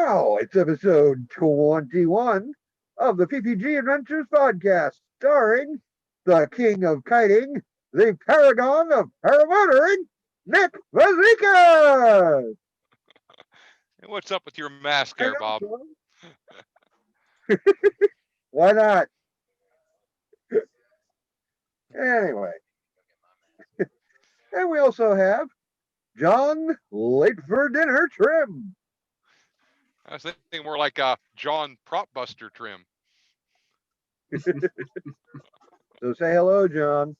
Now it's episode 21 of the PPG Adventures podcast, starring the king of kiting, the paragon of paramotoring, Nick Vazika. And what's up with your mask there, Bob? Why not? Anyway. And we also have John late for dinner trim. I was thinking more like John Propbuster trim. So say hello, John.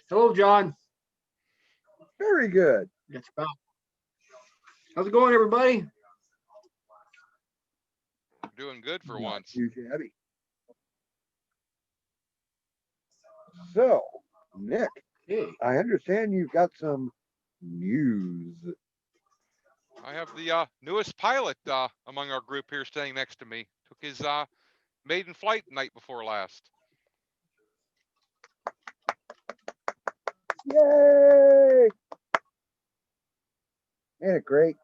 Hello, John. Very good. It's about. How's it going, everybody? Doing good for Not once. too shabby. So, Nick, Hey. I understand you've got some news. I have the newest pilot among our group here staying next to me. Took his maiden flight the night before last. Yay! Ain't it great?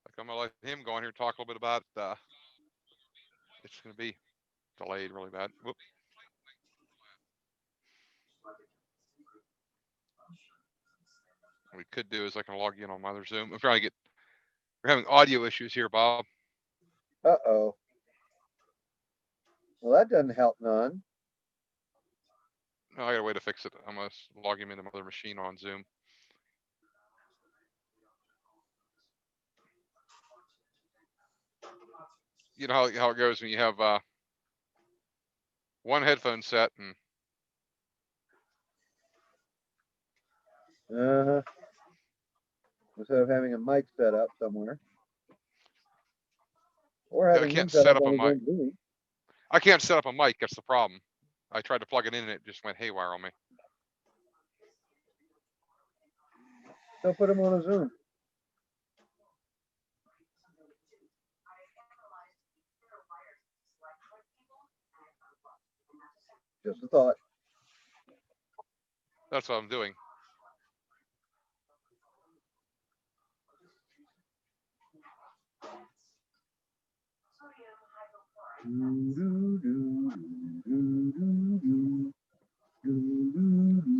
Like I'm gonna let him go on here and talk a little bit about it's gonna be delayed really bad. Whoop. What we could do is I can log in on my other Zoom. We're having audio issues here, Bob. Uh-oh. Well, that doesn't help none. No, I got a way to fix it. I'm gonna log him into my other machine on Zoom. You know how it goes when you have one headphone set and Uh-huh. Instead of having a mic set up somewhere. Or I having him can't set set up up a on his mic. own Zoom. I can't set up a mic. That's the problem. I tried to plug it in and it just went haywire on me. So put him on a Zoom. Just a thought. That's what I'm doing.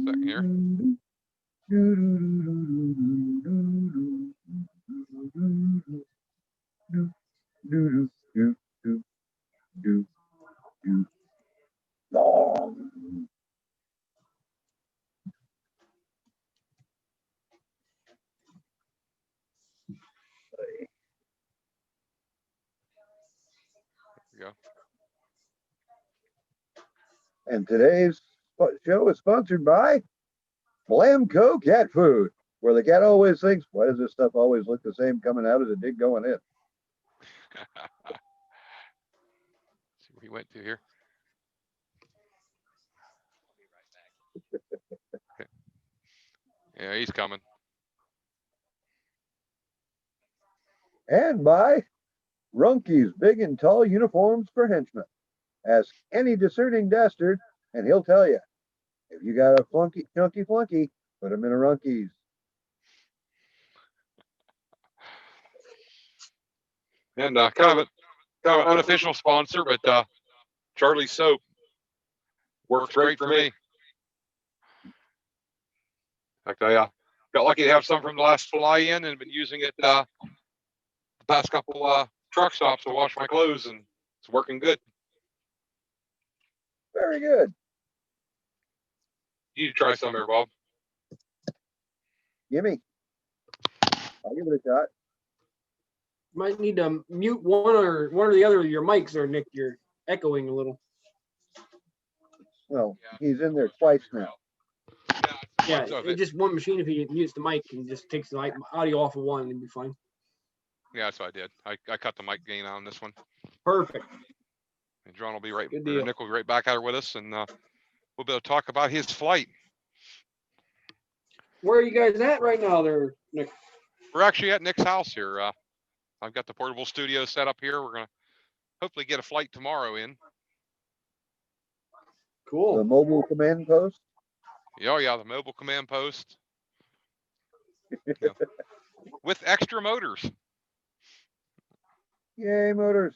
Second here. There we go. And today's show is sponsored by Blamco Cat Food, where the cat always thinks, why does this stuff always look the same coming out as it did going in? See where he went to here. Okay. Yeah, he's coming. And by Runkey's Big and Tall Uniforms for Henchmen. Ask any discerning dastard, and he'll tell you. If you got a chunky flunky, put him in a Runkey's. And kind of an unofficial sponsor, but Charlie's Soap works great for me. In fact, I got lucky to have some from the last fly-in and been using it the past couple truck stops to wash my clothes, and it's working good. Very good. You need to try some there, Bob. Gimme. I'll give it a shot. Might need to mute one or the other of your mics there, Nick. You're echoing a little. Well, he's in there twice now. Yeah, it's just one machine. If he mutes the mic and just takes the audio off of one, it'd be fine. Yeah, that's what I did. I cut the mic gain on this one. Perfect. And John will be right. Good deal. Nick will be right back out with us, and we'll be able to talk about his flight. Where are you guys at right now, there, Nick? We're actually at Nick's house here. I've got the portable studio set up here. We're gonna hopefully get a flight tomorrow in. Cool. The mobile command post. Oh yeah, the mobile command post. Yeah. With extra motors. Yay, motors.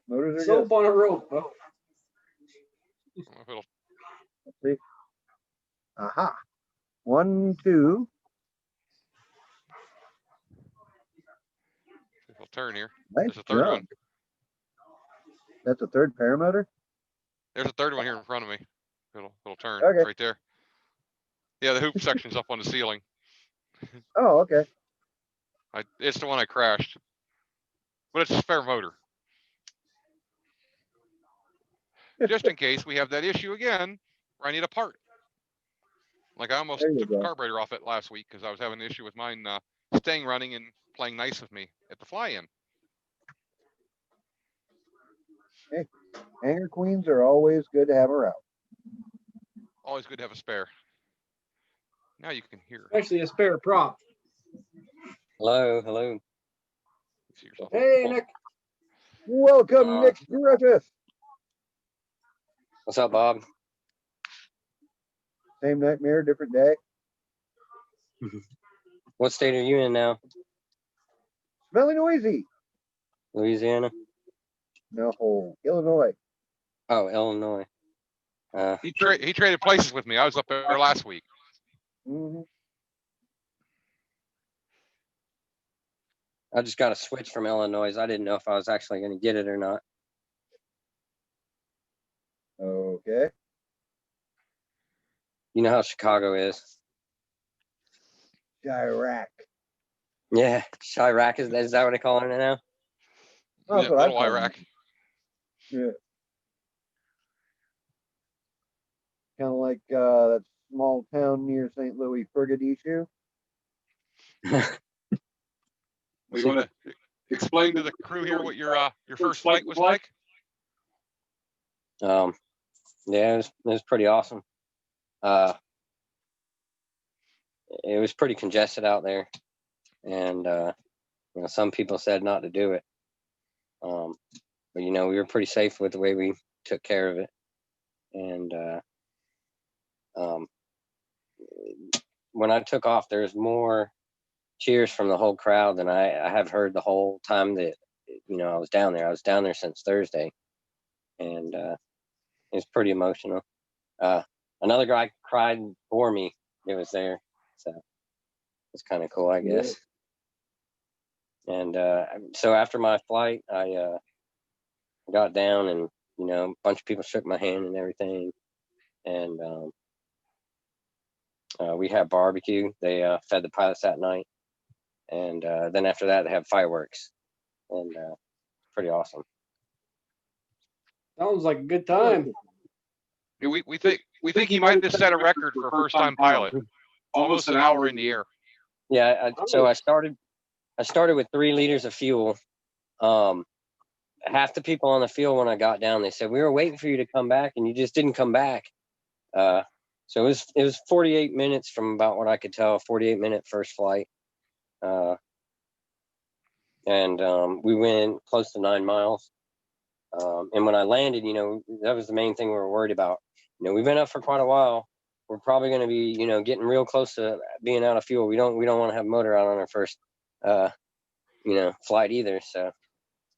Motors are Soap good. on a rope. Oh, It'll, Let's see. Aha. 1, 2. it'll turn here. Nice There's a third one. jump. That's a third paramotor? There's a third one here in front of me. It'll turn. Okay. It's right there. Yeah, the hoop section's up on the ceiling. Oh, okay. It's the one I crashed. But it's a spare motor. Just in case we have that issue again where I need a part. Like I almost There you took the go. carburetor off it last week because I was having an issue with mine staying running and playing nice with me at the fly-in. Hangar queens are always good to have around. Always good to have a spare. Now you can hear. especially a spare prop. Hello, hello. See yourself. Hey, Nick. Welcome, Nick Griffith. What's up, Bob? Same nightmare, different day. What state are you in now? Smelly noisy. Louisiana? No, Illinois. Oh, Illinois. He traded places with me. I was up there last week. Mhm. I just got a switch from Illinois. I didn't know if I was actually going to get it or not. Okay. You know how Chicago is. Chirac. Yeah, Chirac, is that what they call it now? That's Yeah, what I little call it. Iraq. Yeah. Kind of like that small town near St. Louis, Fergadishu. You want to explain to the crew here what your first flight was like? Yeah, it was pretty awesome. It was pretty congested out there, and some people said not to do it. But we were pretty safe with the way we took care of it, and when I took off, there was more cheers from the whole crowd than I have heard the whole time that I was down there. I was down there since Thursday, and it was pretty emotional. Another guy cried for me. It was there, so it's kind of cool, I guess. And so after my flight, I got down, and a bunch of people shook my hand and everything, and we had barbecue. They fed the pilots that night, and then after that, they had fireworks, and pretty awesome. Sounds like a good time. Yeah, we think he might have set a record for a first time pilot. Almost an hour in the air. Yeah, so I started with 3 liters of fuel. Half the people on the field when I got down, they said, we were waiting for you to come back and you just didn't come back. So it was 48 minutes from about what I could tell, 48-minute first flight. And we went close to 9 miles. And when I landed, that was the main thing we were worried about. We've been up for quite a while. We're probably going to be, getting real close to being out of fuel. We don't want to have motor out on our first, flight either. So.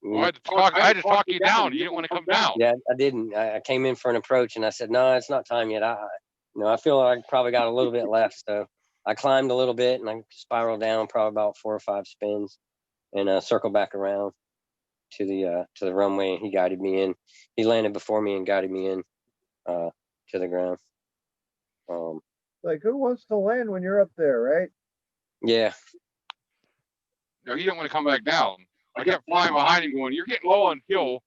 Well, I had to talk you down. You didn't want to come down. Yeah, I didn't. I came in for an approach, and I said, "No, it's not time yet. I feel like I probably got a little bit left." So I climbed a little bit, and I spiraled down probably about 4 or 5 spins, and circled back around to the runway. And he guided me in. He landed before me and guided me in to the ground. Like, who wants to land when you're up there, right? Yeah. No, he didn't want to come back down. I kept flying behind him going, you're getting low on fuel.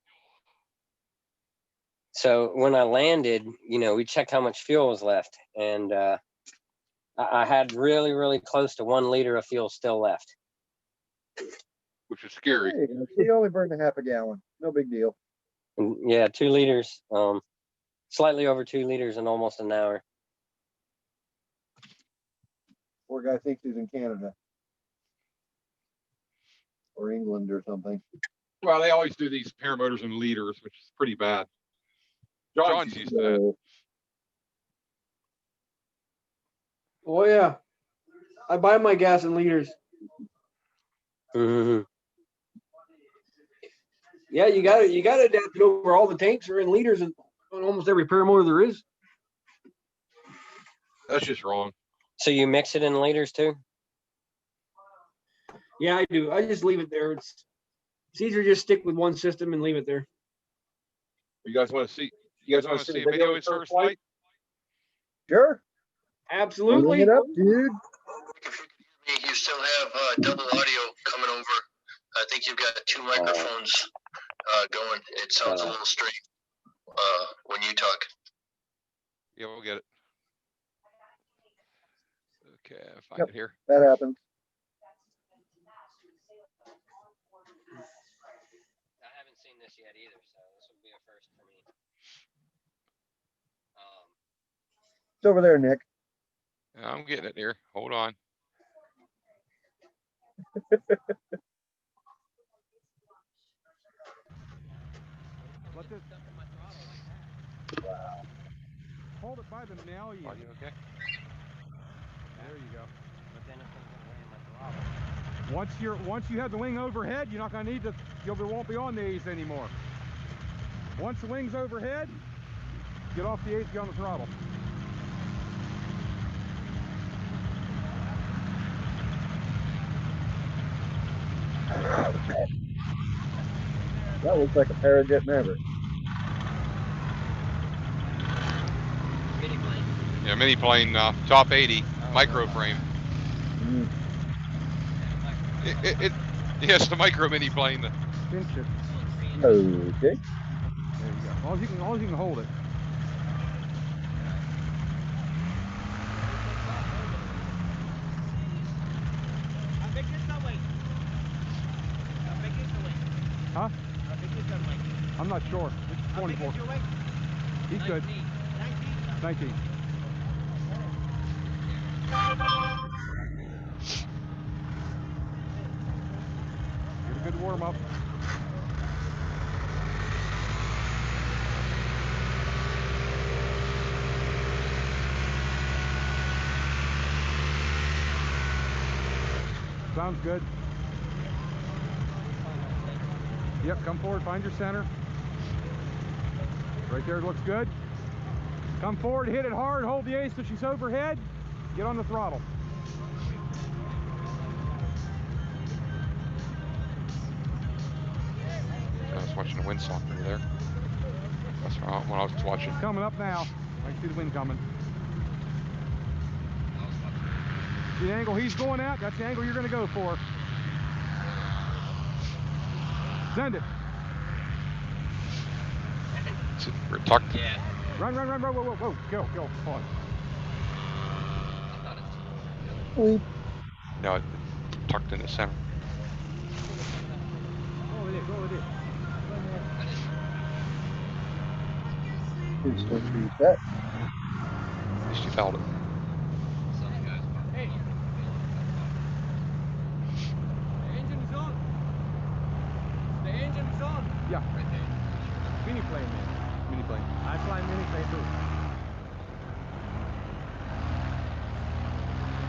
So when I landed, we checked how much fuel was left. And I had really, really close to 1 liter of fuel still left. Which is scary. Hey, he only burned a half a gallon. No big deal. And yeah, 2 liters, slightly over 2 liters in almost an hour. Poor guy thinks he's in Canada. Or England or something. Well, they always do these paramotors in liters, which is pretty bad. John's used to that. Oh yeah. I buy my gas in liters. Mhm. Yeah, you gotta adapt it over. All the tanks are in liters and on almost every paramotor there is. That's just wrong. So you mix it in liters too? Yeah, I do. I just leave it there. It's easier to just stick with one system and leave it there. You guys want to see? You guys want to see a video of his first flight? Sure. Bring Absolutely. it up, dude. You still have double audio coming over. I think you've got two microphones going. It sounds a little strange when you talk. Yeah, we'll get it. Okay, find Yep. it here. That happens. I haven't seen this yet either, so this will be a first for me. It's over there, Nick. I'm getting it here. Hold on. Let this. Hold it by the nail. You. Audio okay? There you go. But then it's gonna land my throttle. Once you have the wing overhead, you're not gonna need to. You won't be on the A's anymore. Once the wing's overhead, get off the A's, get on the throttle. That looks like a Parajet Maverick. Mini plane. Yeah, mini plane, top 80, micro frame. Mm. Yes, the micro mini plane. Pinch it. Okay. There you go. As long as you can hold it. Huh? I'm not sure. It's 24. He's good. 19. Get a good warm up. Sounds good. Yep, come forward, find your center. Right there, it looks good. Come forward, hit it hard, hold the ace so she's overhead. Get on the throttle. I was watching the windsock over there. That's what I was watching. It's coming up now. I can see the wind coming. See the angle he's going at? That's the angle you're going to go for. Send it. We're tucked. Yeah. Run, whoa. Go, on. Sweet. No, it tucked in the center. Go with it. It's still pretty set. At least you felt it. Hey. The engine's on. The engine's on. Yeah. Right there. Mini plane, man. Mini plane. I fly mini plane too.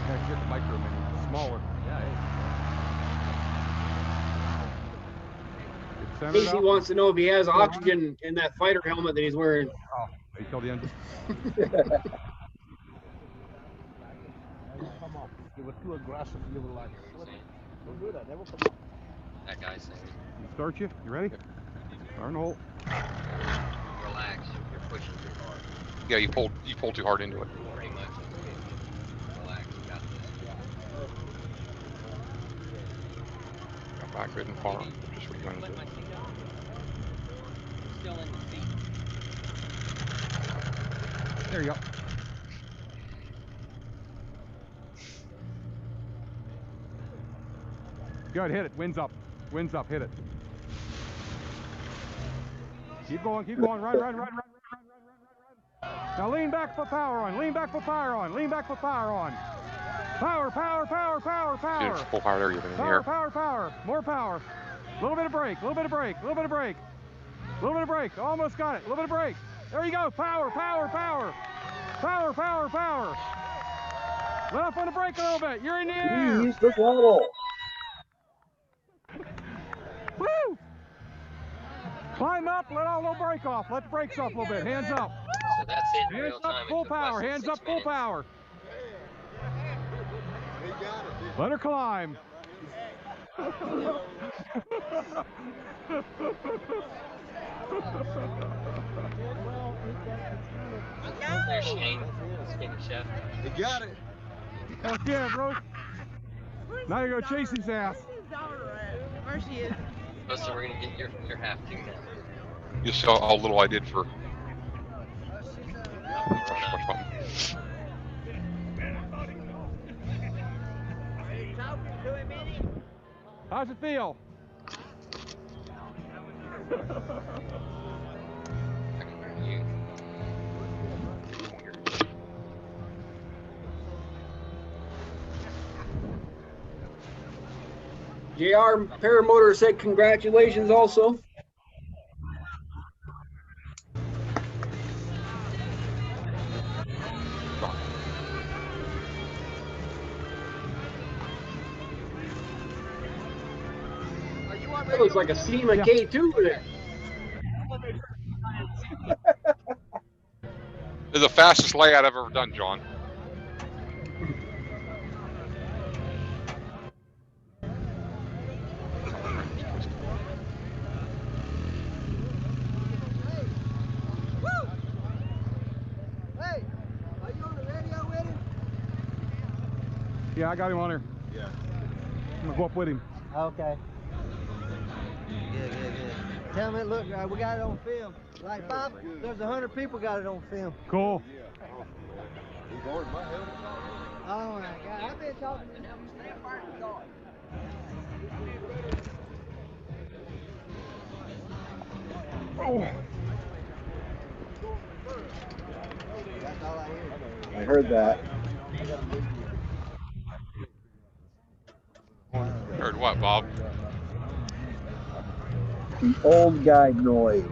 Yeah, get the micro mini. It's smaller. Yeah, it's centered Casey up. wants to know if he has oxygen in that fighter helmet that he's wearing. Oh, you kill the engine. Come on. You were too aggressive. You were like, don't do that. Never come on. That guy's saying, Start you. You ready? Turn the hole. relax. You're pushing too hard. Yeah, you pulled too hard into it. Pretty much. Relax. You got this. Got back good and far. Just what you're going to Let do. my seat down. Still in the seat. There you go. Good, hit it. Wind's up, hit it. Keep going, run. Now lean back, put power on, Power. Dude, full power there, you're in the air. Power, more power. A little bit of brake, almost got it, a little bit of brake. There you go, power. Let off on the brake a little bit. You're in the air. Ease the throttle. Woo! Climb up, let all the brake off. Let the brakes off a little bit. Hands up. So that's it in Hands real up, time. It full took less power. than Hands 6 up, full minutes. power. Let her climb. There's Shane, skinny chef. You got it. Heck yeah, bro. Now you go chase his ass. Where she is. Listen, we're gonna get your half too now. You saw how little I did for Push push button. How's it feel? I can hear you. JR Paramotor said congratulations also. That looks like a SEMA Yeah. K2 there. This is the fastest layout I've ever done, John. Hey, are you on the radio with him? Yeah, I got him on her. Yeah. I'm gonna go up with him. Okay. Good. Tell him it look right. We got it on film. Like there's 100 people got it on film. Cool. He's ordered my helmet. Oh my God, I've been talking to him. Oh. That's all I hear. I heard that. Heard what, Bob? The old guy noise.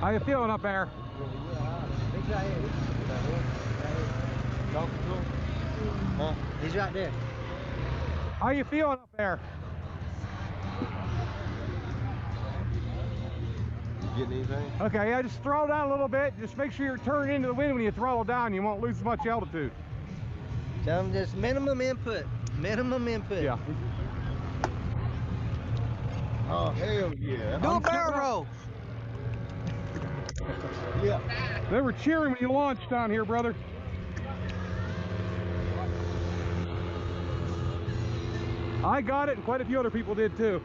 How you feeling up there? He's right here. Huh? He's right there. How you feeling up there? You getting anything? Okay, yeah, just throttle down a little bit. Just make sure you're turning into the wind when you throttle down. You won't lose as much altitude. Tell him just minimum input. Minimum input. Yeah. Oh, hell yeah. Do a barrel roll. Yeah. They were cheering when you launched down here, brother. I got it, and quite a few other people did too.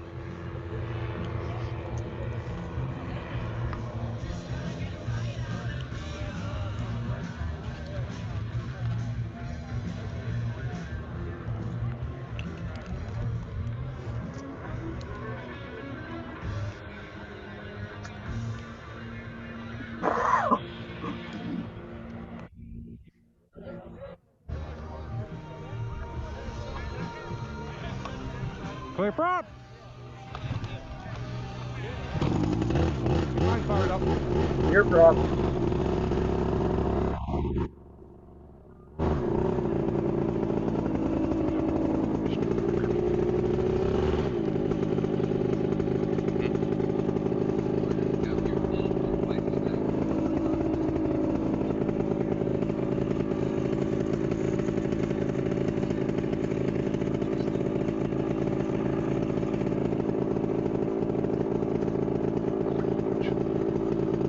Clear front. Line fired up. Here, prop.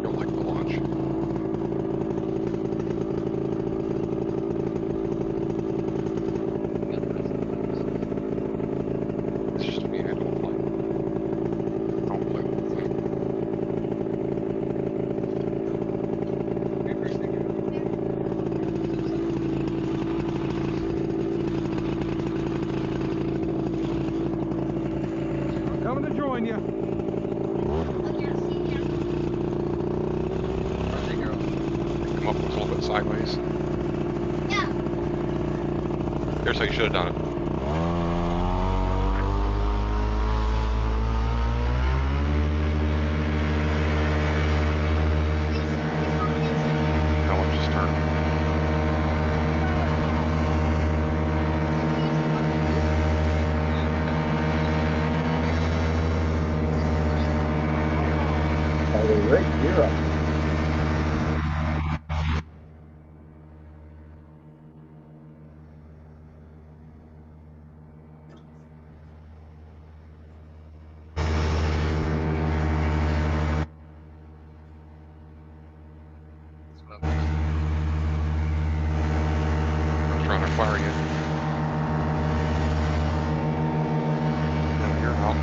You'll like the launch. It's just me. I don't play. Don't play with the thing. I'm coming to join you. Birthday girl. Come up a little bit sideways. Yeah. Here's how you should have done it. Now let's just turn. Are they ready to gear up? I was trying to fire you. You're out.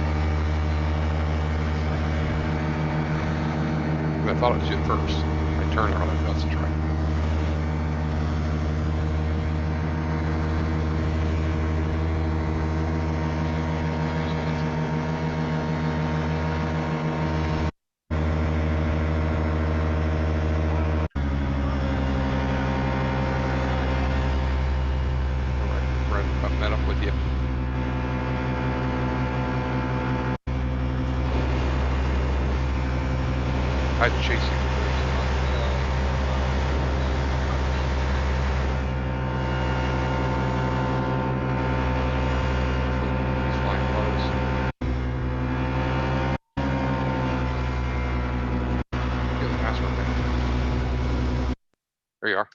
I thought it was you at first. I turned on it. That's right. Right, I met up with you. I'd chase you. He's flying close. Get the password there. There you are.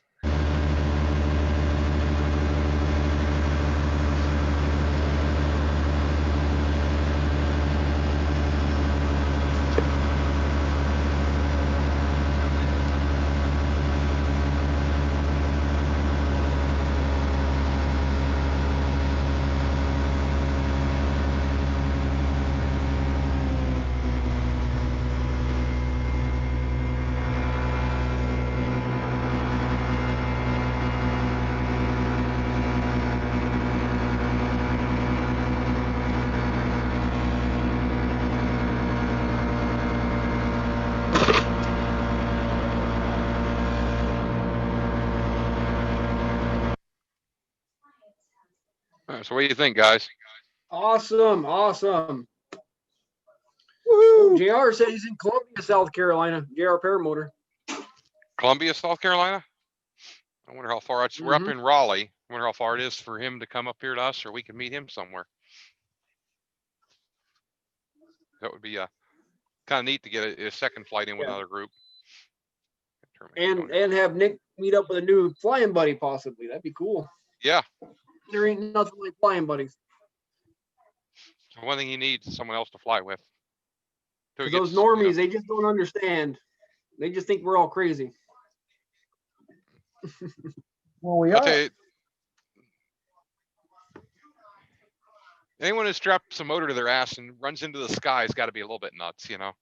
All right, so what do you think, guys? Awesome, awesome. Oh, JR said he's in Columbia, South Carolina. JR Paramotor. Columbia, South Carolina? I wonder how far it's. We're up in Raleigh. I wonder how far it is for him to come up here to us, or we can meet him somewhere. That would be kind of neat to get a second flight in with another group. And have Nick meet up with a new flying buddy, possibly. That'd be cool. Yeah. There ain't nothing like flying buddies. One thing he needs is someone else to fly with. So Those normies, they just don't understand. They just think we're all crazy. Well, we I'll are. tell you, anyone who straps a motor to their ass and runs into the sky has got to be a little bit nuts, you know.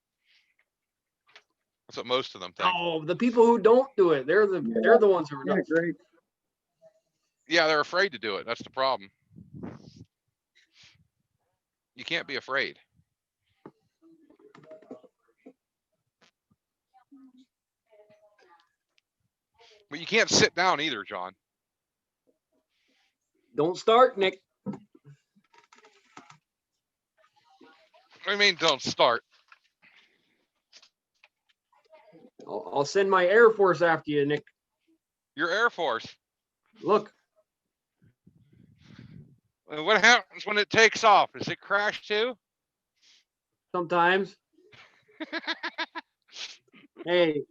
That's what most of them think. Oh, the people who don't do it, they're the ones who are nuts. Great. Yeah, they're afraid to do it. That's the problem. You can't be afraid. But you can't sit down either, John. Don't start, Nick. What do you mean, don't start? I'll send my Air Force after you, Nick. Your Air Force. Look. What happens when it takes off? Does it crash too? Sometimes. Hey,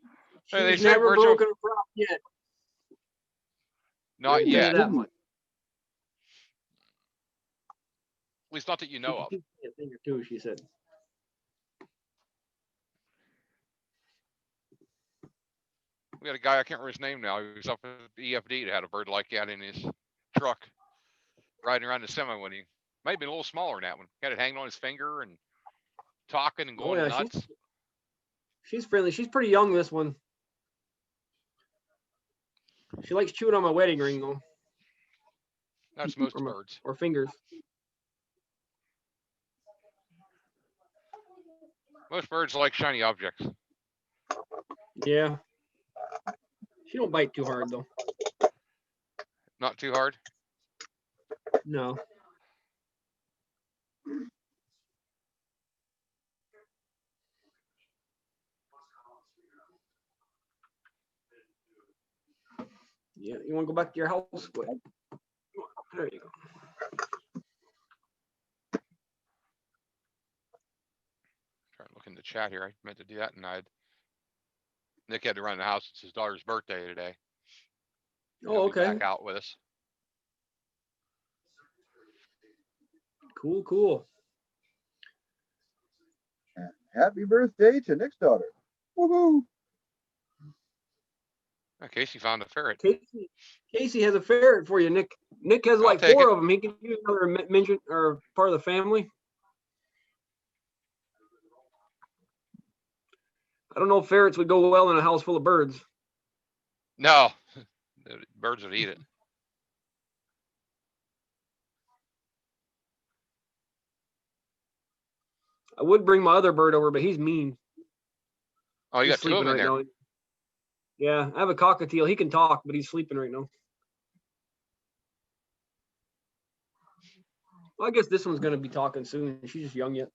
They she's say never virtual- broken a prop yet. Not I'll tell you yet. that much. At least not that you know of. A thing or two, she said. We had a guy, I can't remember his name now. He was up at the EFD that had a bird like that in his truck, riding around the semi when he might have been a little smaller than that one. He had it hanging on his finger and talking and going nuts. She's friendly. She's pretty young, this one. She likes chewing on my wedding ring, though. That's most birds. Or fingers. Most birds like shiny objects. Yeah. She don't bite too hard, though. Not too hard? No. Yeah, you want to go back to your house? There you go. Trying to look in the chat here. I meant to do that, and I'd Nick had to run the house. It's his daughter's birthday today. Oh, He'll be okay. back out with us. Cool, cool. And happy birthday to Nick's daughter. Woohoo! Casey found a ferret. Casey has a ferret for you, Nick. Nick has I'll like take 4 it. of them. He can use another mention or part of the family. I don't know if ferrets would go well in a house full of birds. No, the birds would eat it. I would bring my other bird over, but he's mean. Oh, you He's got 2 of sleeping them in right there. now. Yeah, I have a cockatiel. He can talk, but he's sleeping right now. Well, I guess this one's gonna be talking soon. She's just young yet.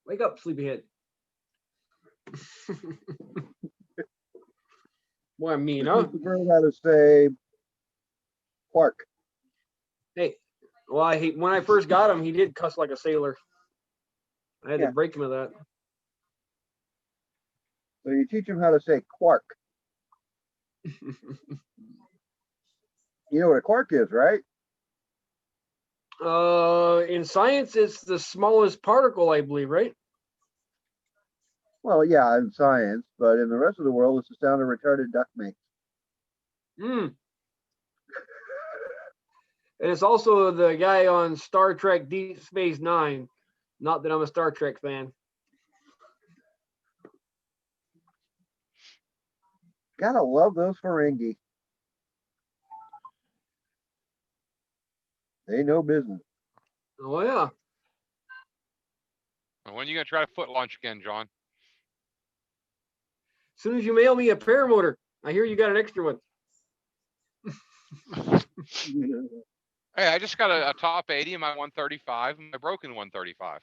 Wake up, sleepyhead. Boy, I'm mean, huh? The bird how to say Quark. Hey, well, I hate when I first got him. He did cuss like a sailor. I had Yeah. to break him of that. So you teach him how to say Quark. You know what a quark is, right? In science, it's the smallest particle, I believe, right? Well, yeah, in science, but in the rest of the world, it's the sound a retarded duck makes. Hmm. And it's also the guy on Star Trek Deep Space Nine. Not that I'm a Star Trek fan. Gotta love those Ferengi. They know business. Oh yeah. When are you gonna try to foot launch again, John? As soon as you mail me a paramotor, I hear you got an extra one. Hey, I just got a top 80 in my 135, my broken 135.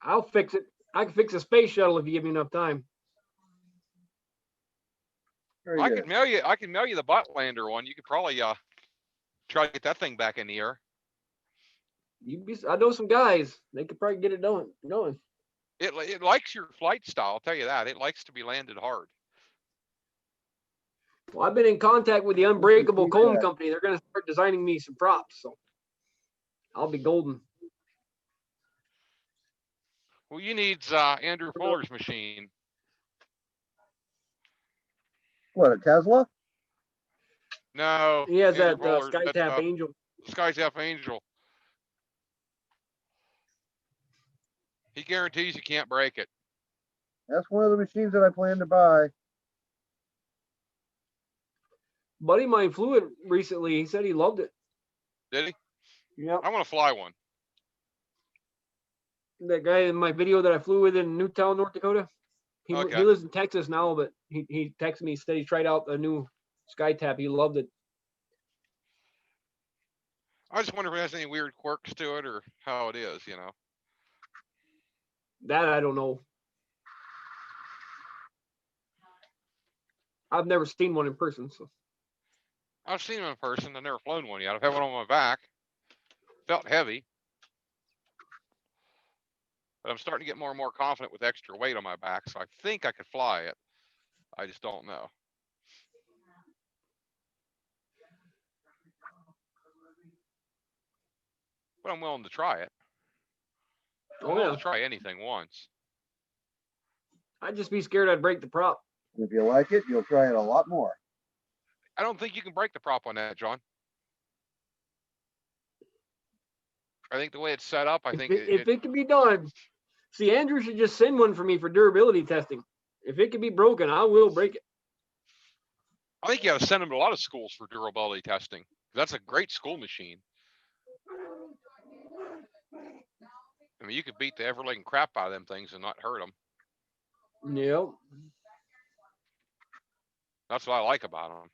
I'll fix it. I can fix a space shuttle if you give me enough time. Very I good. could mail you the Buttlander one. You could probably try to get that thing back in the air. I know some guys. They could probably get it going. It likes your flight style. I'll tell you that. It likes to be landed hard. Well, I've been in contact with the Unbreakable Keep Comb that. Company. They're going to start designing me some props, so I'll be golden. Well, you needs Andrew Fuller's machine. What, a Tesla? No, He has Andrew that Fuller's, Sky that's, Tap Angel. Sky's F Angel. He guarantees you can't break it. That's one of the machines that I plan to buy. Buddy of mine flew it recently. He said he loved it. Did he? Yep. I want to fly one. That guy in my video that I flew with in Newtown, North Dakota. He Okay. lives in Texas now, but he texted me, said he tried out a new Sky Tap. He loved it. I just wonder if it has any weird quirks to it or how it is, you know. That I don't know. I've never seen one in person, so. I've seen them in person. I've never flown one yet. I've had one on my back. Felt heavy. But I'm starting to get more and more confident with extra weight on my back, so I think I could fly it. I just don't know. But I'm willing to try it. I'm willing to try anything once. I'd just be scared I'd break the prop. If you like it, you'll try it a lot more. I don't think you can break the prop on that, John. I think the way it's set up, I think If it can be done, see, Andrew should just send one for me for durability testing. If it can be broken, I will break it. I think you got to send them to a lot of schools for durability testing. That's a great school machine. I mean, you could beat the ever-living crap out of them things and not hurt them. Yep. That's what I like about them.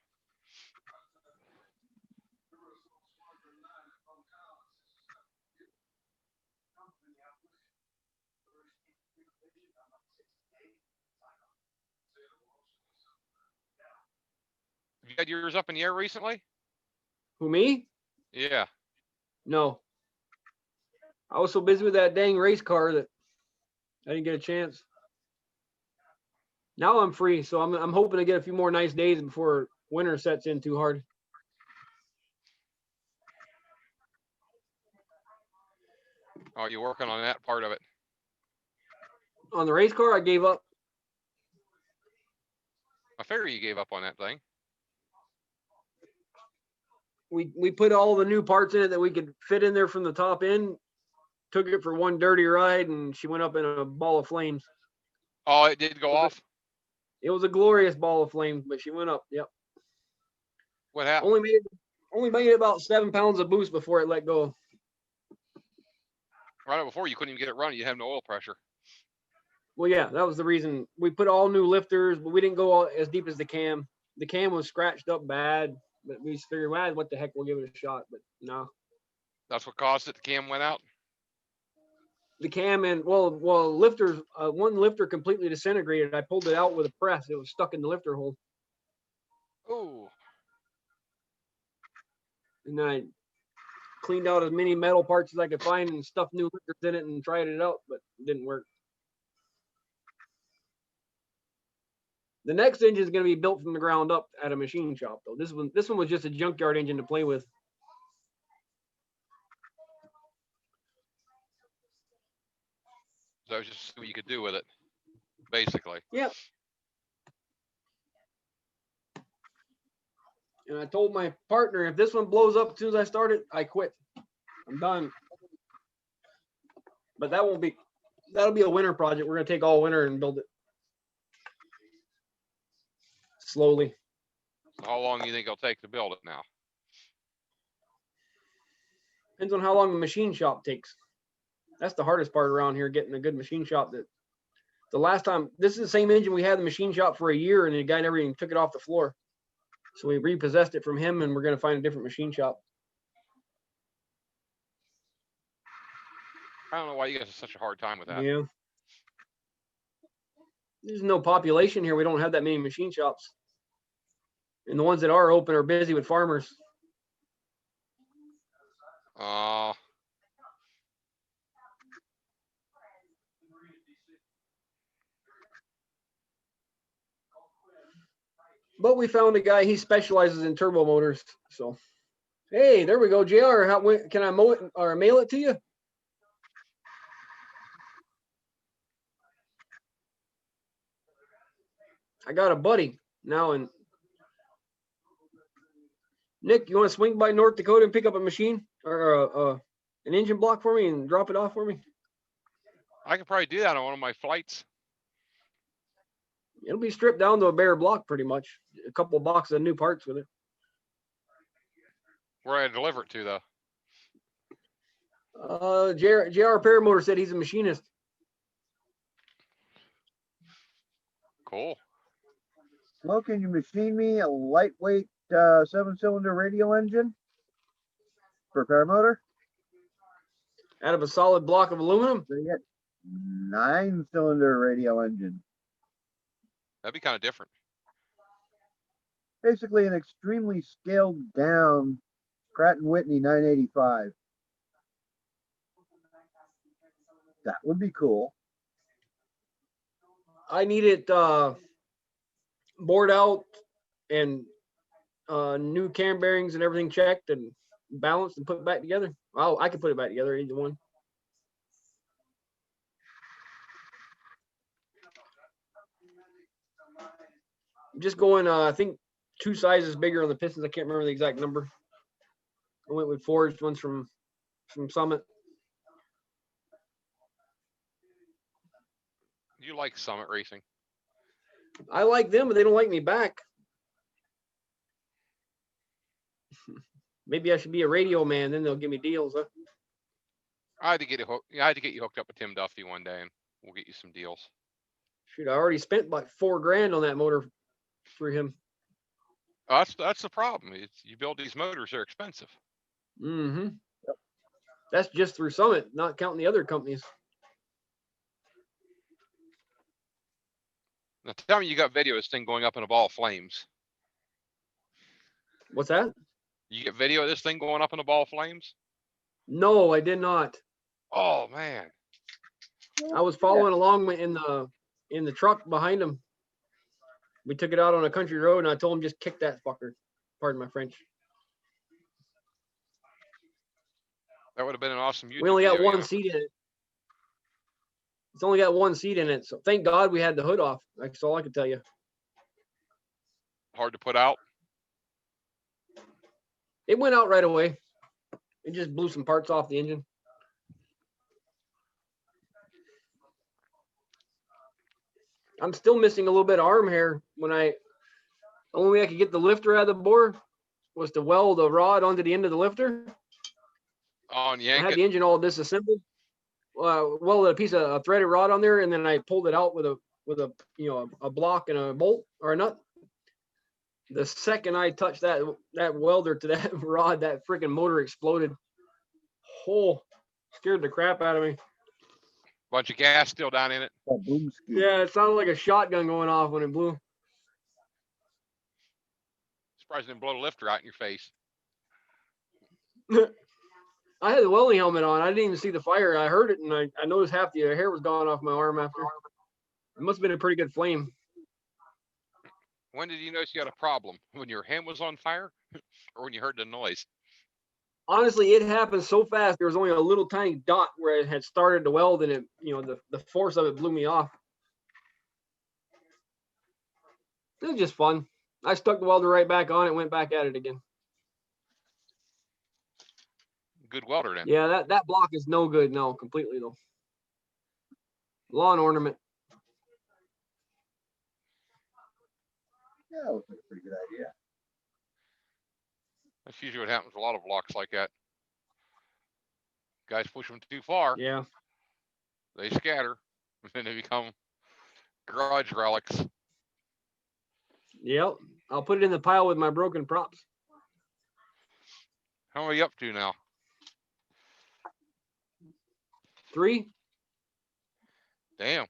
Have you had yours up in the air recently? Who, me? Yeah. No. I was so busy with that dang race car that I didn't get a chance. Now I'm free, so I'm hoping to get a few more nice days before winter sets in too hard. Oh, you working on that part of it? On the race car, I gave up. I figure you gave up on that thing. We put all the new parts in it that we could fit in there from the top end. Took it for one dirty ride, and she went up in a ball of flames. Oh, it did go off? It was a glorious ball of flames, but she went up. Yep. What happened? Only made about 7 pounds of boost before it let go. Right before you couldn't even get it running. You have no oil pressure. Well, yeah, that was the reason. We put all new lifters, but we didn't go as deep as the cam. The cam was scratched up bad, but we just figured, well, what the heck, we'll give it a shot. But no. That's what caused it. The cam went out? The cam and lifters, one lifter completely disintegrated. I pulled it out with a press. It was stuck in the lifter hole. Oh. And then I cleaned out as many metal parts as I could find and stuffed new lifters in it and tried it out, but it didn't work. The next engine is going to be built from the ground up at a machine shop, though. This one was just a junkyard engine to play with. That was just what you could do with it, basically. Yep. And I told my partner, if this one blows up as soon as I start it, I quit. I'm done. But that'll be a winter project. We're going to take all winter and build it slowly. So how long do you think it'll take to build it now? Depends on how long the machine shop takes. That's the hardest part around here, getting a good machine shop. That the last time, this is the same engine we had in the machine shop for a year, and the guy never even took it off the floor. So we repossessed it from him, and we're going to find a different machine shop. I don't know why you guys have such a hard time with that. Yeah. There's no population here. We don't have that many machine shops. And the ones that are open are busy with farmers. But we found a guy, he specializes in turbo motors. So, hey, there we go, JR. Can I mow it or mail it to you? I got a buddy now, and Nick, you want to swing by North Dakota and pick up a machine or an engine block for me and drop it off for me? I could probably do that on one of my flights. It'll be stripped down to a bare block pretty much. A couple of boxes of new parts with it. Where I deliver it to, though? JR Paramotor said he's a machinist. Cool. Well, can you machine me a lightweight 7-cylinder radial engine for paramotor? Out of a solid block of aluminum? They get 9-cylinder radial engine. That'd be kind of different. Basically an extremely scaled down Pratt & Whitney 985. That would be cool. I need it bored out and new cam bearings and everything checked and balanced and put back together. Well, I can put it back together, either one. I'm just going, I think 2 sizes bigger on the pistons. I can't remember the exact number. I went with forged ones from Summit. You like Summit Racing? I like them, but they don't like me back. Maybe I should be a radio man, then they'll give me deals, huh? I had to get you hooked up with Tim Duffy one day, and we'll get you some deals. Shoot, I already spent about $4,000 on that motor for him. That's the problem. You build these motors, they're expensive. Mm-hmm. That's just through Summit, not counting the other companies. Now tell me you got video of this thing going up in a ball of flames. What's that? You get video of this thing going up in a ball of flames? No, I did not. Oh man. I was following along in the truck behind him. We took it out on a country road, and I told him just kick that fucker. Pardon my French. That would have been an awesome YouTube We only got video, one seat in it. It's only got one seat in it, so thank God we had the hood off. That's all I could tell you. Hard to put out. It went out right away. It just blew some parts off the engine. I'm still missing a little bit of arm hair. The only way I could get the lifter out of the bore was to weld a rod onto the end of the lifter. Oh, and I yank had it. the engine all disassembled. Welded a piece of a threaded rod on there, and then I pulled it out with a block and a bolt or a nut. The second I touched that welder to that rod, that freaking motor exploded. Oh, scared the crap out of me. Bunch of gas still down in it. Boom ski. Yeah, it sounded like a shotgun going off when it blew. Surprised it didn't blow the lifter out in your face. I had the welding helmet on. I didn't even see the fire. I heard it, and I noticed half the hair was gone off my arm after. It must have been a pretty good flame. When did you notice you had a problem? When your hand was on fire, or when you heard the noise? Honestly, it happened so fast. There was only a little tiny dot where it had started to weld, and the force of it blew me off. It was just fun. I stuck the welder right back on it, went back at it again. Good welder then. Yeah, that block is no good. No, completely though. Lawn ornament. Yeah, that looks like a pretty good idea. That's usually what happens with a lot of blocks like that. Guys push them too far. Yeah. They scatter, and then they become garage relics. Yep. I'll put it in the pile with my broken props. How are you up to now? 3. Damn.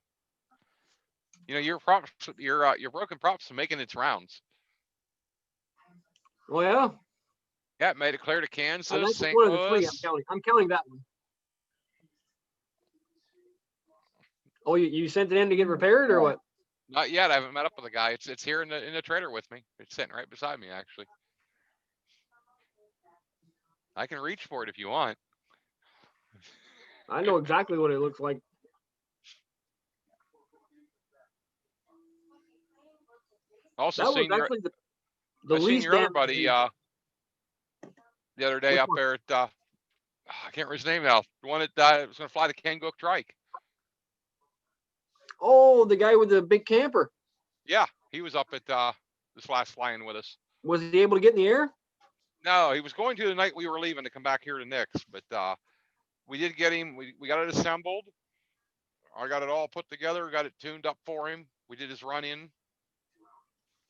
You know, your props, your broken props are making its rounds. Oh yeah. Yeah, it made it clear to I Kansas, think it's St. one of the 3. Louis. I'm counting that one. Oh, you sent it in to get repaired or what? Not yet. I haven't met up with the guy. It's here in the trailer with me. It's sitting right beside me, actually. I can reach for it if you want. I know exactly what it looks like. Also That was seen your, actually the I seen least your other damage. buddy the other day Which up one? there at I can't remember his name now. The one that was going to fly the Kangook trike. Oh, the guy with the big camper. Yeah, he was up at this last flying with us. Was he able to get in the air? No, he was going to the night we were leaving to come back here to Nick's, but we did get him. We got it assembled. I got it all put together, got it tuned up for him. We did his run in.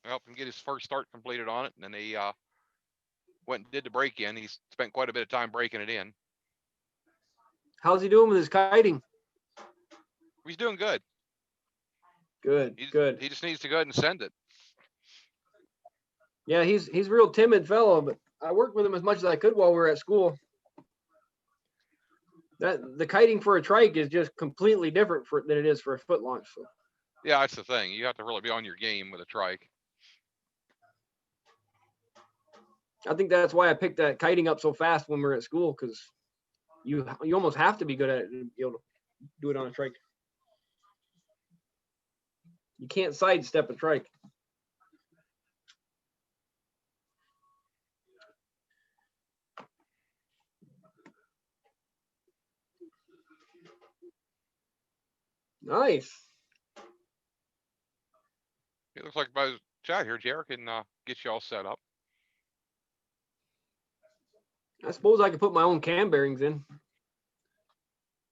I helped him get his first start completed on it, and then he went and did the break in. He spent quite a bit of time breaking it in. How's he doing with his kiting? He's doing good. Good, good. He just needs to go ahead and send it. Yeah, he's a real timid fellow, but I worked with him as much as I could while we were at school. The kiting for a trike is just completely different than it is for a foot launch. So. Yeah, that's the thing. You have to really be on your game with a trike. I think that's why I picked that kiting up so fast when we were at school, because you almost have to be good at it to be able to do it on a trike. You can't sidestep a trike. Nice. It looks like by the chat here, Jared can get you all set up. I suppose I could put my own cam bearings in.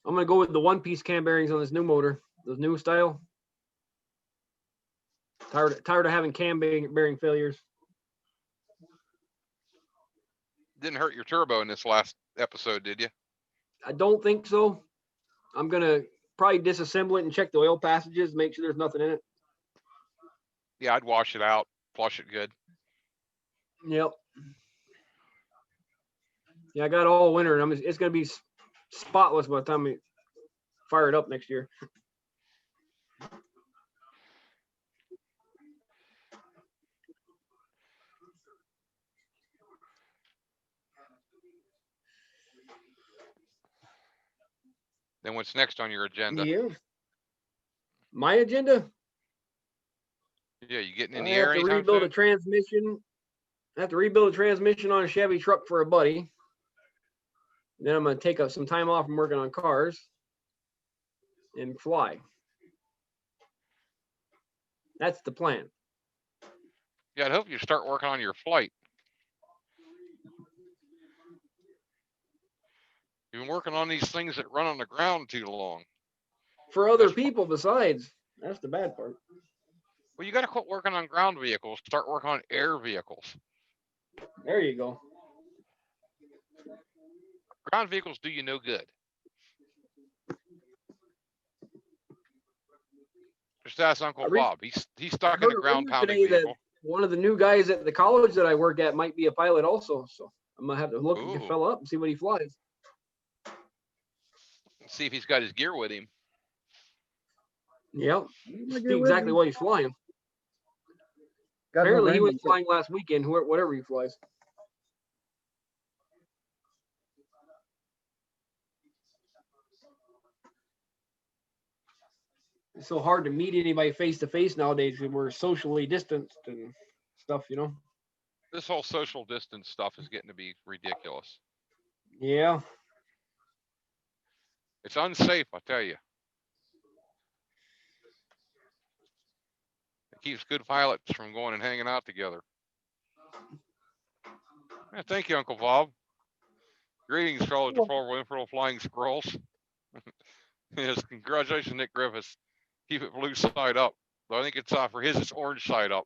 I'm going to go with the one-piece cam bearings on this new motor, those new style. Tired of having cam bearing failures. Didn't hurt your turbo in this last episode, did you? I don't think so. I'm going to probably disassemble it and check the oil passages, make sure there's nothing in it. Yeah, I'd wash it out, flush it good. Yep. Yeah, I got all winter, and it's gonna be spotless by the time we fire it up next year. Then what's next on your agenda? Yeah. My agenda? Yeah, you getting in I the have air to anytime rebuild a soon? transmission. I have to rebuild a transmission on a Chevy truck for a buddy. Then I'm gonna take up some time off from working on cars and fly. That's the plan. Yeah, I'd hope you start working on your flight. You've been working on these things that run on the ground too long. For other That's people besides. That's the bad part. Well, you got to quit working on ground vehicles. Start working on air vehicles. There you go. Ground vehicles do you no good. Just ask Uncle Bob. He's stuck in a ground pounding today that vehicle. one of the new guys at the college that I work at might be a pilot also. So I'm gonna have to look the fella up and see what he flies. See if he's got his gear with him. Yep. See exactly what he's flying. Got Apparently no he was random- flying last weekend, whatever he flies. It's so hard to meet anybody face to face nowadays because we're socially distanced and stuff, you know. This whole social distance stuff is getting to be ridiculous. Yeah. It's unsafe, I tell you. It keeps good pilots from going and hanging out together. Yeah, thank you, Uncle Bob. Greetings, fellow Infernal Flying Squirrels. Yes, congratulations, Nick Griffiths. Keep it blue side up. But I think it's for his, it's orange side up.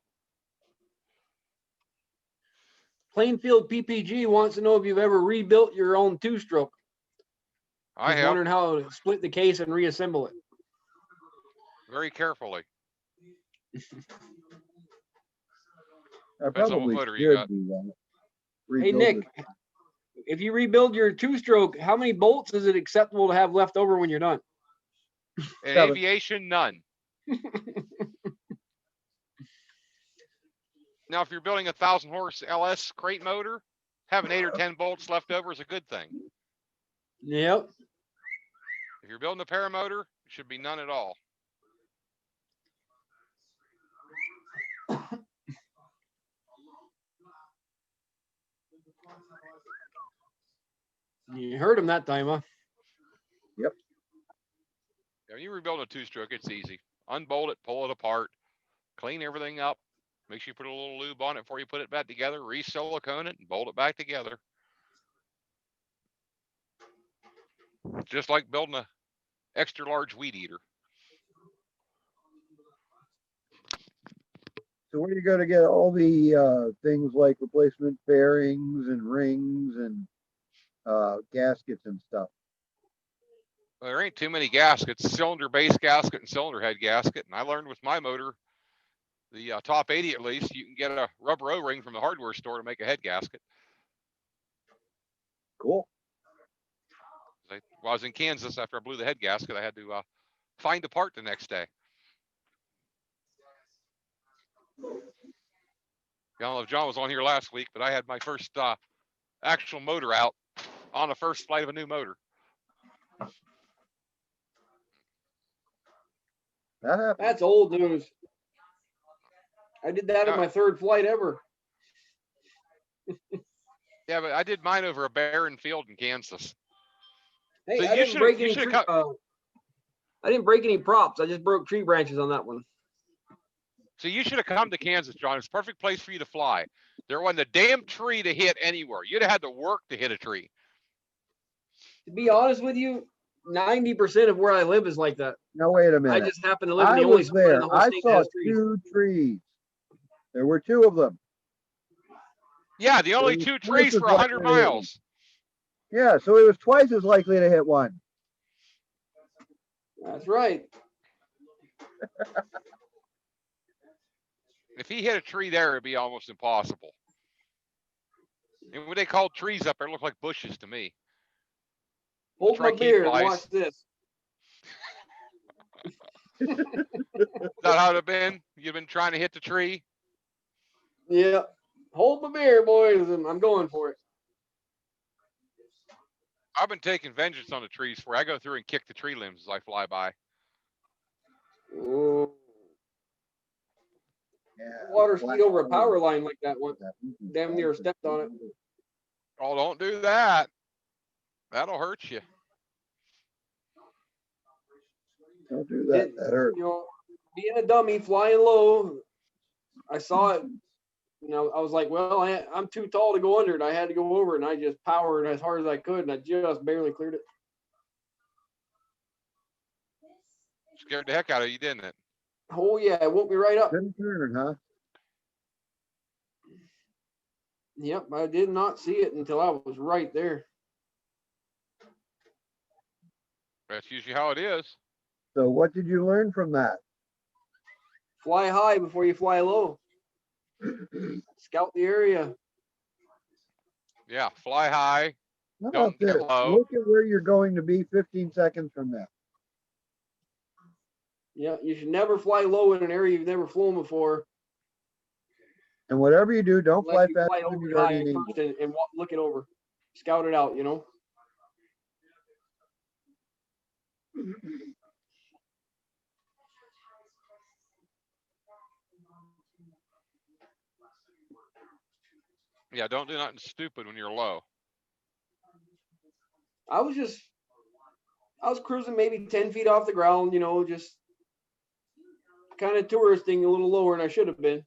Plainfield PPG wants to know if you've ever rebuilt your own two-stroke. I He's have. wondering how to split the case and reassemble it. Very carefully. I Depends on what probably motor should you got. do that. Hey, Rebuild Nick, it. if you rebuild your two-stroke, how many bolts is it acceptable to have left over when you're done? In 7. aviation, none. Now, if you're building a 1,000 horse LS crate motor, having 8 or 10 bolts left over is a good thing. Yep. If you're building a paramotor, it should be none at all. You heard him that time, huh? Yep. Yeah, when you rebuild a two-stroke, it's easy. Unbolt it, pull it apart, clean everything up. Make sure you put a little lube on it before you put it back together, re-silicone it, and bolt it back together. Just like building a extra large weed eater. So where do you go to get all the things like replacement bearings and rings and gaskets and stuff? Well, there ain't too many gaskets. Cylinder base gasket and cylinder head gasket. And I learned with my motor, the top 80 at least, you can get a rubber O-ring from the hardware store to make a head gasket. Cool. While I was in Kansas after I blew the head gasket, I had to find a part the next day. I don't know if John was on here last week, but I had my first actual motor out on the first flight of a new motor. That happens. That's old news. I did that on my third flight ever. Yeah, but I did mine over a barren field in Kansas. Hey, So I you didn't break any should tree, I didn't break any props. I just broke tree branches on that one. So you should have come to Kansas, John. It's a perfect place for you to fly. There wasn't a damn tree to hit anywhere. You'd have had to work to hit a tree. To be honest with you, 90% of where I live is like that. Now wait a I minute. just happen to live in I the only was spot in there. the whole I state that saw has trees. 2 trees. There were 2 of them. Yeah, the only was 2 twice trees as for 100 likely to hit miles. Yeah, so it was twice as likely to hit one. That's right. If he hit a tree there, it'd be almost impossible. And when they called trees up there, it looked like bushes to me. Hold my Try keep beer and flies. watch this. Is that how it been? You've been trying to hit the tree? Yeah. Hold my beer, boys, and I'm going for it. I've been taking vengeance on the trees where I go through and kick the tree limbs as I fly by. Oh, Yeah. water skied over a power line like that one. Damn near stepped on it. Oh, don't do that. That'll hurt you. Don't do that. It, That hurt. you know, being a dummy, flying low, I saw it. You know, I was like, well, I'm too tall to go under it. I had to go over it, and I just powered as hard as I could, and I just barely cleared it. Scared the heck out of you, didn't it? Oh, yeah, it woke me right up. Didn't turn, huh? Yep, I did not see it until I was right there. That's usually how it is. So what did you learn from that? Fly high before you fly low. Scout the area. Yeah, fly high. How about Don't this? get low. Look at where you're going to be 15 seconds from now. Yeah, you should never fly low in an area you've never flown before. And whatever you do, don't fly Unless you faster fly than over you it high already need. first and look it over. Scout it out, you know. Yeah, don't do nothing stupid when you're low. I was cruising maybe 10 feet off the ground, you know, just kind of touristing a little lower than I should have been.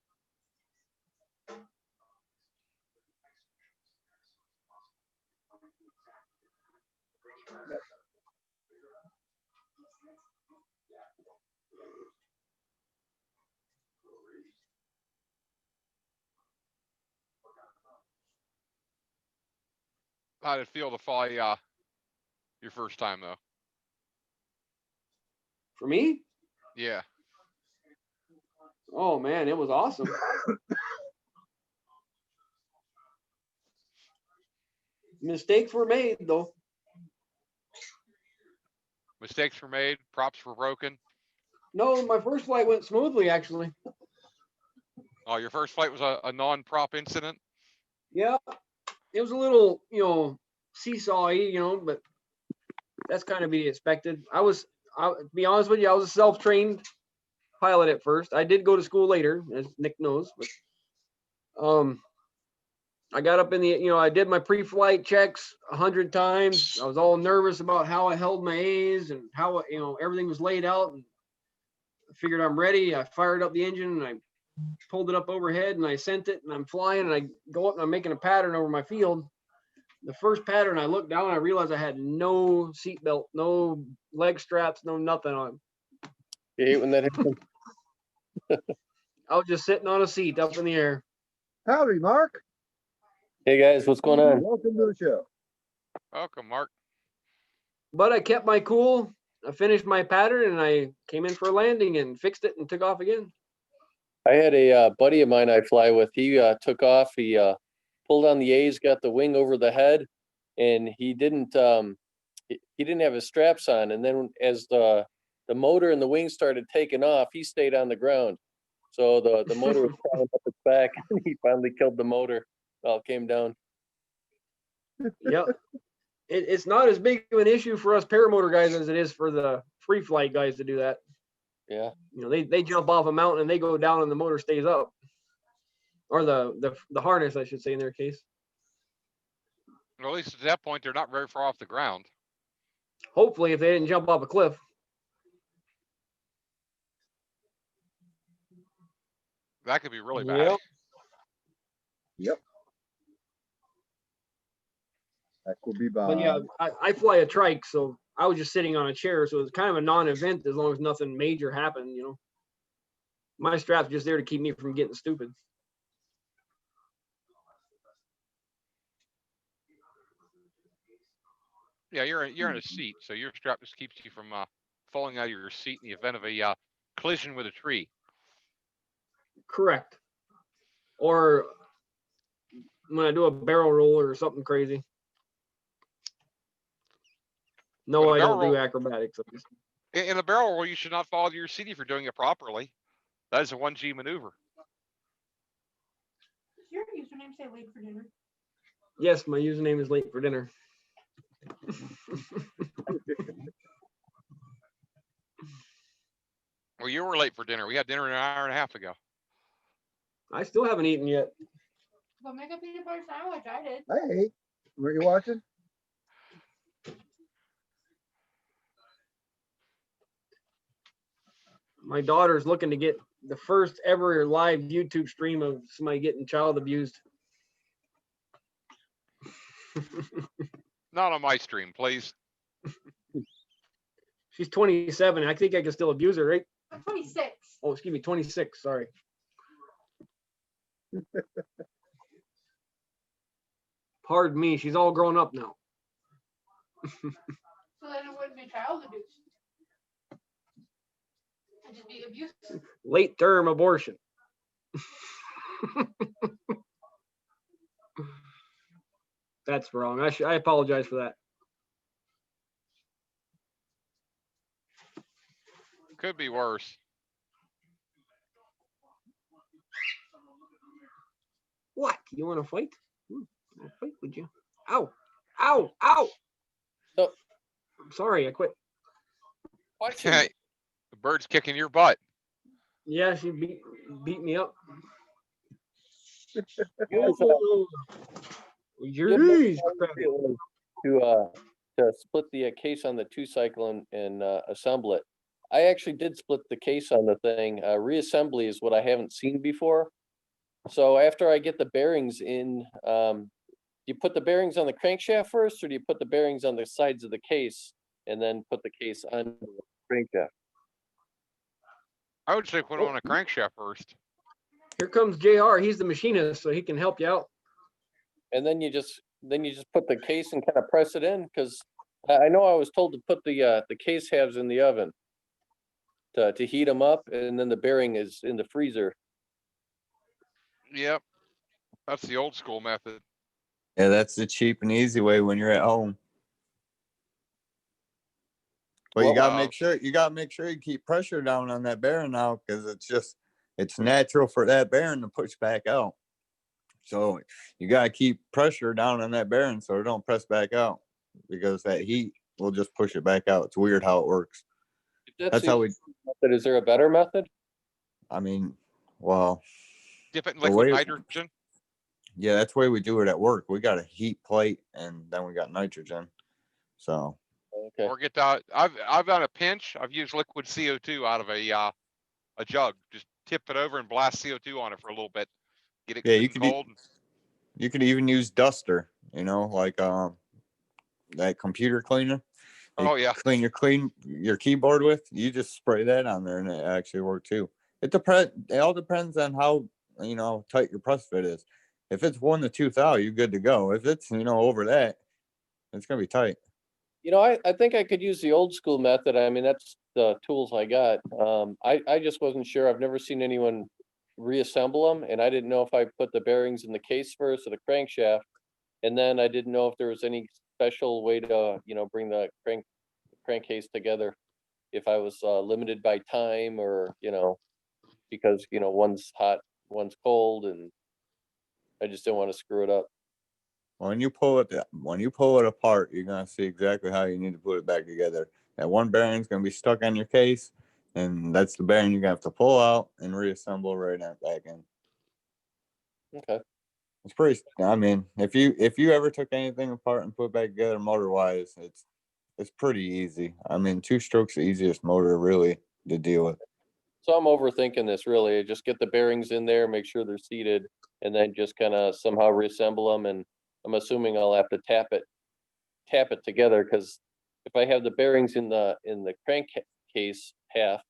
How did it feel to fly your first time though? For me, Yeah. oh man, it was awesome. Mistakes were made though. Mistakes were made, props were broken. No, my first flight went smoothly actually. Oh, your first flight was a non-prop incident? Yeah, it was a little, you know, seesawy, you know, but that's kind of be expected. To be honest with you, I was a self-trained pilot at first. I did go to school later, as Nick knows, but I got up in the, you know, I did my pre-flight checks 100 times. I was all nervous about how I held my A's and how, you know, everything was laid out. And I figured I'm ready. I fired up the engine and I pulled it up overhead and I sent it and I'm flying and I go up and I'm making a pattern over my field. The first pattern, I looked down and I realized I had no seatbelt, no leg straps, no nothing on. You hate when that happens. I was just sitting on a seat up in the air. Howdy, Mark. Hey guys, what's going on? Welcome to the show. Welcome, Mark. But I kept my cool. I finished my pattern and I came in for a landing and fixed it and took off again. I had a buddy of mine I fly with. He took off. He pulled on the A's, got the wing over the head, and he didn't have his straps on. And then as the motor and the wing started taking off, he stayed on the ground. So the motor was crawling up his back, and he finally killed the motor. It all came down. Yep. It's not as big of an issue for us paramotor guys as it is for the free flight guys to do that. Yeah. You know, they jump off a mountain and they go down and the motor stays up. Or the harness, I should say, in their case. Well, at least at that point, they're not very far off the ground. Hopefully, if they didn't jump off a cliff. That could be really bad. Yep. Yep. That could be bad. But yeah, I fly a trike, so I was just sitting on a chair, so it's kind of a non-event as long as nothing major happened, you know. My strap's just there to keep me from getting stupid. Yeah, you're in a seat, so your strap just keeps you from falling out of your seat in the event of a collision with a tree. Correct. Or when I do a barrel roll or something crazy. No, But a I don't barrel do roll- acrobatics. In a barrel roll, you should not follow your CD for doing it properly. That is a 1G maneuver. Does your username say late for dinner? Yes, my username is late for dinner. Well, you were late for dinner. We had dinner an hour and a half ago. I still haven't eaten yet. Go make a peanut butter sandwich. I did. Hey, were you watching? My daughter's looking to get the first ever live YouTube stream of somebody getting child abused. Not on my stream, please. She's 27. I think I can still abuse her, right? I'm 26. Oh, excuse me, 26. Sorry. Pardon me. She's all grown up now. So then it wouldn't be child abuse. It'd just be abuse. Late term abortion. That's wrong. I apologize for that. Could be worse. What? You want to fight? I'll fight with you. Ow! Ow! Ow! So- I'm sorry. I quit. Question. The bird's kicking your butt. Yeah, she beat me up. Guys, Jeez, to split the case on the 2-cycle and assemble it. I actually did split the case on the thing. Reassembly is what I haven't seen before. So after I get the bearings in, you put the bearings on the crankshaft first, or do you put the bearings on the sides of the case and then put the case on the crankshaft? I would say put on a crankshaft first. Here comes JR. He's the machinist, so he can help you out. And then you just put the case and kind of press it in, because I know I was told to put the case halves in the oven to heat them up, and then the bearing is in the freezer. Yep. That's the old school method. Yeah, that's the cheap and easy way when you're at home. But you gotta make sure you keep pressure down on that bearing now, because it's natural for that bearing to push back out. So you gotta keep pressure down on that bearing so it don't press back out, because that heat will just push it back out. It's weird how it works. That's how we. Method. Is there a better method? I mean, well, Dip it in the liquid way- nitrogen. yeah, that's the way we do it at work. We got a heat plate and then we got nitrogen. So Okay. Or get that. I've done a pinch. I've used liquid CO2 out of a jug. Just tip it over and blast CO2 on it for a little bit. Get it yeah, good and cold. you could even use duster, like that computer cleaner. Oh yeah. Clean your keyboard with. You just spray that on there and it actually works too. It all depends on how tight your press fit is. If it's 1 to 2 thou, you're good to go. If it's over that, it's gonna be tight. I think I could use the old school method. I mean, that's the tools I got. I just wasn't sure. I've never seen anyone reassemble them, and I didn't know if I put the bearings in the case first or the crankshaft, and then I didn't know if there was any special way to bring the crankcase together, if I was limited by time, or because one's hot, one's cold, and I just didn't want to screw it up. When you pull it apart, you're gonna see exactly how you need to put it back together. That one bearing's gonna be stuck on your case, and that's the bearing you're gonna have to pull out and reassemble right back in. Okay. It's pretty. I mean, if you ever took anything apart and put it back together motor wise, it's pretty easy. I mean, 2-stroke's the easiest motor really to deal with. So I'm overthinking this really. Just get the bearings in there, make sure they're seated, and then just kind of somehow reassemble them. And I'm assuming I'll have to tap it together, because if I have the bearings in the crankcase half,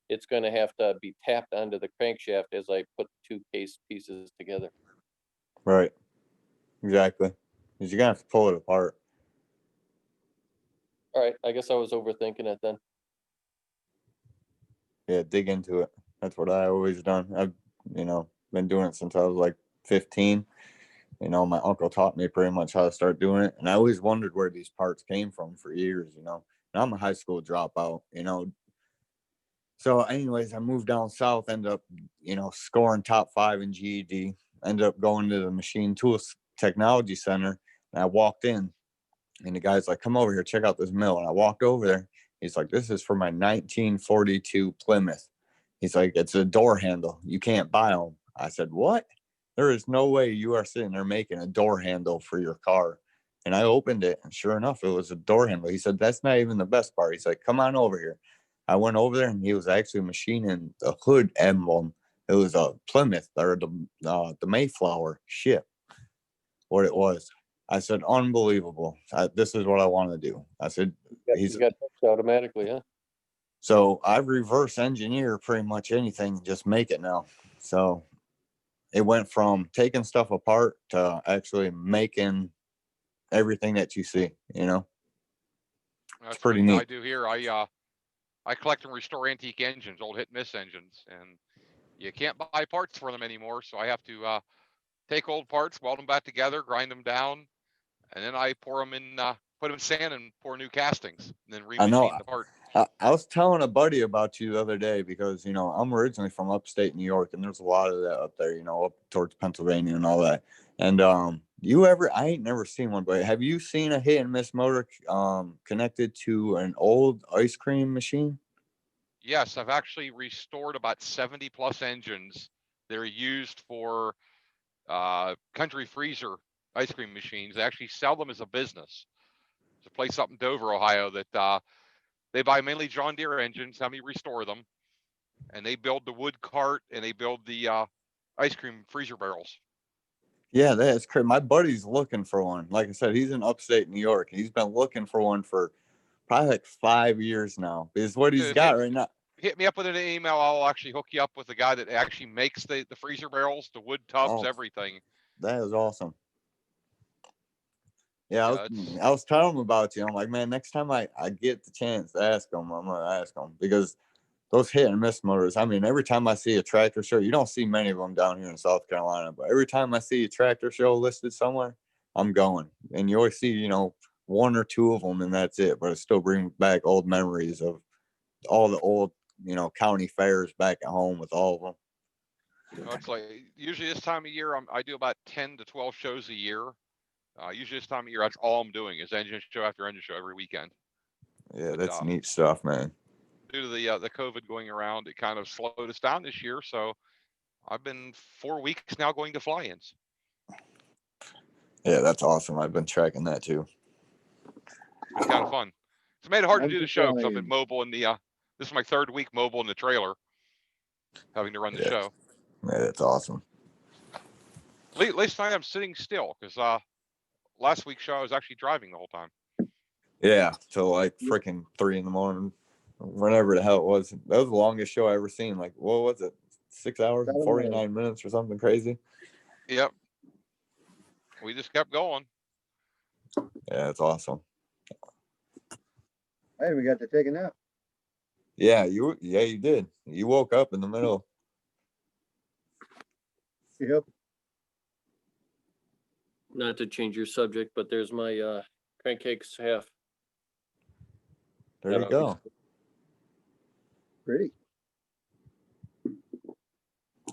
it's going to have to be tapped onto the crankshaft as I put the 2 case pieces together. Right. Exactly. Because you're gonna have to pull it apart. All right, I guess I was overthinking it then. Yeah, dig into it. That's what I always done. I've been doing it since I was like 15. You know, my uncle taught me pretty much how to start doing it. And I always wondered where these parts came from for years, you know. And I'm a high school dropout, you know. So, anyways, I moved down south, ended up, you know, scoring top 5 in GED, ended up going to the Machine Tools Technology Center. And I walked in, and the guy's like, come over here, check out this mill. And I walked over there. He's like, this is for my 1942 Plymouth. He's like, it's a door handle. You can't buy them. I said, what? There is no way you are sitting there making a door handle for your car. And I opened it, and sure enough, it was a door handle. He said, that's not even the best part. He's like, come on over here. I went over there, and he was actually machining the hood emblem. It was a Plymouth, or the Mayflower ship, what it was. I said, unbelievable. This is what I want to do. I said, You got books automatically, huh? so I reverse engineer pretty much anything, and just make it now. So it went from taking stuff apart to actually making everything that you see, you know. That's pretty what neat. I do here. I collect and restore antique engines, old hit and miss engines, and you can't buy parts for them anymore. So I have to take old parts, weld them back together, grind them down, and then I pour them in, put them in sand and pour new castings, and then I know. remachine the part. I was telling a buddy about you the other day because, you know, I'm originally from upstate New York, and there's a lot of that up there, you know, up towards Pennsylvania and all that. And I ain't never seen one, but have you seen a hit and miss motor connected to an old ice cream machine? Yes, I've actually restored about 70 plus engines that are used for country freezer ice cream machines. They actually sell them as a business. There's a place up in Dover, Ohio, that they buy mainly John Deere engines, have me restore them, and they build the wood cart and they build the ice cream freezer barrels. Yeah, that's crazy. My buddy's looking for one. Like I said, he's in upstate New York. He's been looking for one for probably like 5 years now. Is what he's Dude, got right now. Hit me up with an email. I'll actually hook you up with the guy that actually makes the freezer barrels, the wood tubs, Oh, everything. that is awesome. Yeah, Yeah, I was telling him about you. I'm like, man, next time I get the chance to ask him, I'm gonna ask him because those hit and miss motors. I mean, every time I see a tractor show, you don't see many of them down here in South Carolina, but every time I see a tractor show listed somewhere, I'm going. And you always see, you know, one or two of them, and that's it. But it still brings back old memories of all the old, you know, county fairs back at home with all of them. It's like usually this time of year, I do about 10 to 12 shows a year. Usually this time of year, that's all I'm doing is engine show after engine show every weekend. Yeah, But, that's neat stuff, man. due to the COVID going around, it kind of slowed us down this year. So I've been 4 weeks now going to fly-ins. Yeah, that's awesome. I've been tracking that too. It's kind of fun. It's made it hard to I'm do the show because I've flying. been mobile in the. This is my 3rd week mobile in the trailer, having to run the show. Yeah, that's awesome. At least tonight I'm sitting still because last week's show I was actually driving the whole time. Yeah, till like freaking 3 a.m, whenever the hell it was. That was the longest show I ever seen. Like, what was it? 6 hours and 49 minutes or something crazy. Yep. We just kept going. Yeah, it's awesome. Hey, we got to take a nap. Yeah, you did. You woke up in the middle. Yep. Not to change your subject, but there's my crankcakes half. There you go. Pretty.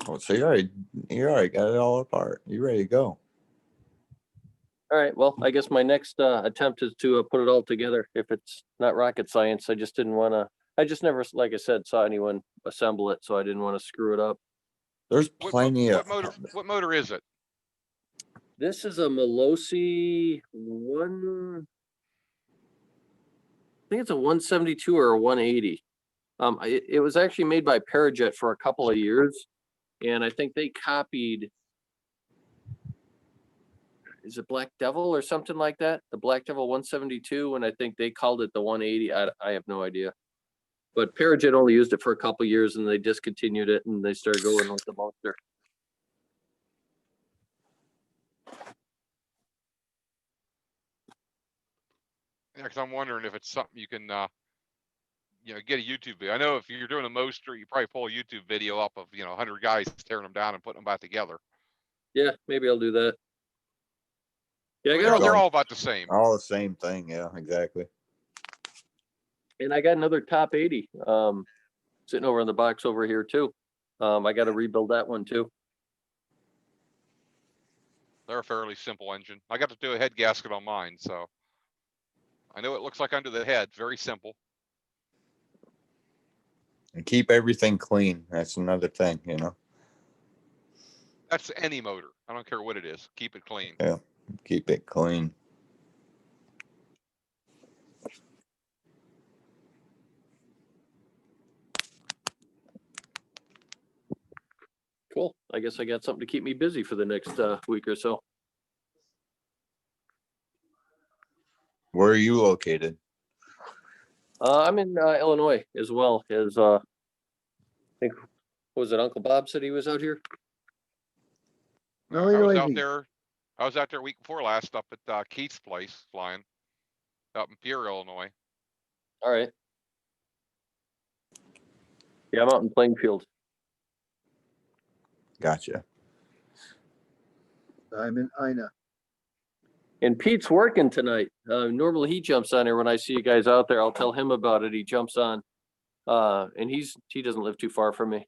Oh, so you already got it all apart. You ready to go? All right. Well, I guess my next attempt is to put it all together. If it's not rocket science, I just didn't want to. I just never, like I said, saw anyone assemble it, so I didn't want to screw it up. There's plenty of. What motor is it? This is a Melosi one. I think it's a 172 or a 180. It was actually made by Parajet for a couple of years, and I think they copied. Is it Black Devil or something like that? The Black Devil 172, and I think they called it the 180. I have no idea. But Parajet only used it for a couple of years, and they discontinued it, and they started going with the Monster. Yeah, because I'm wondering if it's something you can, get a YouTube video. I know if you're doing a Monster, you probably pull a YouTube video up of 100 guys tearing them down and putting them back together. Yeah, maybe I'll do that. Yeah, I They're, got they're Going- all about the same. All the same thing. Yeah, exactly. and I got another top 80 sitting over in the box over here too. I got to rebuild that one too. They're a fairly simple engine. I got to do a head gasket on mine, so I know it looks like under the head. Very simple. And keep everything clean. That's another thing, you know. That's any motor. I don't care what it is. Keep it clean. Yeah, keep it clean. Cool. I guess I got something to keep me busy for the next week or so. Where are you located? I'm in Illinois as well as I think, was it Uncle Bob said he was out here? No, I you're was out lazy. there. I was out there week before last up at Keith's place flying out in Pierre, Illinois. All right. Yeah, I'm out in Plainfield. Gotcha. I'm in Ina. And Pete's working tonight. Normally he jumps on there when I see you guys out there. I'll tell him about it. He jumps on. And he doesn't live too far from me.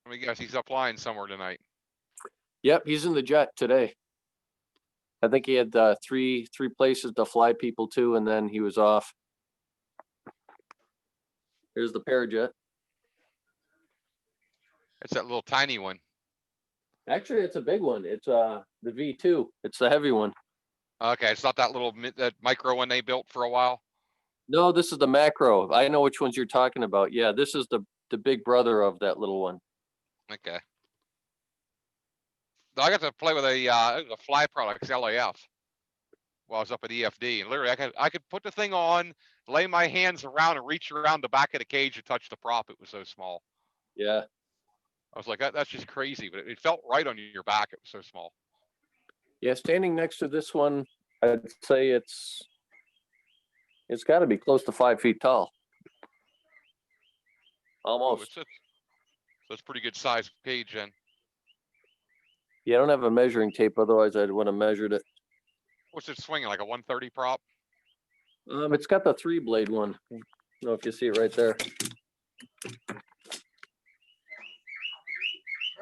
Let me guess, he's up flying somewhere tonight. Yep, he's in the jet today. I think he had three places to fly people to, and then he was off. Here's the Parajet. It's that little tiny one. Actually, it's a big one. It's the V2. It's the heavy one. Okay, it's not that little that micro one they built for a while. No, this is the macro. I know which ones you're talking about. Yeah, this is the big brother of that little one. Okay. I got to play with a Fly Products LAF while I was up at EFD, and literally I could put the thing on, lay my hands around, and reach around the back of the cage and touch the prop. It was so small. Yeah. I was like, that's just crazy, but it felt right on your back. It was so small. Yeah, standing next to this one, I'd say it's got to be close to 5 feet tall. Almost. So it's pretty good size cage then. Yeah, I don't have a measuring tape, otherwise I'd want to measure it. What's it swinging, like a 130 prop? It's got the 3-blade one. I don't know if you see it right there.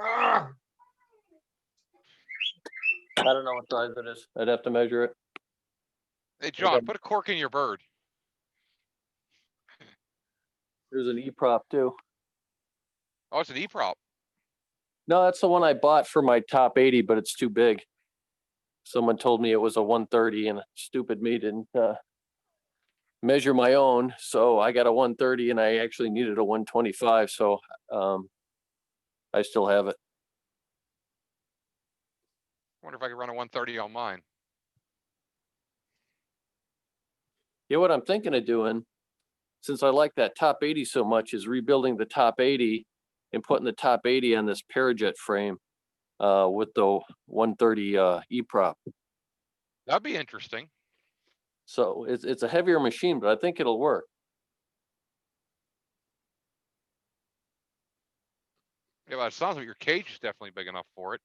I don't know what size it is. I'd have to measure it. Hey, John, put a cork in your bird. There's an E-prop too. Oh, it's an E-prop. No, that's the one I bought for my top 80, but it's too big. Someone told me it was a 130, and stupid me didn't measure my own. So I got a 130, and I actually needed a 125. So I still have it. Wonder if I could run a 130 on mine. Yeah, what I'm thinking of doing, since I like that top 80 so much, is rebuilding the top 80 and putting the top 80 on this Parajet frame with the 130 E-prop. That'd be interesting. So it's a heavier machine, but I think it'll work. Yeah, but it sounds like your cage is definitely big enough for it.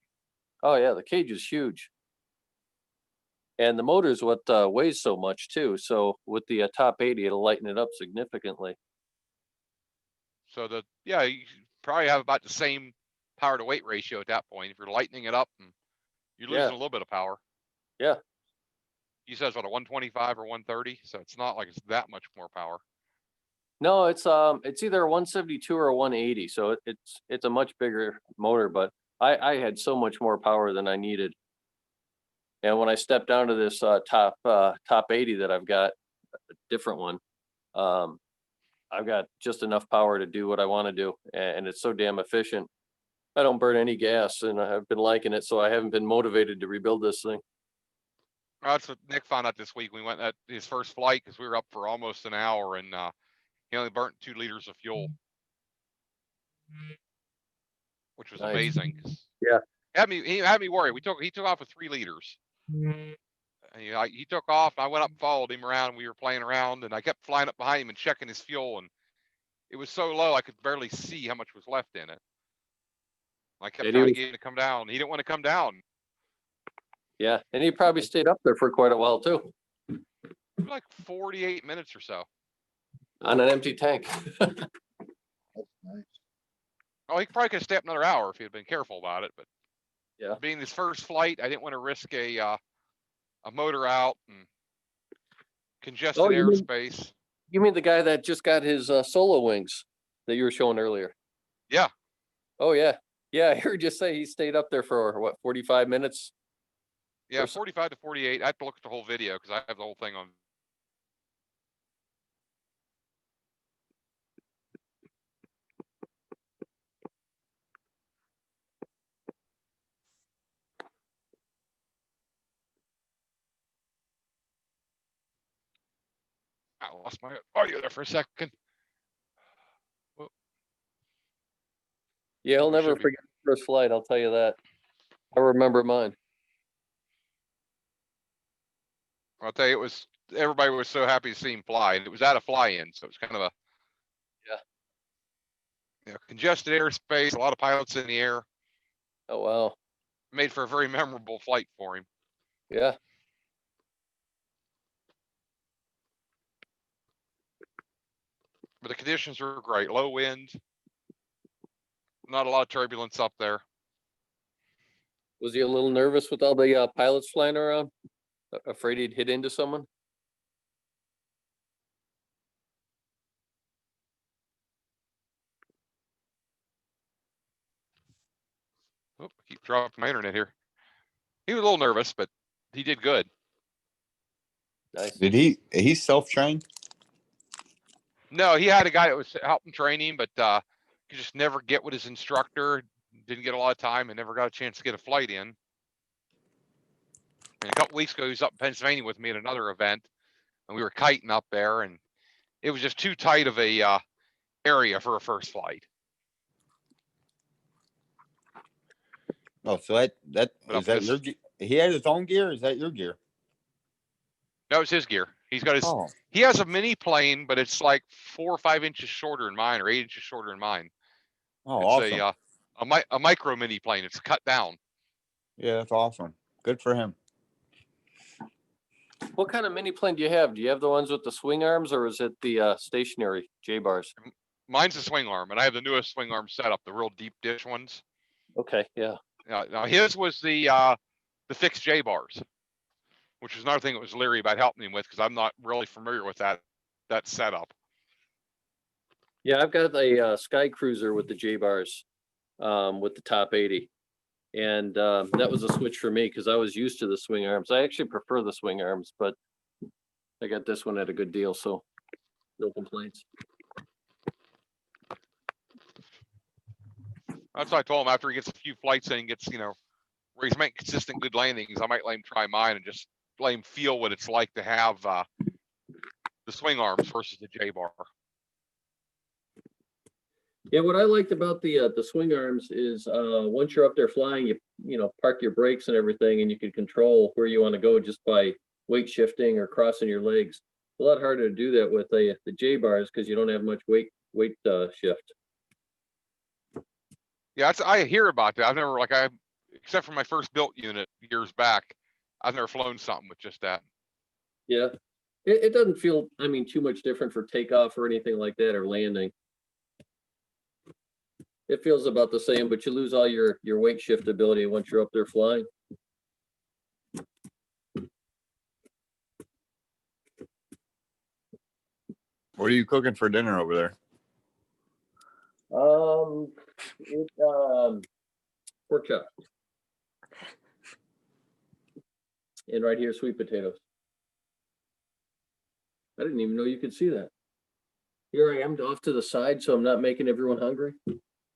Oh yeah, the cage is huge. And the motor is what weighs so much too. So with the top 80, it'll lighten it up significantly. So you probably have about the same power to weight ratio at that point. If you're lightening it up, and you're losing a little bit of power. Yeah. You said it's what, a 125 or 130, so it's not like it's that much more power. No, it's either a 172 or a 180. So it's a much bigger motor, but I had so much more power than I needed. And when I stepped down to this top 80 that I've got, a different one, I've got just enough power to do what I want to do, and it's so damn efficient. I don't burn any gas, and I've been liking it, so I haven't been motivated to rebuild this thing. That's what Nick found out this week. We went at his first flight because we were up for almost an hour, and he only burnt 2 liters of fuel, which was Nice. amazing. Yeah. He had me worried. He took off with 3 liters. And, he took off. I went up and followed him around. We were playing around, and I kept flying up behind him and checking his fuel, and it was so low I could barely see how much was left in it. I kept trying to get him to come down. He didn't want to come down. Yeah, and he probably stayed up there for quite a while too, Like 48 minutes or so. on an empty tank. That's nice. Oh, he probably could have stayed up another hour if he had been careful about it. But Yeah. being his first flight, I didn't want to risk a motor out and congested Oh, airspace. You mean the guy that just got his solo wings that you were showing earlier? Yeah. Oh yeah, yeah. I heard you say he stayed up there for what, 45 minutes? Yeah, 45 to 48. I have to look at the whole video because I have the whole thing on. I lost my audio there for a second. Whoa. Yeah, he'll We never should be- forget his first flight. I'll tell you that. I remember mine. I'll tell you, everybody was so happy to see him fly, and it was at a fly-in, so it was kind of a congested airspace, a lot of pilots in the air. Oh wow. Made for a very memorable flight for him. Yeah. But the conditions were great. Low wind, not a lot of turbulence up there. Was he a little nervous with all the pilots flying around? Afraid he'd hit into someone? Oh, keep dropping my internet here. He was a little nervous, but he did good. Nice. Did he self-train? No, he had a guy that was helping train him, but could just never get with his instructor. Didn't get a lot of time and never got a chance to get a flight in. And a couple weeks ago, he was up in Pennsylvania with me at another event, and we were kiting up there, and it was just too tight of a area for a first flight. Oh, so that But is that your he had his own gear? Or is that your gear? No, it's his gear. He's got his. Oh, He has a mini plane, but it's like 4 or 5 inches shorter than mine, or 8 inches shorter than mine. oh, It's awesome. a micro mini plane. It's cut down. Yeah, that's awesome. Good for him. What kind of mini plane do you have? Do you have the ones with the swing arms, or is it the stationary J-bars? Mine's a swing arm, and I have the newest swing arm setup, the real deep dish ones. Okay, yeah. Now his was the fixed J bars, which was another thing that was leery about helping him with because I'm not really familiar with that setup. Yeah, I've got a Sky Cruiser with the J-bars, with the top 80. And that was a switch for me because I was used to the swing arms. I actually prefer the swing arms, but I got this one at a good deal, so no complaints. That's what I told him after he gets a few flights in and gets, where he's making consistent good landings, I might let him try mine and just let him feel what it's like to have the swing arms versus the J bar. Yeah, what I liked about the swing arms is once you're up there flying, you park your brakes and everything, and you can control where you want to go just by weight shifting or crossing your legs. A lot harder to do that with the J bars because you don't have much weight shift. Yeah, I hear about that. I've never except for my first built unit years back, I've never flown something with just that. Yeah, it doesn't feel, too much different for takeoff or anything like that, or landing. It feels about the same, but you lose all your weight shift ability once you're up there flying. What are you cooking for dinner over there? Pork chop. And right here, sweet potatoes. I didn't even know you could see that. Here I am off to the side, so I'm not making everyone hungry.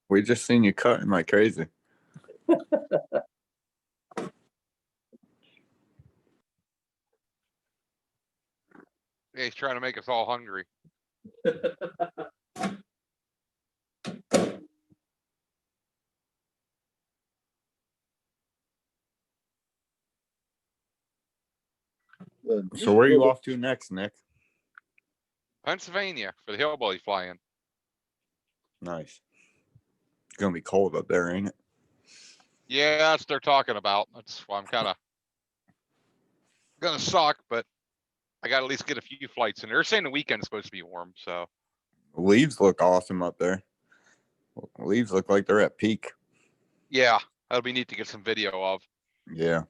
We just seen you cutting like crazy. Yeah, he's trying to make us all hungry. So where are you off to next, Nick? Pennsylvania for the hillbilly flying. Nice. It's gonna be cold up there, ain't it? Yeah, that's what they're talking about. That's why I'm kind of gonna suck, but I got to at least get a few flights in. They're saying the weekend's supposed to be warm, so Leaves look awesome up there. Leaves look like they're at peak. yeah, that'll be neat to get some video of. Yeah.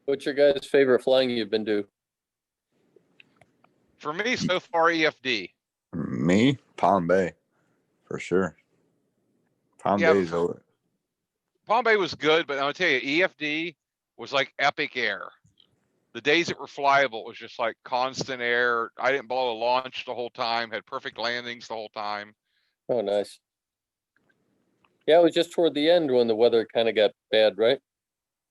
What's your guys' favorite flying you've been to? For me, so far, EFD. Me, Palm Bay, for sure. Palm Yeah, Bay's over. Palm Bay was good, but I'll tell you, EFD was like epic air. The days that were flyable was just like constant air. I didn't blow a launch the whole time, had perfect landings the whole time. Oh, nice. Yeah, it was just toward the end when the weather kind of got bad, right?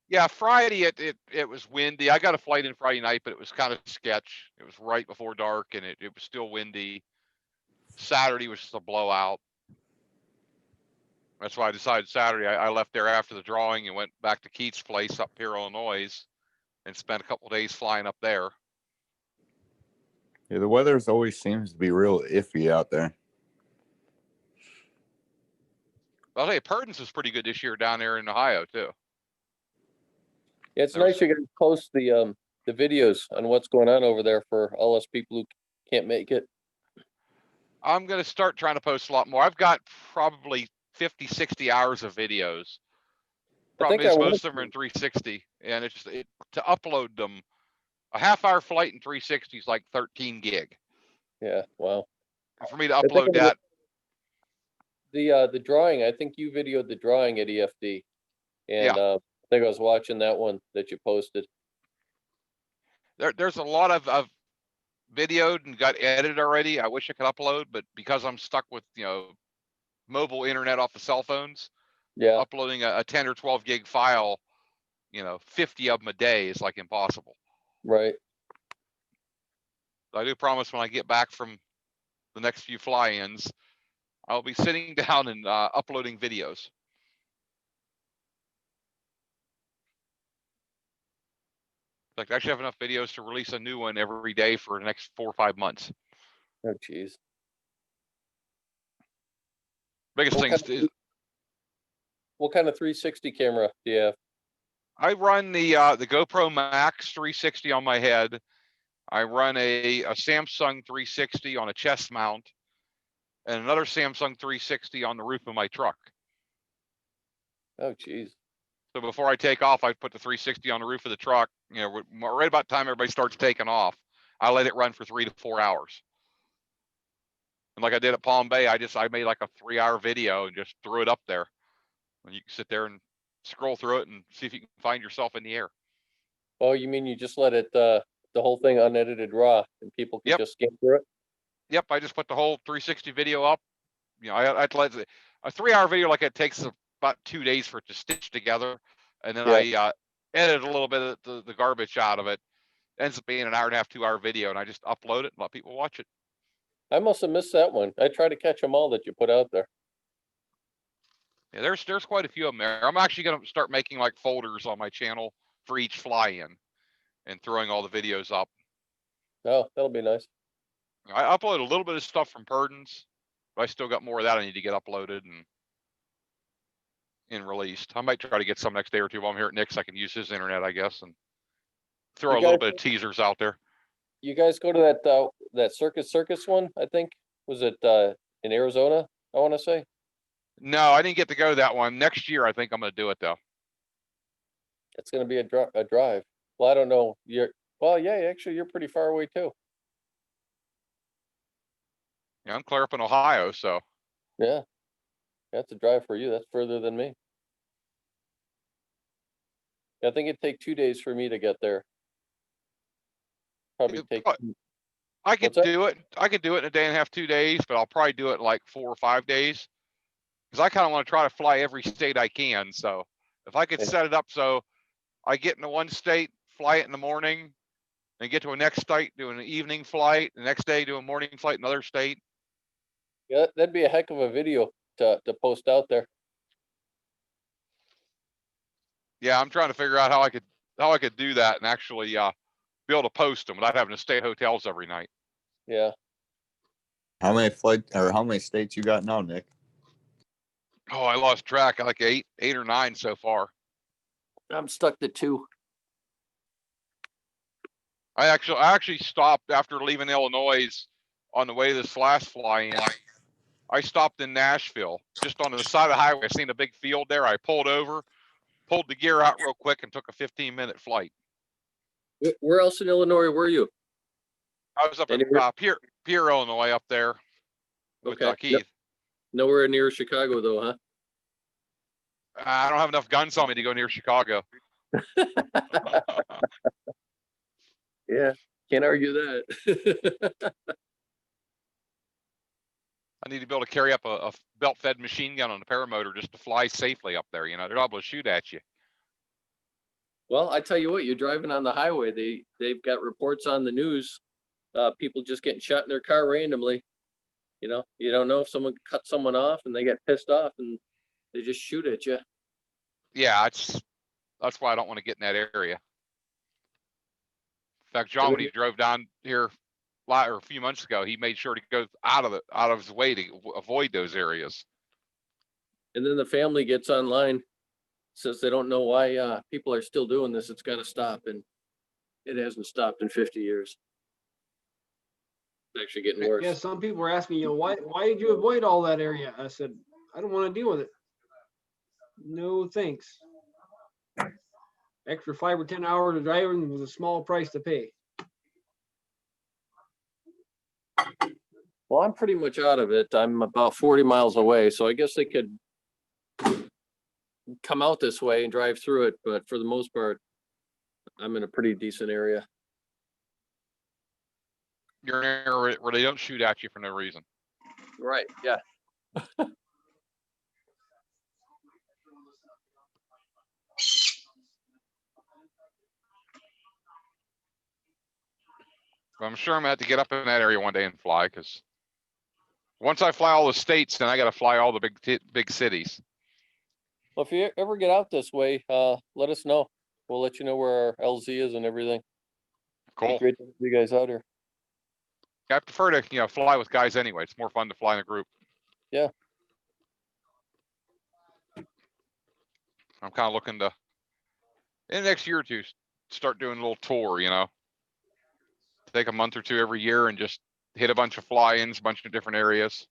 Yeah, Friday it was windy. I got a flight in Friday night, but it was kind of sketch. It was right before dark and it was still windy. Saturday was just a blowout. That's why I decided Saturday I left there after the drawing and went back to Keith's place up here, Illinois, and spent a couple of days flying up there. Yeah, the weather's always seems to be real iffy out there. I'll tell you, Purdon's was pretty good this year down there in Ohio too. Yeah, it's There was- nice you guys post the videos on what's going on over there for all us people who can't make it. I'm going to start trying to post a lot more. I've got probably 50, 60 hours of videos. Problem is most of them are in 360 and it's to upload them. A half-hour flight in 360 is like 13 gig. Yeah, wow. And for me to upload that, the drawing, I think you videoed the drawing at EFD, and Yeah. I think I was watching that one that you posted. there's a lot of videoed and got edited already. I wish I could upload, but because I'm stuck with mobile internet off the cell phones, Yeah, uploading a 10 or 12 gig file, 50 of them a day is like impossible. right. I do promise when I get back from the next few fly-ins, I'll be sitting down and uploading videos. In fact, I actually have enough videos to release a new one every day for the next 4 or 5 months. Oh, geez. Biggest What thing kind is of- What kind of 360 camera do you have? I run the GoPro Max 360 on my head. I run a Samsung 360 on a chest mount and another Samsung 360 on the roof of my truck. Oh, geez. So before I take off, I put the 360 on the roof of the truck. Right about the time everybody starts taking off, I let it run for 3 to 4 hours. And like I did at Palm Bay, I made like a 3-hour video and just threw it up there. And you can sit there and scroll through it and see if you can find yourself in the air. Oh, you mean you just let it the whole thing unedited raw and people can Yep. just scan through it? Yep, I just put the whole 360 video up. I'd let a 3-hour video like it takes about 2 days for it to stitch together, and then I edit a little bit of the garbage out of it. Ends up being an hour and a half, 2-hour video, and I just upload it and let people watch it. I must have missed that one. I try to catch them all that you put out there. Yeah, there's quite a few of them there. I'm actually going to start making like folders on my channel for each fly-in and throwing all the videos up. Oh, that'll be nice. I upload a little bit of stuff from Purdon's, but I still got more of that I need to get uploaded and released. I might try to get some next day or two while I'm here at Nick's. I can use his internet, I guess, and throw a little bit of teasers out there. You guys go to that circus one, I think. Was it in Arizona, I want to say? No, I didn't get to go to that one. Next year, I think I'm going to do it though. It's going to be a drive. Well, I don't know. Yeah, actually, you're pretty far away too. Yeah, I'm clear up in Ohio, so. Yeah, that's a drive for you. That's further than me. I think it'd take 2 days for me to get there. Probably take. I could do it. I could do it in a day and a half, 2 days, but I'll probably do it in like 4 or 5 days. Because I kind of want to try to fly every state I can. So if I could set it up so I get into one state, fly it in the morning, then get to a next state, do an evening flight, the next day do a morning flight in another state. Yeah, that'd be a heck of a video to post out there. Yeah, I'm trying to figure out how I could do that and actually be able to post them without having to stay at hotels every night. Yeah. How many flights or how many states you got now, Nick? Oh, I lost track. Like eight or nine so far. I'm stuck to 2. I actually stopped after leaving Illinois on the way to this last fly-in. I stopped in Nashville, just on the side of the highway. I seen a big field there. I pulled over, pulled the gear out real quick, and took a 15-minute flight. Where else in Illinois were you? I was up in Pierre, Illinois, up there with Keith. Nowhere near Chicago, though, huh? I don't have enough guns on me to go near Chicago. Yeah, can't argue that. I need to be able to carry up a belt-fed machine gun on a paramotor just to fly safely up there. You know, they're able to shoot at you. Well, I tell you what, you're driving on the highway. They've got reports on the news. People just getting shot in their car randomly. You know, you don't know if someone cut someone off and they get pissed off and they just shoot at you. Yeah, that's why I don't want to get in that area. In fact, John, when he drove down here a few months ago, he made sure to go out of his way to avoid those areas. And then the family gets online, says they don't know why people are still doing this. It's got to stop, and it hasn't stopped in 50 years. It's actually getting worse. Yeah, some people were asking, why did you avoid all that area? I said, I don't want to deal with it. No thanks. Extra 5 or 10 hours of driving was a small price to pay. Well, I'm pretty much out of it. I'm about 40 miles away, so I guess they could come out this way and drive through it, but for the most part, I'm in a pretty decent area. You're in an area where they don't shoot at you for no reason. Right, yeah. I'm sure I'm gonna have to get up in that area one day and fly, because once I fly all the states, then I got to fly all the big cities. Well, if you ever get out this way, let us know. We'll let you know where our LZ is and everything. Cool. Great to have you guys out here. I prefer to, fly with guys anyway. It's more fun to fly in a group. Yeah. I'm kind of looking to, in the next year or two, start doing a little tour, Take a month or two every year and just hit a bunch of fly-ins, a bunch of different areas.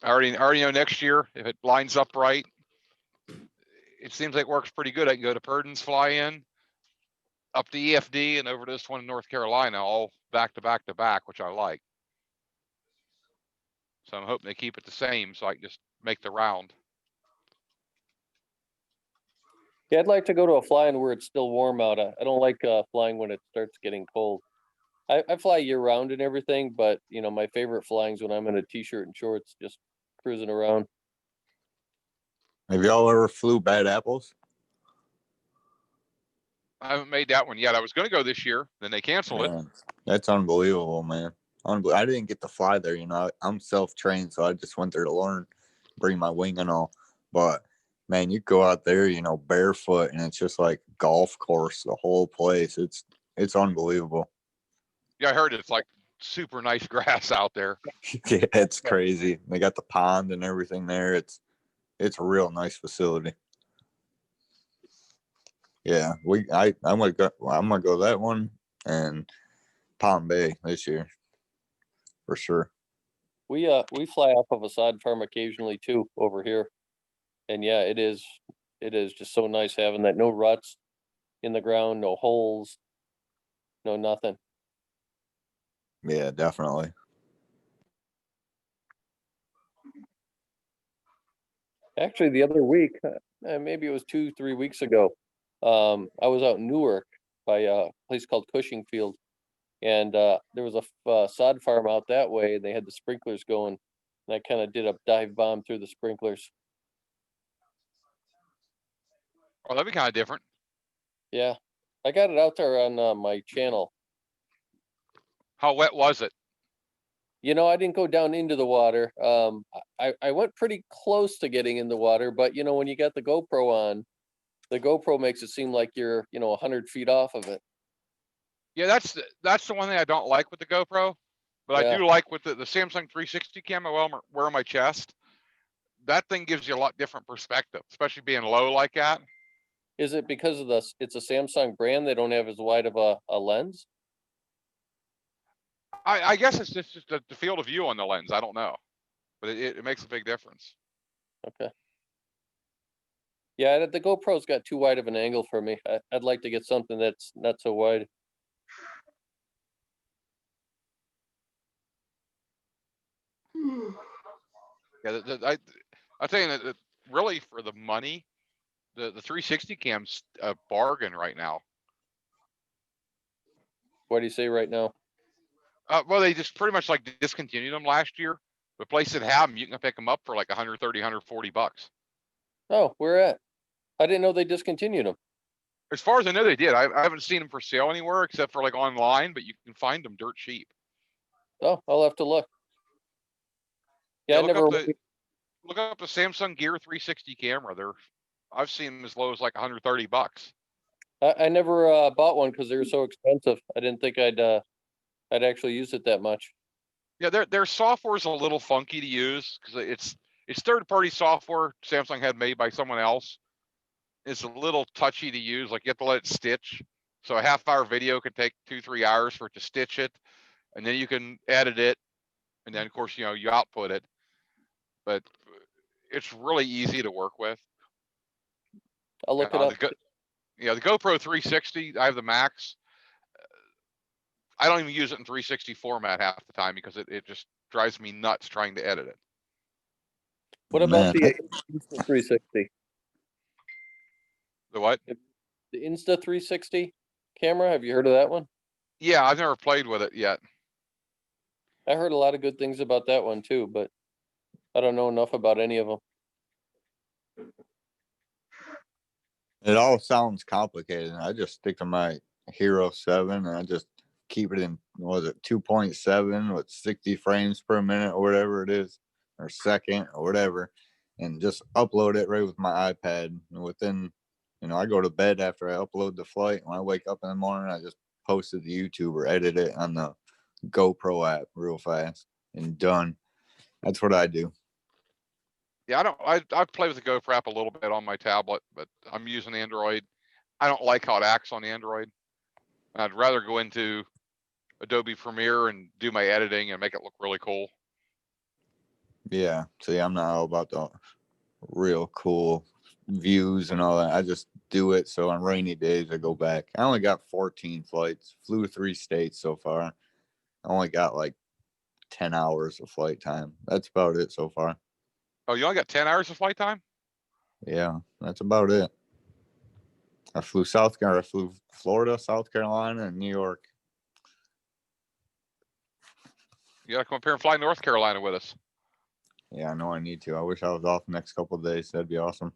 I already know next year, if it lines up right, it seems like it works pretty good. I can go to Purdon's fly-in, up to EFD, and over to this one in North Carolina, all back to back to back, which I like. So I'm hoping they keep it the same so I can just make the round. Yeah, I'd like to go to a fly-in where it's still warm out. I don't like flying when it starts getting cold. I fly year-round and everything, but my favorite flying's when I'm in a t-shirt and shorts, just cruising around. Have y'all ever flew Bad Apples? I haven't made that one yet. I was going to go this year, then they canceled it. That's unbelievable, man. I didn't get to fly there, I'm self-trained, so I just went there to learn, bring my wing and all. But man, you go out there, barefoot, and it's just like golf course, the whole place. It's unbelievable. Yeah, I heard it's like super nice grass out there. Yeah, it's crazy. They got the pond and everything there. It's a real nice facility. Yeah, I'm gonna go that one and Palm Bay this year for sure. We fly off of a sod farm occasionally too over here, and yeah, it is just so nice having that. No ruts in the ground, no holes, no nothing. Yeah, definitely. Actually, the other week, maybe it was 2-3 weeks ago, I was out in Newark by a place called Cushingfield, and there was a sod farm out that way, and they had the sprinklers going, and I kind of did a dive bomb through the sprinklers. Oh, that'd be kind of different. Yeah, I got it out there on my channel. How wet was it? I didn't go down into the water. I went pretty close to getting in the water, but when you got the GoPro on, the GoPro makes it seem like you're 100 feet off of it. Yeah, that's the one thing I don't like with the GoPro, but Yeah. I do like with the Samsung 360 cam I wear on my chest. That thing gives you a lot different perspective, especially being low like that. Is it because of it's a Samsung brand, they don't have as wide of a lens? I guess it's just the field of view on the lens. I don't know, but it makes a big difference. Okay. Yeah, the GoPro's got too wide of an angle for me. I'd like to get something that's not so wide. Yeah, I tell you that really for the money, the 360 cam's a bargain right now. What do you say right now? Well, they just pretty much like discontinued them last year. The place that have them, you can pick them up for like 130, 140 bucks. Oh, where at? I didn't know they discontinued them. As far as I know, they did. I haven't seen them for sale anywhere except for like online, but you can find them dirt cheap. Oh, I'll have to look. Yeah, Yeah, I never. look up the Samsung Gear 360 camera. I've seen them as low as like 130 bucks. I never bought one because they were so expensive. I didn't think I'd actually use it that much. Yeah, their software is a little funky to use because it's third-party software Samsung had made by someone else. It's a little touchy to use. Like you have to let it stitch. So a half-hour video could take 2-3 hours for it to stitch it, and then you can edit it, and then of course you output it. But it's really easy to work with. I'll look it up. The GoPro 360. I have the Max. I don't even use it in 360 format half the time because it just drives me nuts trying to edit it. What about the Insta 360? The what? The Insta 360 camera. Have you heard of that one? Yeah, I've never played with it yet. I heard a lot of good things about that one too, but I don't know enough about any of them. It all sounds complicated. I just stick to my Hero 7 and I just keep it in, what was it, 2.7 with 60 frames per minute or whatever it is, or second or whatever, and just upload it right with my iPad. And within, I go to bed after I upload the flight. When I wake up in the morning, I just post it to YouTube or edit it on the GoPro app real fast and done. That's what I do. Yeah, I play with the GoPro app a little bit on my tablet, but I'm using Android. I don't like how it acts on Android. I'd rather go into Adobe Premiere and do my editing and make it look really cool. Yeah, see, I'm not all about the real cool views and all that. I just do it so on rainy days I go back. I only got 14 flights, flew 3 states so far. I only got like 10 hours of flight time. That's about it so far. Oh, you only got 10 hours of flight time? Yeah, that's about it. I flew Florida, South Carolina, and New York. You gotta come up here and fly North Carolina with us. Yeah, I know I need to. I wish I was off the next couple of days. That'd be awesome.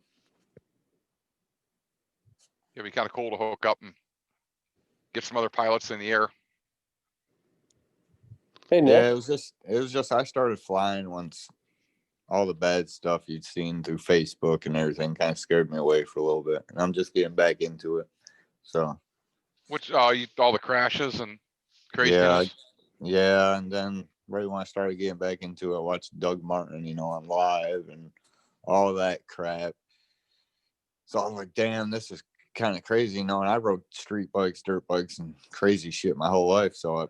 It'd be kind of cool to hook up and get some other pilots in the air. Hey, Nick. Yeah, it was just I started flying once all the bad stuff you'd seen through Facebook and everything kind of scared me away for a little bit. And I'm just getting back into it. So Which all the crashes and craziness. Yeah, and then right when I started getting back into it, I watched Doug Martin, on live and all that crap. So I'm like, damn, this is kind of crazy, and I rode street bikes, dirt bikes, and crazy shit my whole life. So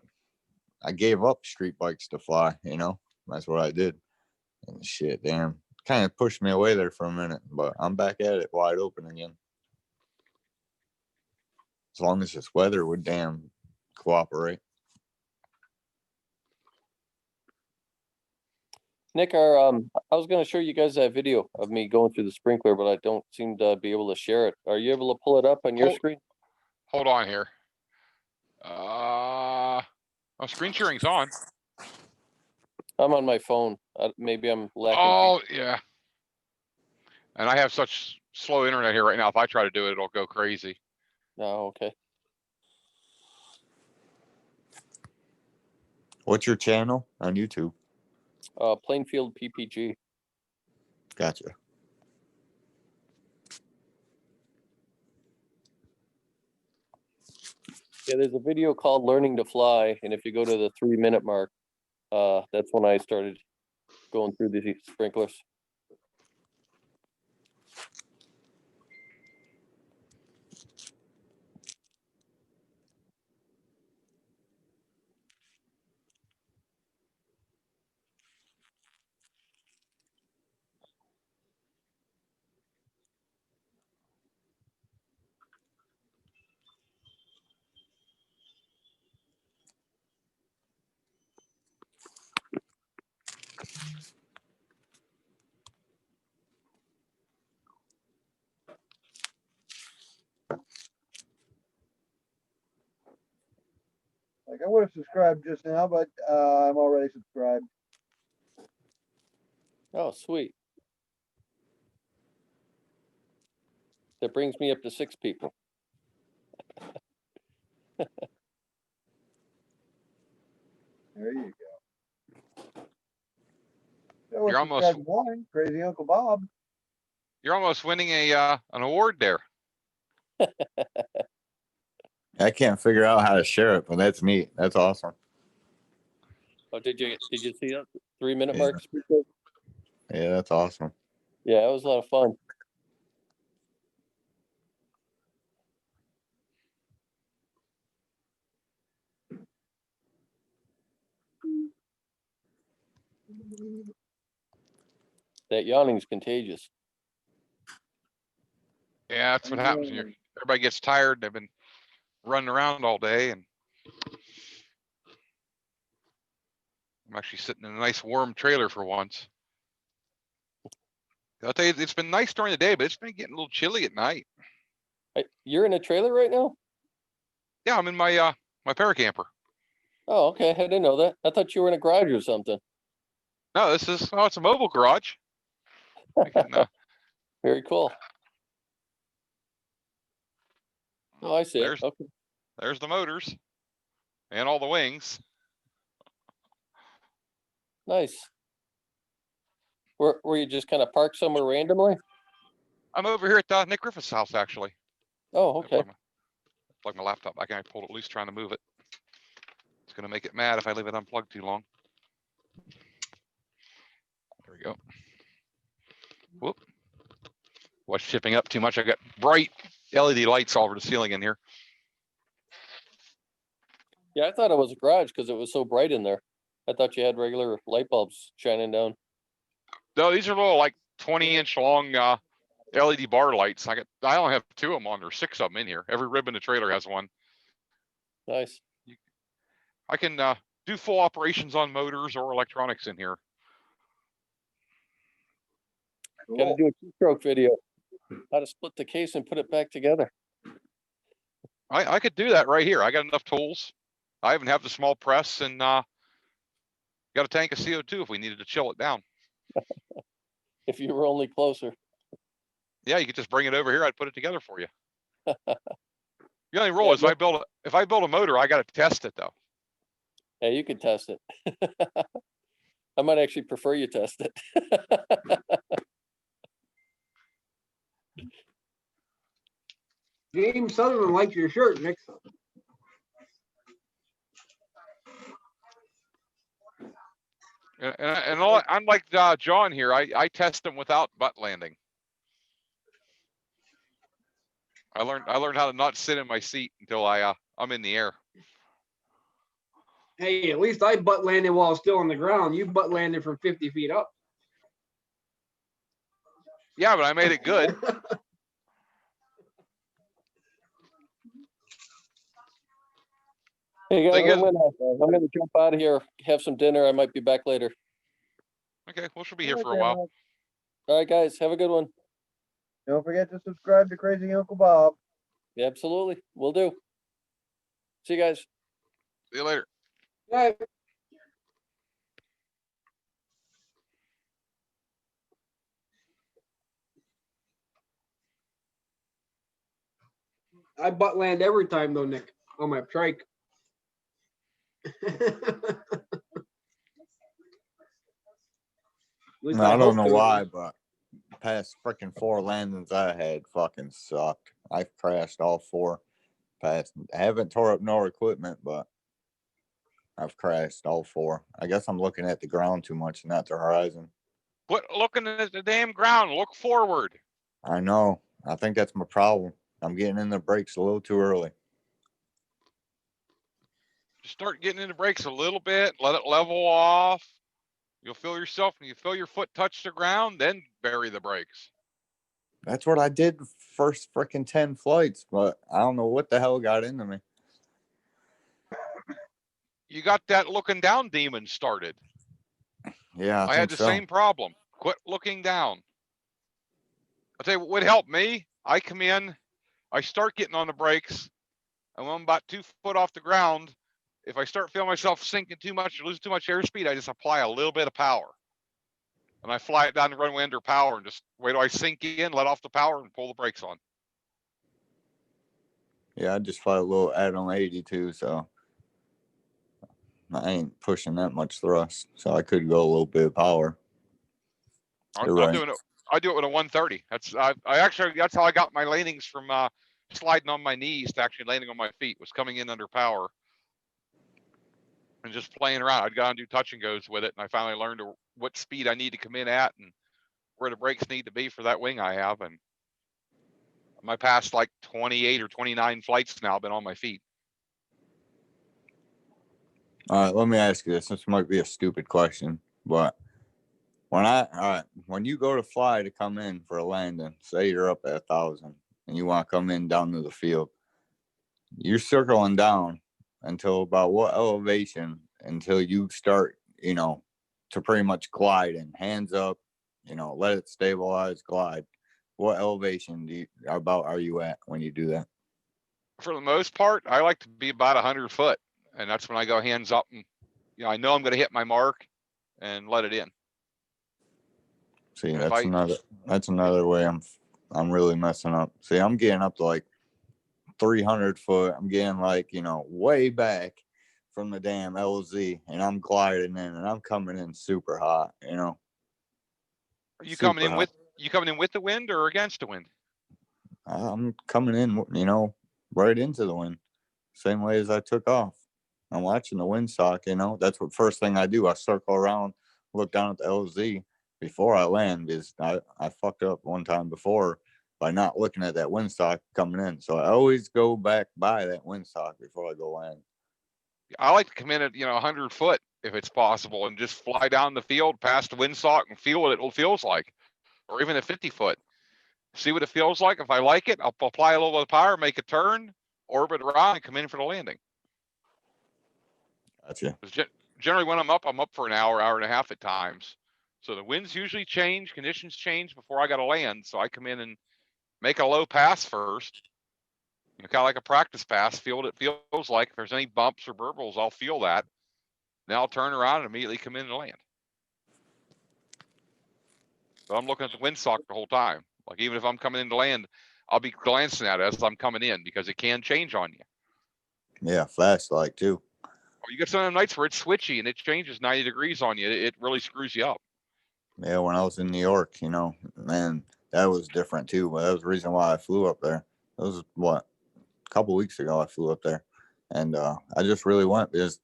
I gave up street bikes to fly, That's what I did. And shit, damn, kind of pushed me away there for a minute, but I'm back at it wide open again. As long as this weather would damn cooperate. Nick, I was going to show you guys that video of me going through the sprinkler, but I don't seem to be able to share it. Are you able to pull it up on your screen? Hold on here. Screen sharing's on. I'm on my phone. Maybe I'm lacking. Oh, yeah. And I have such slow internet here right now. If I try to do it, it'll go crazy. Oh, okay. What's your channel on YouTube? Plainfield PPG. Gotcha. Yeah, there's a video called Learning to Fly, and if you go to the 3-minute mark, that's when I started going through these sprinklers. Like I would have subscribed just now, but I'm already subscribed. Oh, sweet. That brings me up to 6 people. There you go. So You're almost subscribe to mine, Crazy Uncle Bob. you're almost winning a an award there. I can't figure out how to share it, but that's neat. That's awesome. Oh, did you see that 3-minute Yeah. mark? Yeah, that's awesome. Yeah, it was a lot of fun. That yawning's contagious. Yeah, that's what happens when you're everybody gets tired. They've been running around all day, and I'm actually sitting in a nice warm trailer for once. I'll tell you, it's been nice during the day, but it's been getting a little chilly at night. You're in a trailer right now? Yeah, I'm in my my paracamper. Oh, okay. I didn't know that. I thought you were in a garage or something. No, this is it's a mobile garage. I can, Very cool. Oh, I see it. there's Okay. there's the motors and all the wings. Nice. Were you just kind of parked somewhere randomly? I'm over here at Nick Griffith's house, actually. Oh, okay. Plug my laptop back in. I pulled it loose trying to move it. It's gonna make it mad if I leave it unplugged too long. There we go. Whoop. Was shipping up too much. I got bright LED lights all over the ceiling in here. Yeah, I thought it was a garage because it was so bright in there. I thought you had regular light bulbs shining down. No, these are little like 20-inch long LED bar lights. I only have 2 of them on. There's 6 of them in here. Every rib in the trailer has one. Nice. I can do full operations on motors or electronics in here. Got to do a two-stroke video. How to split the case and put it back together. I could do that right here. I got enough tools. I even have the small press and got a tank of CO2 if we needed to chill it down. If you were only closer. Yeah, you could just bring it over here. I'd put it together for you. The only rule Yeah, is if I build a motor, I got to test it though. Yeah, you could test it. I might actually prefer you test it. James Sutherland likes your shirt, Nick. Unlike John here, I test them without butt landing. I learned how to not sit in my seat until I'm in the air. Hey, at least I butt landed while I was still on the ground. You butt landed from 50 feet up. Yeah, but I made it good. Hey guys, Thing is, I'm gonna jump out of here, have some dinner. I might be back later. okay, we'll should be here for a while. All right, guys, have a good one. Don't forget to subscribe to Crazy Uncle Bob. Yeah, absolutely, will do. See you guys. See you later. Right. I butt land every time though, Nick, on my trike. I don't know why, but past freaking 4 landings I had fucking sucked. I've crashed all 4. I haven't tore up no equipment, but I've crashed all 4. I guess I'm looking at the ground too much, not the horizon. Quit looking at the damn ground. Look forward. I know. I think that's my problem. I'm getting in the brakes a little too early. Just start getting in the brakes a little bit. Let it level off. You'll feel yourself when you feel your foot touch the ground, then bury the brakes. That's what I did first freaking 10 flights, but I don't know what the hell got into me. You got that looking down demon started. Yeah, I had the same problem. Quit looking down. I'll tell you what would help me. I come in, I start getting on the brakes, and when I'm about 2 foot off the ground, if I start feeling myself sinking too much or losing too much airspeed, I just apply a little bit of power. And I fly it down the runway under power and just wait till I sink in, let off the power, and pull the brakes on. Yeah, I just fly a little add-on 82, so I ain't pushing that much thrust, so I could go a little bit of power. You're right. I do it with a 130. That's how I got my landings from sliding on my knees to actually landing on my feet, was coming in under power and just playing around. I'd go and do touch and goes with it, and I finally learned what speed I need to come in at and where the brakes need to be for that wing I have. And my past like 28 or 29 flights now have been on my feet. All right, let me ask you this. This might be a stupid question, but when you go to fly to come in for a landing, say you're up at 1,000 and you want to come in down to the field, you're circling down until about what elevation until you start, to pretty much glide and hands up, let it stabilize, glide. What elevation are you at when you do that? For the most part, I like to be about 100 foot, and that's when I go hands up and I know I'm going to hit my mark and let it in. See, that's another way I'm really messing up. See, I'm getting up to like 300 foot. I'm getting like, way back from the damn LZ, and I'm gliding in and I'm coming in super hot, Are you coming in with the wind or against the wind? I'm coming in, right into the wind, same way as I took off. I'm watching the windsock, that's what first thing I do. I circle around, look down at the LZ before I land, because I fucked up one time before by not looking at that windsock coming in. So I always go back by that windsock before I go land. I like to come in at 100 foot if it's possible and just fly down the field past the windsock and feel what it feels like, or even at 50 foot. See what it feels like. If I like it, I'll apply a little bit of power, make a turn, orbit around, and come in for the landing. Gotcha. Generally, when I'm up for an hour and a half at times. So the winds usually change, conditions change before I got to land. So I come in and make a low pass first, kind of like a practice pass, feel what it feels like. If there's any bumps or burbles, I'll feel that. Then I'll turn around and immediately come in and land. But I'm looking at the windsock the whole time. Like even if I'm coming in to land, I'll be glancing at it as I'm coming in because it can change on you. Yeah, flashlight too. Or you get some of them nights where it's switchy and it changes 90 degrees on you. It really screws you up. Yeah, when I was in New York, man, that was different too. But that was the reason why I flew up there. That was a couple weeks ago I flew up there, and I just really went because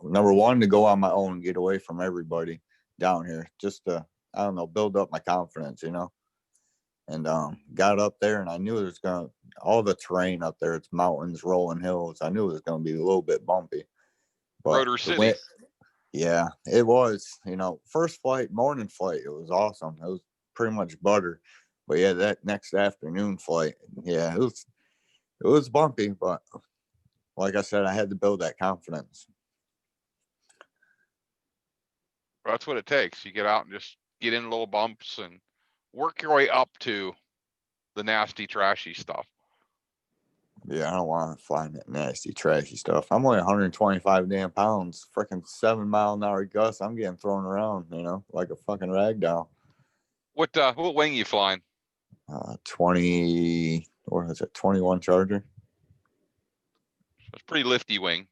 number one, to go on my own, get away from everybody down here, just to, I don't know, build up my confidence, and got up there, and I knew it was all the terrain up there, it's mountains, rolling hills. I knew it was gonna be a little bit bumpy, but Rotor City. Yeah, it was. First flight, morning flight, it was awesome. It was pretty much butter. But yeah, that next afternoon flight, yeah, it was bumpy, but like I said, I had to build that confidence. That's what it takes. You get out and just get in little bumps and work your way up to the nasty, trashy stuff. Yeah, I don't want to fly that nasty, trashy stuff. I'm only 125 damn pounds, freaking 7-mile-an-hour gusts. I'm getting thrown around, like a fucking rag doll. What wing you flying? 20, what is it, 21 Charger? It's a pretty lifty wing.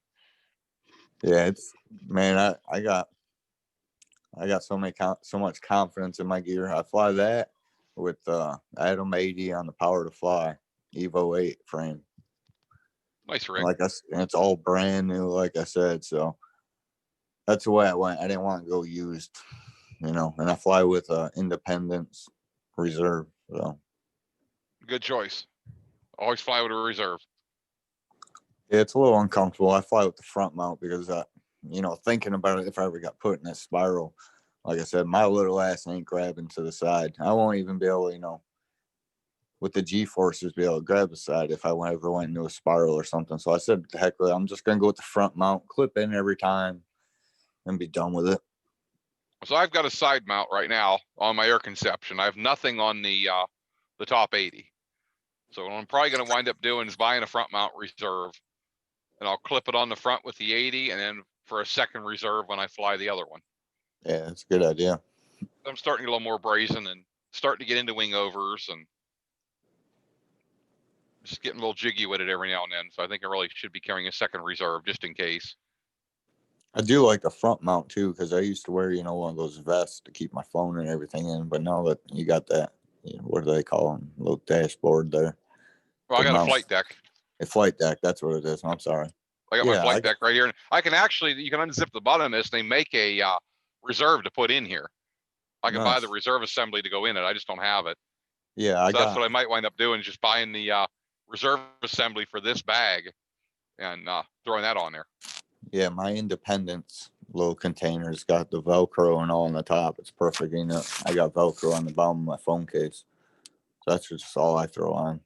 Yeah, man, I got so much confidence in my gear. I fly that with Atom 80 on the Power to Fly Evo 8 frame. Nice rig. And it's all brand new, like I said. So that's the way I went. I didn't want to go used, and I fly with Independence Reserve. So good choice. Always fly with a reserve. Yeah, it's a little uncomfortable. I fly with the front mount because, thinking about it, if I ever got put in that spiral, like I said, my little ass ain't grabbing to the side. I won't even be able, with the G-forces, be able to grab the side if I ever went into a spiral or something. So I said, the heck with it. I'm just going to go with the front mount, clip in every time, and be done with it. So I've got a side mount right now on my air conception. I have nothing on the top 80. So what I'm probably going to wind up doing is buying a front mount reserve and I'll clip it on the front with the 80, and then for a second reserve when I fly the other one. Yeah, that's a good idea. I'm starting to get a little more brazen and starting to get into wing overs and just getting a little jiggy with it every now and then. So I think I really should be carrying a second reserve just in case. I do like the front mount too, because I used to wear, one of those vests to keep my phone and everything in. But now that you got that, what do they call them? Little dashboard there. Well, I The got a mount. flight deck. A flight deck. That's what it is. I'm sorry. I got my Yeah, flight deck right here. And I can actually, you can unzip the bottom of this. They make a reserve to put in here. I can buy the Nice. reserve assembly to go in it. I just don't have it. Yeah, So that's what I might wind up doing, is just buying the reserve assembly for this bag and throwing that on there. Yeah, my Independence little container's got the Velcro and all on the top. It's perfect. I got Velcro on the bottom of my phone case. So that's just all I throw on.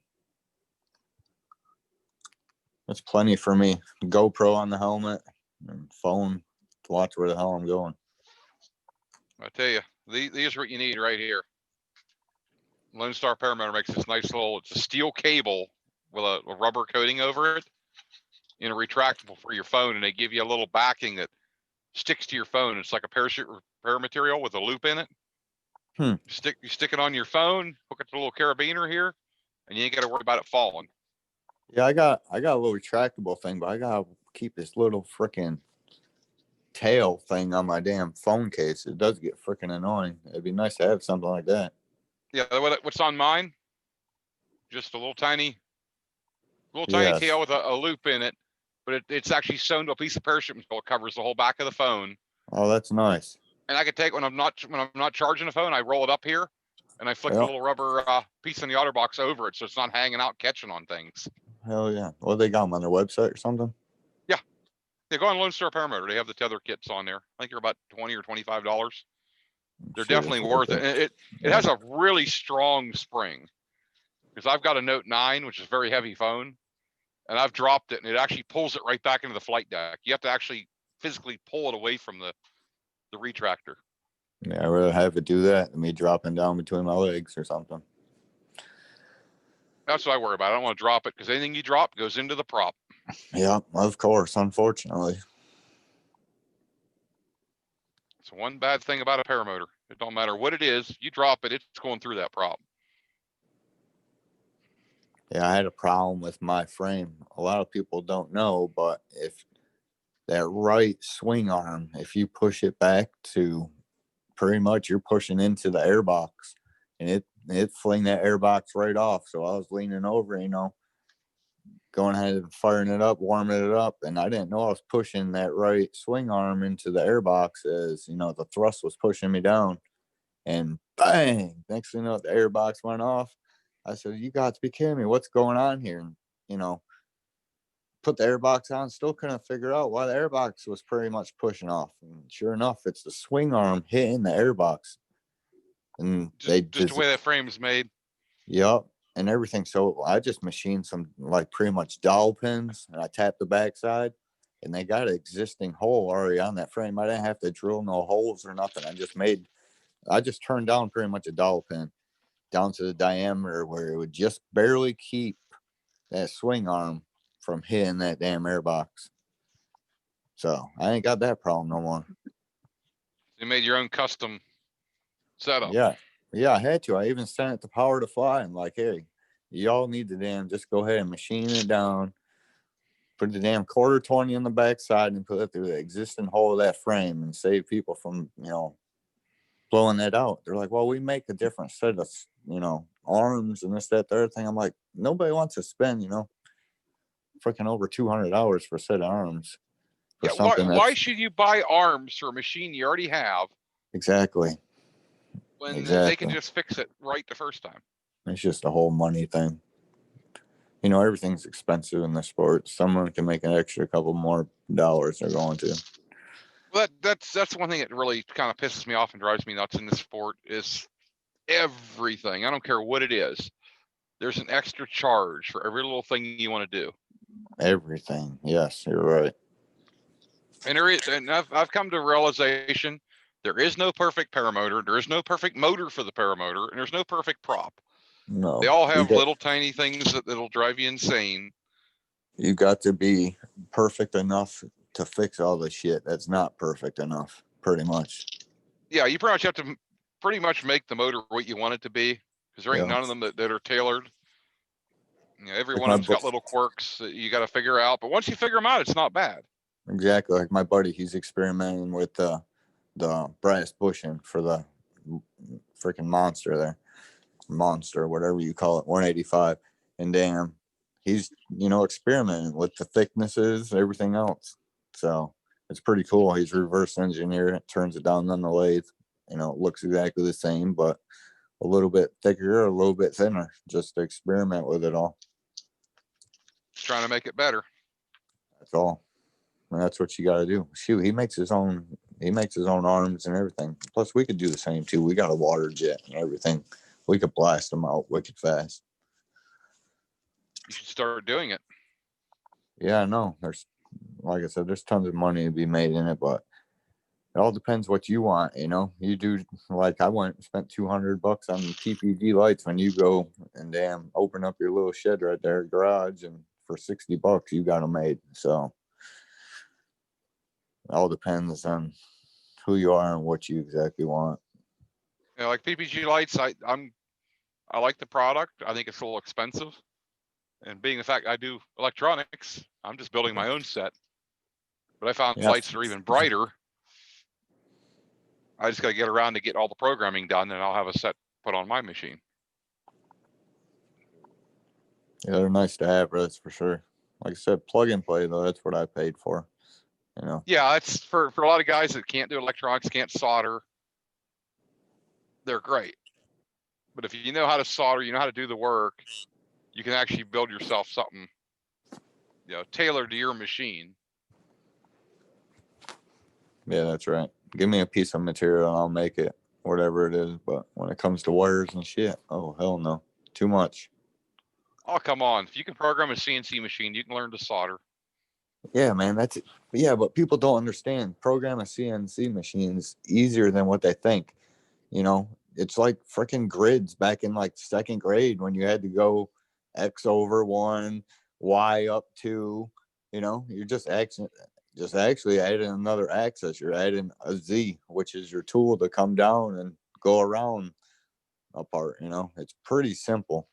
That's plenty for me. GoPro on the helmet and phone to watch where the hell I'm going. I tell you, these are what you need right here. Lone Star Paramotor makes this nice little, it's a steel cable with a rubber coating over it, retractable for your phone, and they give you a little backing that sticks to your phone. It's like a parachute repair material with a loop in it. You stick it on your phone, hook it to a little carabiner here, and you ain't got to worry about it falling. Yeah, I got a little retractable thing, but I gotta keep this little freaking tail thing on my damn phone case. It does get freaking annoying. It'd be nice to have something like that. Yeah, what's on mine? Just a little tiny Yes. tail with a loop in it, but it's actually sewn to a piece of parachute material. It covers the whole back of the phone. Oh, that's nice. And I can take when I'm not charging the phone, I roll it up here, and I flick the little rubber piece in the OtterBox over it, so it's not hanging out catching on things. Hell yeah! Well, they got them on their website or something. Yeah, they go on Lone Star Paramotor. They have the tether kits on there. I think they're about $20 or $25. They're definitely worth it. And it has a really strong spring, because I've got a Note 9, which is a very heavy phone, and I've dropped it, and it actually pulls it right back into the flight deck. You have to actually physically pull it away from the retractor. Yeah, I'd rather have it do that than me dropping down between my legs or something. That's what I worry about. I don't want to drop it, because anything you drop goes into the prop. Yeah, of course, unfortunately. It's one bad thing about a paramotor. It don't matter what it is, you drop it, it's going through that prop. Yeah, I had a problem with my frame. A lot of people don't know, but if that right swing arm, if you push it back to pretty much you're pushing into the airbox, and it fling that airbox right off. So I was leaning over, going ahead and firing it up, warming it up, and I didn't know I was pushing that right swing arm into the airbox as the thrust was pushing me down, and bang! Next thing you know, the airbox went off. I said, "You got to be kidding me! What's going on here?" And put the airbox on, still couldn't figure out why the airbox was pretty much pushing off. And sure enough, it's the swing arm hitting the airbox. And just the way that frame is made. Yep. And everything. So I just machined some pretty much dowel pins, and I tapped the backside, and they got an existing hole already on that frame. I didn't have to drill no holes or nothing. I just turned down pretty much a dowel pin down to the diameter where it would just barely keep that swing arm from hitting that damn airbox. So I ain't got that problem no more. You made your own custom setup. Yeah, I had to. I even sent it to Power to Fly. I'm like, hey, y'all need to just go ahead and machine it down, put the damn 1/4-20 on the backside, and put it through the existing hole of that frame, and save people from blowing that out. They're like, well, we make a different set of arms and this, that, the other thing. I'm like, nobody wants to spend freaking over $200 for a set of arms. Yeah, why should you buy arms for a machine you already have? Exactly. When they can just fix it right the first time. It's just a whole money thing. Everything's expensive in the sport. Someone can make an extra couple more dollars, they're going to. Well, that's one thing that really kind of pisses me off and drives me nuts in this sport is everything. I don't care what it is. There's an extra charge for every little thing you want to do. Everything. Yes, you're right. And I've come to a realization, there is no perfect paramotor. There is no perfect motor for the paramotor, and there's no perfect prop. No. They all have little tiny things that'll drive you insane. You got to be perfect enough to fix all the shit that's not perfect enough, pretty much. Yeah, you pretty much have to pretty much make the motor what you want it to be, because there ain't Yeah. none of them that are tailored. You know, every Like one my of them's got bu- little quirks that you got to figure out. But once you figure them out, it's not bad. Exactly. Like my buddy, he's experimenting with the brass bushing for the freaking monster, whatever you call it, 185. And damn, he's, experimenting with the thicknesses, everything else. So it's pretty cool. He's reverse engineered it, turns it down on the lathe. It looks exactly the same, but a little bit thicker, a little bit thinner, just to experiment with it all. Just trying to make it better. That's all. And that's what you got to do. Shoot, he makes his own arms and everything. Plus, we could do the same too. We got a water jet and everything. We could blast them out wicked fast. You should start doing it. Yeah, I know. There's, like I said, there's tons of money to be made in it, but it all depends what you want. You do, like I went and spent $200 on PPG lights when you go and damn open up your little shed right there, garage, and for $60 you got them made. So it all depends on who you are and what you exactly want. You know, like PPG lights, I like the product. I think it's a little expensive. And being the fact I do electronics, I'm just building my own set. But I found lights that are even brighter. I just got to get around to get all the programming done, and I'll have a set put on my machine. Yeah, they're nice to have, that's for sure. Like I said, plug and play though, that's what I paid for. Yeah, it's for a lot of guys that can't do electronics, can't solder. They're great. But if you know how to solder, you know how to do the work, you can actually build yourself something, tailored to your machine. Yeah, that's right. Give me a piece of material and I'll make it, whatever it is. But when it comes to wires and shit, oh hell no, too much. Oh, come on. If you can program a CNC machine, you can learn to solder. Yeah, man, that's it. Yeah, but people don't understand. Program a CNC machines easier than what they think. It's like freaking grids back in like second grade when you had to go X over 1, Y up 2. You're just actually adding another axis. You're adding a Z, which is your tool to come down and go around a part. It's pretty simple.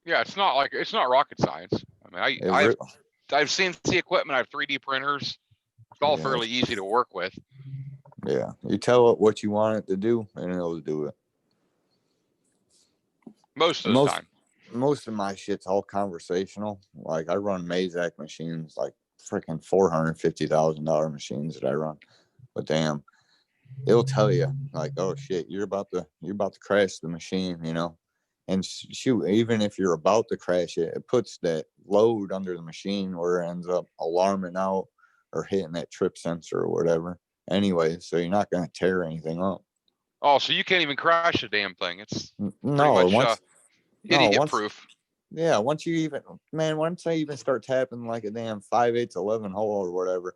Yeah, it's not rocket science. I mean, I have CNC equipment. I have 3D printers. It's all fairly easy to work with. Yeah, you tell it what you want it to do, and it'll do it. Most of the time. Most of my shit's all conversational. Like I run Mazak machines, like freaking $450,000 machines that I run. But damn, it'll tell you like, oh shit, you're about to crash the machine, And shoot, even if you're about to crash it, it puts that load under the machine where it ends up alarming out or hitting that trip sensor or whatever. Anyway, so you're not going to tear anything up. Oh, so you can't even crash a damn thing. It's no, idiot proof. Yeah, once I even start tapping like a damn 5/8 11 hole or whatever,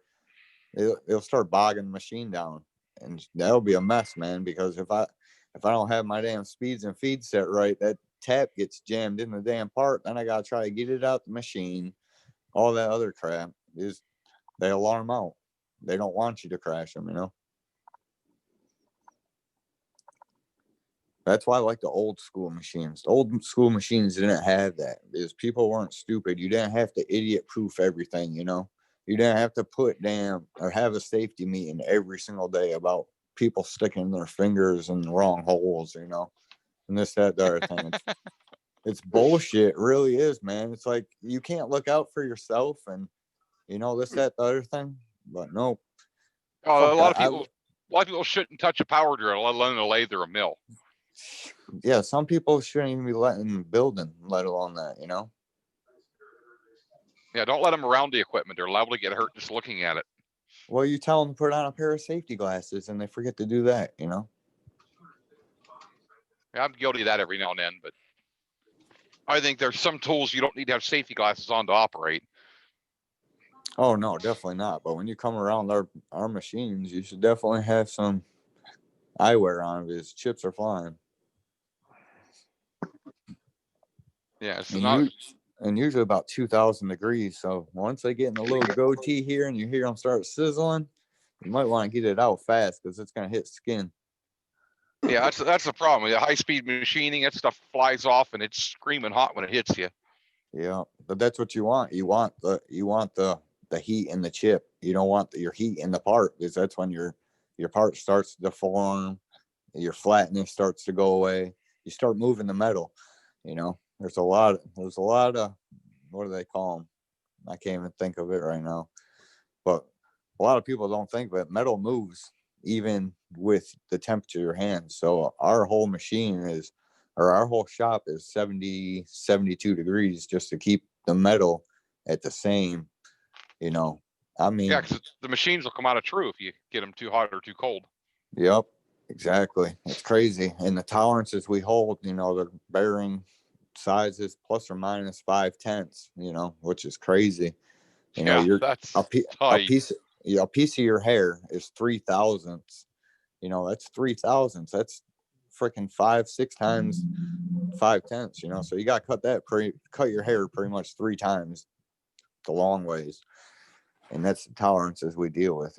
it'll start bogging the machine down, and that'll be a mess, man. Because if I don't have my damn speeds and feeds set right, that tap gets jammed in the damn part. Then I gotta try to get it out the machine. All that other crap is they alarm out. They don't want you to crash them. That's why I like the old school machines. The old school machines didn't have that because people weren't stupid. You didn't have to idiot proof everything, You didn't have to put or have a safety meeting every single day about people sticking their fingers in the wrong holes, and this, that, the other thing. It's bullshit. It really is, man. It's like you can't look out for yourself and, this, that, the other thing. But no. Oh, a lot of people shouldn't touch a power drill, let alone a lathe or a mill. Yeah, some people shouldn't even be letting building, let alone that, Yeah, don't let them around the equipment. They're liable to get hurt just looking at it. Well, you tell them to put on a pair of safety glasses and they forget to do that, Yeah, I'm guilty of that every now and then, but I think there's some tools you don't need to have safety glasses on to operate. Oh, no, definitely not. But when you come around our machines, you should definitely have some eyewear on because chips are flying. Yeah, it's and usually about 2,000 degrees. So once they get in a little goatee here and you hear them start sizzling, you might want to get it out fast because it's going to hit skin. Yeah, that's the problem. The high speed machining, that stuff flies off and it's screaming hot when it hits you. Yeah, but that's what you want. You want the heat in the chip. You don't want your heat in the part, because that's when your part starts to form, your flatness starts to go away. You start moving the metal. There's a lot of, what do they call them? I can't even think of it right now. But a lot of people don't think that metal moves even with the temperature of your hands. So our whole our whole shop is 70, 72 degrees just to keep the metal at the same, I mean. Yeah, because the machines will come out of true if you get them too hot or too cold. Yep, exactly. It's crazy. And the tolerances we hold, the bearing sizes plus or minus 0.5, which is crazy. Yeah, You're that's a tight. piece of your hair is 3,000ths. That's 3,000ths. That's freaking 5-6 times 5/10. So you got to cut your hair pretty much 3 times the long ways, and that's the tolerances we deal with.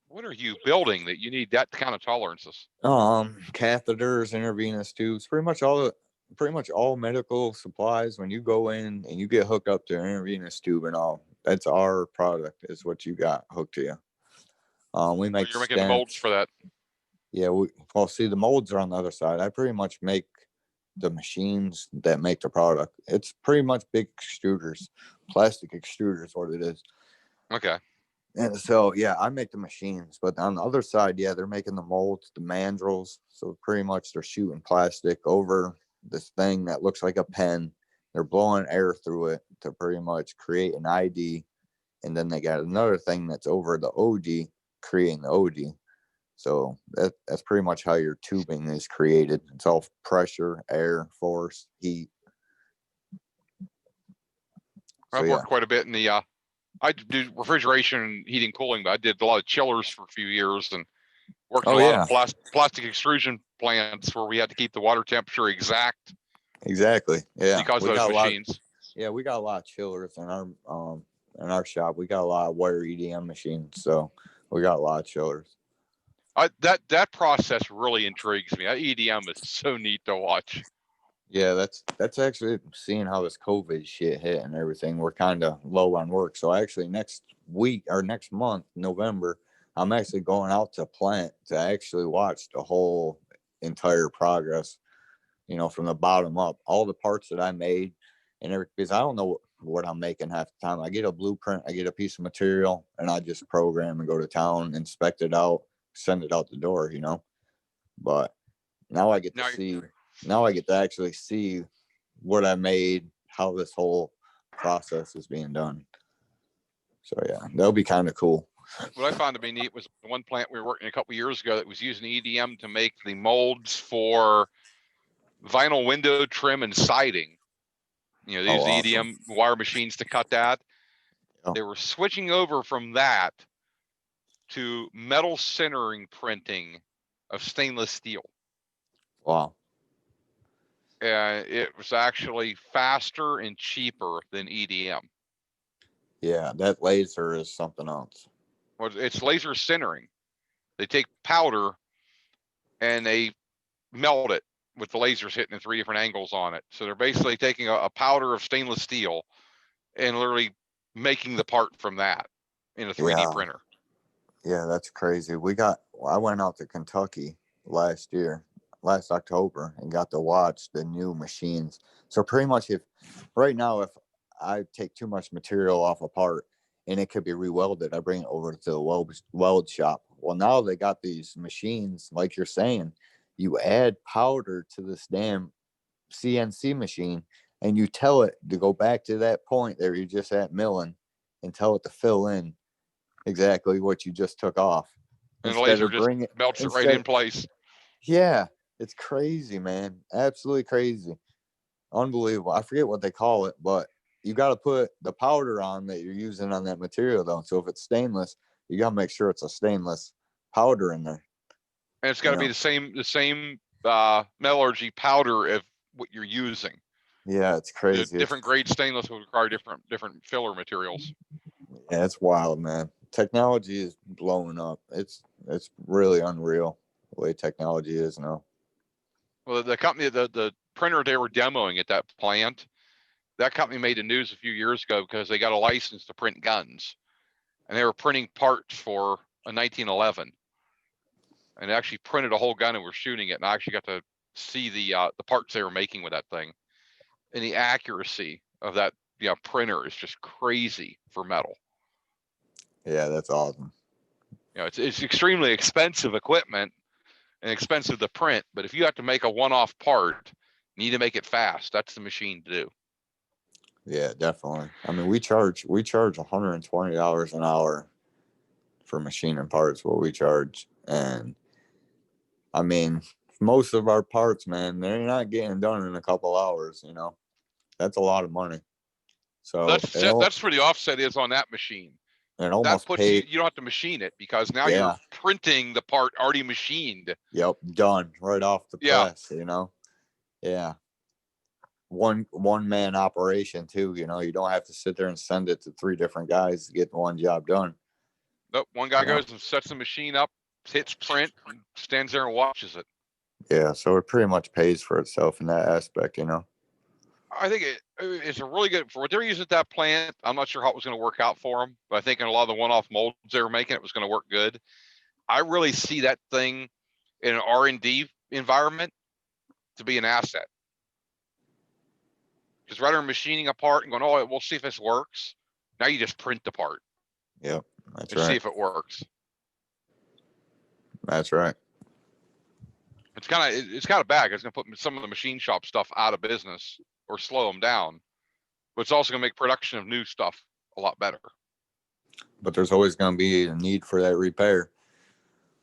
What are you building that you need that kind of tolerances? Catheters, intravenous tubes, pretty much all medical supplies. When you go in and you get hooked up to an intravenous tube and all, that's our product, is what you got hooked to you. We make You're making the molds stents. for that. Yeah, see, the molds are on the other side. I pretty much make the machines that make the product. It's pretty much big extruders, plastic extruders, what it is. Okay. And so, yeah, I make the machines, but on the other side, yeah, they're making the molds, the mandrels. So pretty much they're shooting plastic over this thing that looks like a pen. They're blowing air through it to pretty much create an ID. And then they got another thing that's over the OD, creating the OD. So that's pretty much how your tubing is created. It's all pressure, air, force, heat. I've worked quite a bit in the I do refrigeration, heating, cooling, but I did a lot of chillers for a few years and worked in a lot of plastic extrusion plants where we had to keep the water temperature exact. Exactly. Yeah. Because of those machines. We got a lot of chillers in our shop. We got a lot of wire EDM machines, so we got a lot of chillers. That process really intrigues me. That EDM is so neat to watch. Yeah, that's actually, seeing how this COVID shit hit and everything, we're kind of low on work. So actually next week or next month, November, I'm actually going out to plant to actually watch the whole entire progress, from the bottom up, all the parts that I made and everything, because I don't know what I'm making half the time. I get a blueprint, I get a piece of material, and I just program and go to town, inspect it out, send it out the door, But now I get to actually see what I made, how this whole process is being done. So yeah, that'll be kind of cool. What I found to be neat was one plant we were working a couple years ago that was using EDM to make the molds for vinyl window trim and siding. They use the EDM wire machines to cut that. Oh. They were switching over from that to metal centering printing of stainless steel. Wow. And it was actually faster and cheaper than EDM. Yeah, that laser is something else. Well, it's laser centering. They take powder and they melt it with the lasers hitting in 3 different angles on it. So they're basically taking a powder of stainless steel and literally making the part from that in a 3D printer. Yeah, that's crazy. I went out to Kentucky last October, and got to watch the new machines. So pretty much if I take too much material off a part and it could be rewelded, I bring it over to the weld shop. Well, now they got these machines, like you're saying, you add powder to this damn CNC machine and you tell it to go back to that point there you just at milling and tell it to fill in exactly what you just took off. And the laser just melts it right in place. Yeah, it's crazy, man. Absolutely crazy. Unbelievable. I forget what they call it, but you got to put the powder on that you're using on that material, though. So if it's stainless, you got to make sure it's a stainless powder in there. And it's got to be the same metallurgy powder of what you're using. Yeah, it's crazy. Different grade stainless will require different filler materials. Yeah, it's wild, man. Technology is blowing up. It's really unreal the way technology is now. Well, the company, the printer they were demoing at that plant, that company made the news a few years ago because they got a license to print guns, and they were printing parts for a 1911, and they actually printed a whole gun and were shooting it. And I actually got to see the parts they were making with that thing, and the accuracy of that printer is just crazy for metal. Yeah, that's awesome. It's extremely expensive equipment and expensive to print, but if you have to make a one-off part, you need to make it fast. That's the machine to do. Yeah, definitely. I mean, we charge $120 an hour for machining parts. What we charge, and I mean, most of our parts, man, they're not getting done in a couple hours. That's a lot of money. So That's where the offset is on that machine. it That almost puts paid. you don't have to machine it because now Yeah. you're printing the part already machined. Yep, done right off the Yeah. press. Yeah. One man operation too. You don't have to sit there and send it to 3 different guys to get one job done. Nope. One guy goes and sets the machine up, hits print, and stands there and watches it. Yeah, so it pretty much pays for itself in that aspect. I think it's a really good for what they're using at that plant. I'm not sure how it was going to work out for them, but I think in a lot of the one-off molds they were making, it was going to work good. I really see that thing in an R&D environment to be an asset. Because rather than machining a part and going, oh, we'll see if this works, now you just print the part. Yep, that's and right. see if it works. That's right. It's kind of bad. It's going to put some of the machine shop stuff out of business or slow them down, but it's also going to make production of new stuff a lot better. But there's always going to be a need for that repair.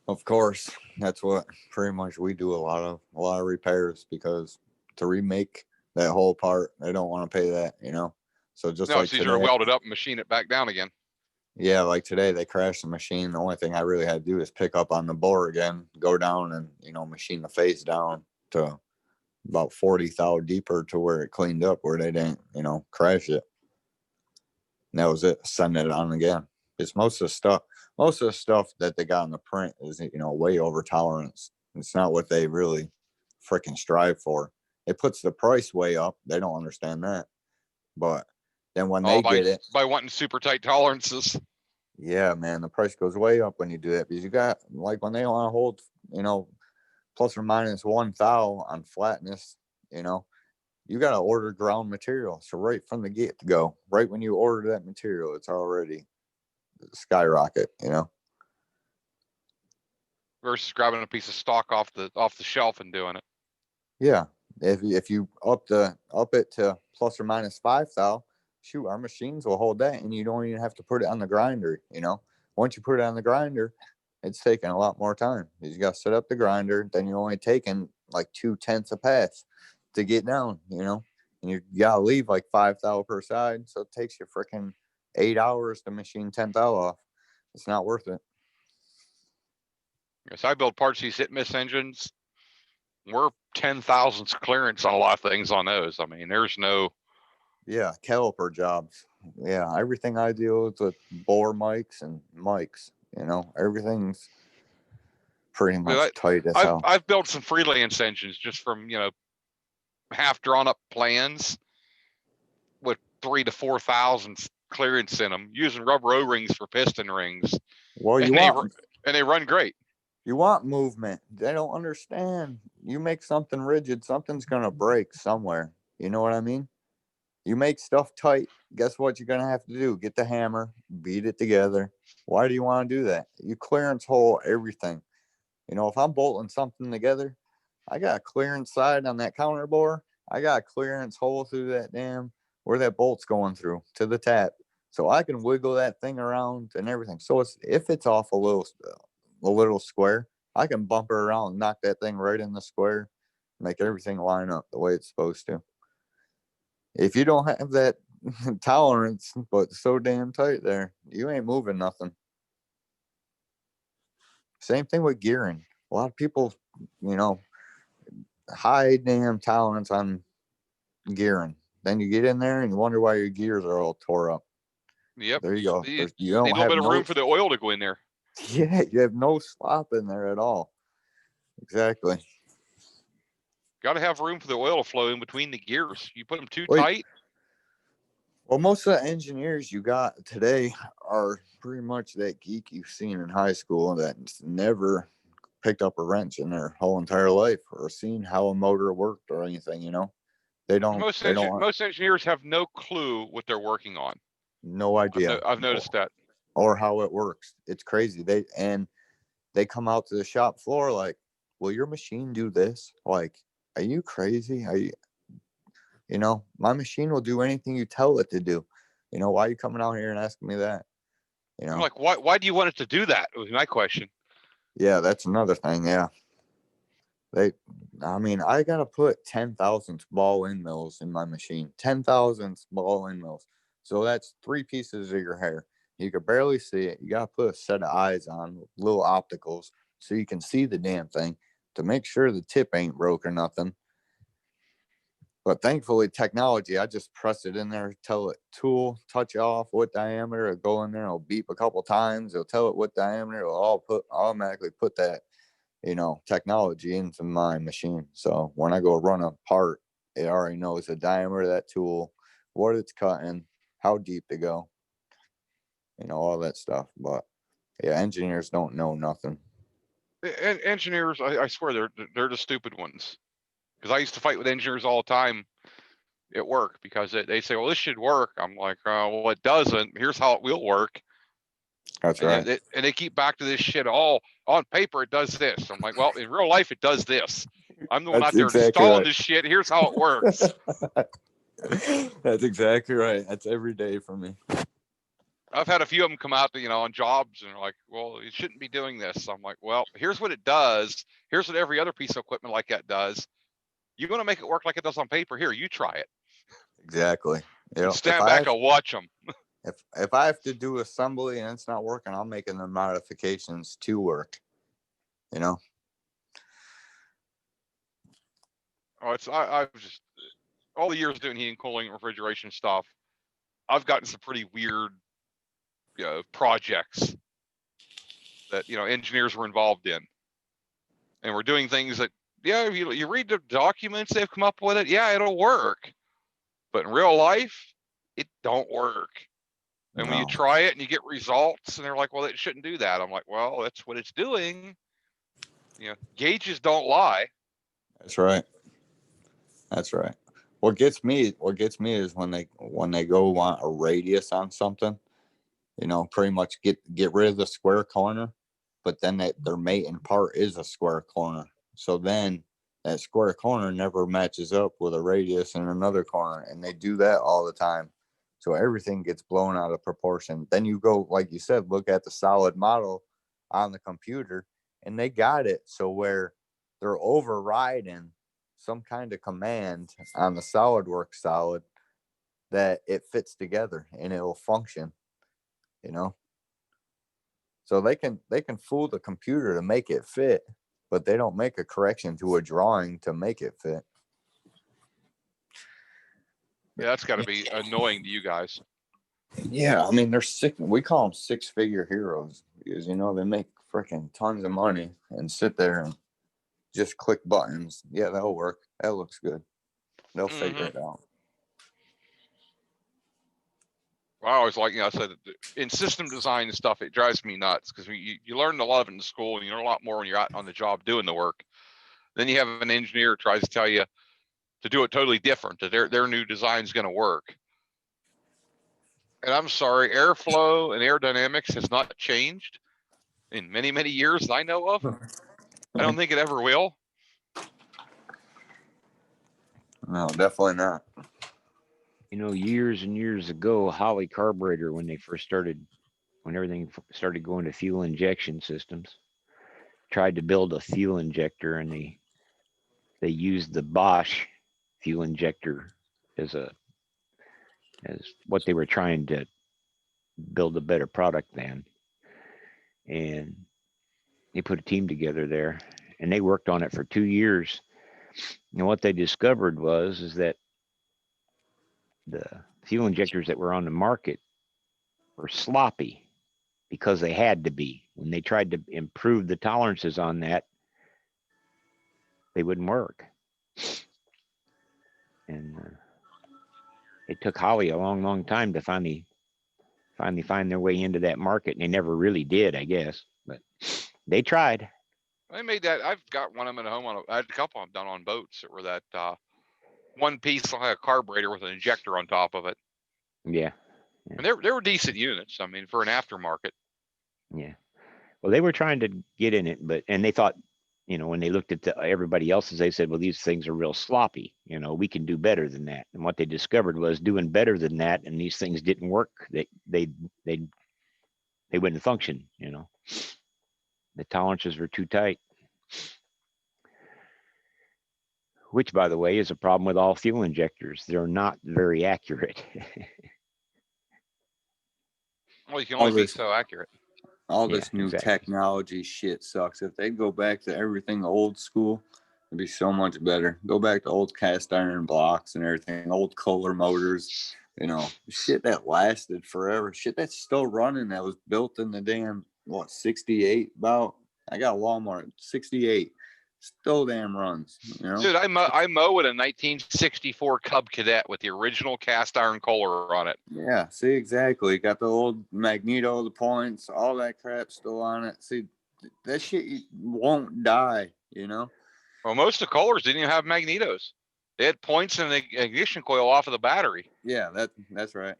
Of course, that's what pretty much we do a lot of repairs, because to remake that whole part, they don't want to pay that, So just like it's easier to weld it up and machine it back down again. Yeah, like today they crashed the machine. The only thing I really had to do is pick up on the bore again, go down and, machine the face down to about 40 thou deeper to where it cleaned up, where they didn't, crash it. And that was it. Send it on again. It's most of the stuff that they got in the print is, way over tolerance. It's not what they really freaking strive for. It puts the price way up. They don't understand that. But then when they get it by wanting super tight tolerances. Yeah, man, the price goes way up when you do that, because you got, like, when they want to hold, plus or minus 1 thou on flatness, you got to order ground material. So right from the get go, right when you order that material, it's already skyrocket, Versus grabbing a piece of stock off the shelf and doing it. Yeah, if you up it to plus or minus 5 thou, shoot, our machines will hold that, and you don't even have to put it on the grinder. Once you put it on the grinder, it's taking a lot more time. You got to set up the grinder, then you're only taking like 2/10 a pass to get down, and you gotta leave like 5 thou per side, so it takes you freaking 8 hours to machine 10 thou off. It's not worth it. Yes, I build parts these hit miss engines. We're 10,000ths clearance on a lot of things on those. I mean, there's no. Yeah, caliper jobs. Yeah, everything I deal with bore mics and mics. Everything's pretty much tight as hell. I've built some freelance engines just from half drawn up plans with 3,000 to 4,000 clearance in them, using rubber O-rings for piston rings. Well, they run great. You want movement. They don't understand. You make something rigid, something's gonna break somewhere. You know what I mean? You make stuff tight, guess what you're gonna have to do? Get the hammer, beat it together. Why do you want to do that? You clearance hole everything. If I'm bolting something together, I got a clearance side on that counter bore. I got a clearance hole through that where that bolt's going through to the tap, so I can wiggle that thing around and everything. So if it's off a little square, I can bump it around and knock that thing right in the square, make everything line up the way it's supposed to. If you don't have that tolerance, but so damn tight there, you ain't moving nothing. Same thing with gearing. A lot of people, high damn tolerance on gearing. Then you get in there and you wonder why your gears are all tore up. Yep. There you go. You You need a don't little have bit of no, room for the oil to go in there. yeah, you have no slop in there at all. Exactly. Got to have room for the oil to flow in between the gears. You put them too Wait. tight. Well, most of the engineers you got today are pretty much that geek you've seen in high school that's never picked up a wrench in their whole entire life or seen how a motor worked or anything, you know. They don't Most engineers have no clue what they're working on. No idea. I've noticed that. Or how it works. It's crazy. They come out to the shop floor like, will your machine do this? Like, are you crazy? You know, my machine will do anything you tell it to do. You know, why are you coming out here and asking me that? You know, I'm like, why do you want it to do that? Was my question. Yeah, that's another thing. Yeah. I mean, I got to put 10,000 ball end mills in my machine, 10,000 ball end mills. So that's 3 pieces of your hair. You could barely see it. You got to put a set of eyes on, little opticals, so you can see the damn thing to make sure the tip ain't broke or nothing. But thankfully, technology, I just press it in there, tell it tool, touch off, what diameter, it'll go in there, it'll beep a couple times, it'll tell it what diameter, it'll automatically put that, you know, technology into my machine. So when I go run a part, it already knows the diameter of that tool, what it's cutting, how deep to go, you know, all that stuff. But yeah, engineers don't know nothing. And engineers, I swear they're the stupid ones. Because I used to fight with engineers all the time at work because they say, well, this should work. I'm like, well, it doesn't. Here's how it will work. That's right. And they keep back to this shit. All on paper, it does this. I'm like, well, in real life, it does this. I'm the one out there exactly installing right. this shit. Here's how it works. That's exactly right. That's every day for me. I've had a few of them come out to, you know, on jobs and they're like, well, you shouldn't be doing this. I'm like, well, here's what it does. Here's what every other piece of equipment like that does. You want to make it work like it does on paper? Here, you try it. Exactly. And Yeah. stand back and watch them. If I have to do assembly and it's not working, I'm making the modifications to work. You know. Oh, I've just all the years doing heating, cooling, refrigeration stuff. I've gotten some pretty weird, you know, projects that, you know, engineers were involved in, and we're doing things that, yeah, you read the documents they've come up with it, yeah, it'll work, but in real life, it don't work. And when you No. try it and you get results, and they're like, well, it shouldn't do that. I'm like, well, that's what it's doing. You know, gauges don't lie. That's right. That's right. What gets me is when they go want a radius on something, you know, pretty much get rid of the square corner, but then their mating part is a square corner. So then that square corner never matches up with a radius in another corner, and they do that all the time. So everything gets blown out of proportion. Then you go, like you said, look at the solid model on the computer, and they got it so where they're overriding some kind of command on the SolidWorks solid that it fits together and it'll function, you know. So they can fool the computer to make it fit, but they don't make a correction to a drawing to make it fit. Yeah, that's got to be annoying to you guys. Yeah, I mean, we call them 6-figure heroes because, you know, they make freaking tons of money and sit there and just click buttons. Yeah, that'll work. That looks good. They'll figure it out. I always like, you know, I said in system design and stuff, it drives me nuts because you learn a lot of it in school and you learn a lot more when you're out on the job doing the work. Then you have an engineer tries to tell you to do it totally different, that their new design is going to work. And I'm sorry, airflow and aerodynamics has not changed in many, many years that I know of. I don't think it ever will. No, definitely not. You know, years and years ago, Holly Carburetor, when everything started going to fuel injection systems, tried to build a fuel injector, and they used the Bosch fuel injector as what they were trying to build a better product than. And they put a team together there, and they worked on it for 2 years. And what they discovered is that the fuel injectors that were on the market were sloppy because they had to be. When they tried to improve the tolerances on that, they wouldn't work. And it took Holly a long time to finally find their way into that market, and they never really did, I guess. But they tried. They made that. I've got one of them at home. I had a couple of them done on boats that were that one piece like a carburetor with an injector on top of it. Yeah. And they were decent units. I mean, for an aftermarket. Yeah. Well, they were trying to get in it, and they thought, when they looked at everybody else's, they said, well, these things are real sloppy. We can do better than that. And what they discovered was doing better than that, and these things didn't work. They wouldn't function. The tolerances were too tight. Which, by the way, is a problem with all fuel injectors. They're not very accurate. Well, you can only be so accurate. All this Yeah, new exactly. technology shit sucks. If they go back to everything old school, it'd be so much better. Go back to old cast iron blocks and everything, old Kohler motors, shit that lasted forever. Shit that's still running that was built in the damn, 68 about. I got a lawnmower, 68. Still damn runs, Dude, I mow with a 1964 Cub Cadet with the original cast iron Kohler on it. Yeah, see, exactly. Got the old magneto, the points, all that crap still on it. See, that shit won't die, Well, most of the Kohlers didn't even have magnetos. They had points in the ignition coil off of the battery. Yeah, that's right.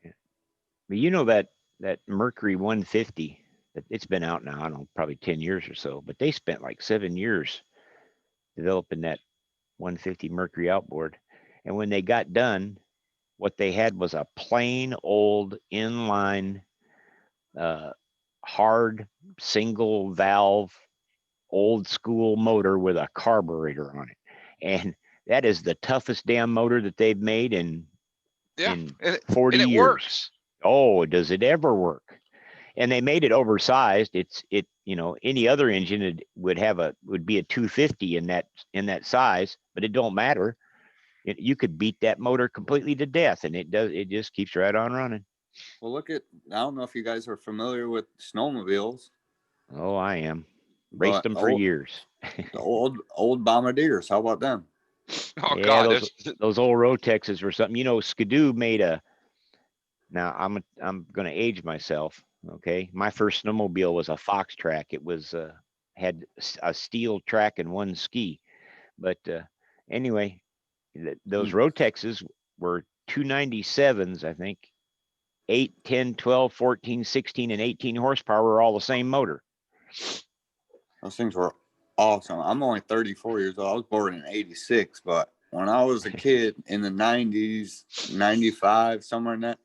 But that Mercury 150, it's been out now, I don't know, probably 10 years or so, but they spent like 7 years developing that 150 Mercury outboard. And when they got done, what they had was a plain old inline hard single valve old school motor with a carburetor on it. And that is the toughest damn motor that they've made in 40 and it years. Works. Oh, does it ever work? And they made it oversized. Any other engine would be a 250 in that size, but it don't matter. You could beat that motor completely to death, and it just keeps right on running. Well, I don't know if you guys are familiar with snowmobiles. Oh, I am. Raced them for years. The old bombardiers. How about them? Oh, yeah, God, those old Rotexes were something. Skidoo made now I'm going to age myself. Okay. My first snowmobile was a Fox track. It was, had a steel track and one ski. But anyway, those Rotexes were 297s, I think. 8, 10, 12, 14, 16, and 18 horsepower were all the same motor. Those things were awesome. I'm only 34 years old. I was born in 86, but when I was a kid in the 90s, 95, somewhere in that,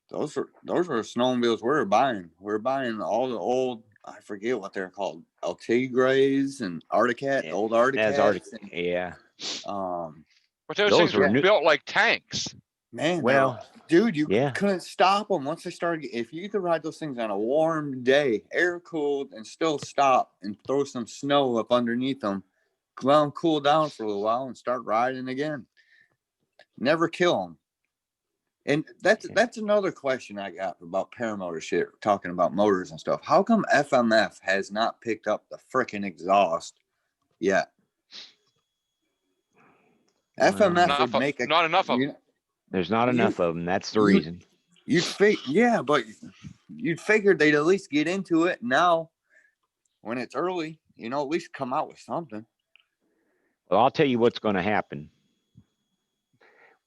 those were snowmobiles we were buying. We were buying all the old, I forget what they're called, El Tigres and Articat, old Articats. Yeah. But those things were built like tanks. Man, well, dude, you couldn't stop them once they started. If you could ride those things on a warm day, air cooled, and still stop and throw some snow up underneath them, let them cool down for a little while and start riding again. Never kill them. And that's another question I got about paramotor shit, talking about motors and stuff. How come FMF has not picked up the freaking exhaust yet? FMF would make not enough of them. There's not enough of them. That's the reason. But you'd figured they'd at least get into it now when it's early, at least come out with something. Well, I'll tell you what's going to happen.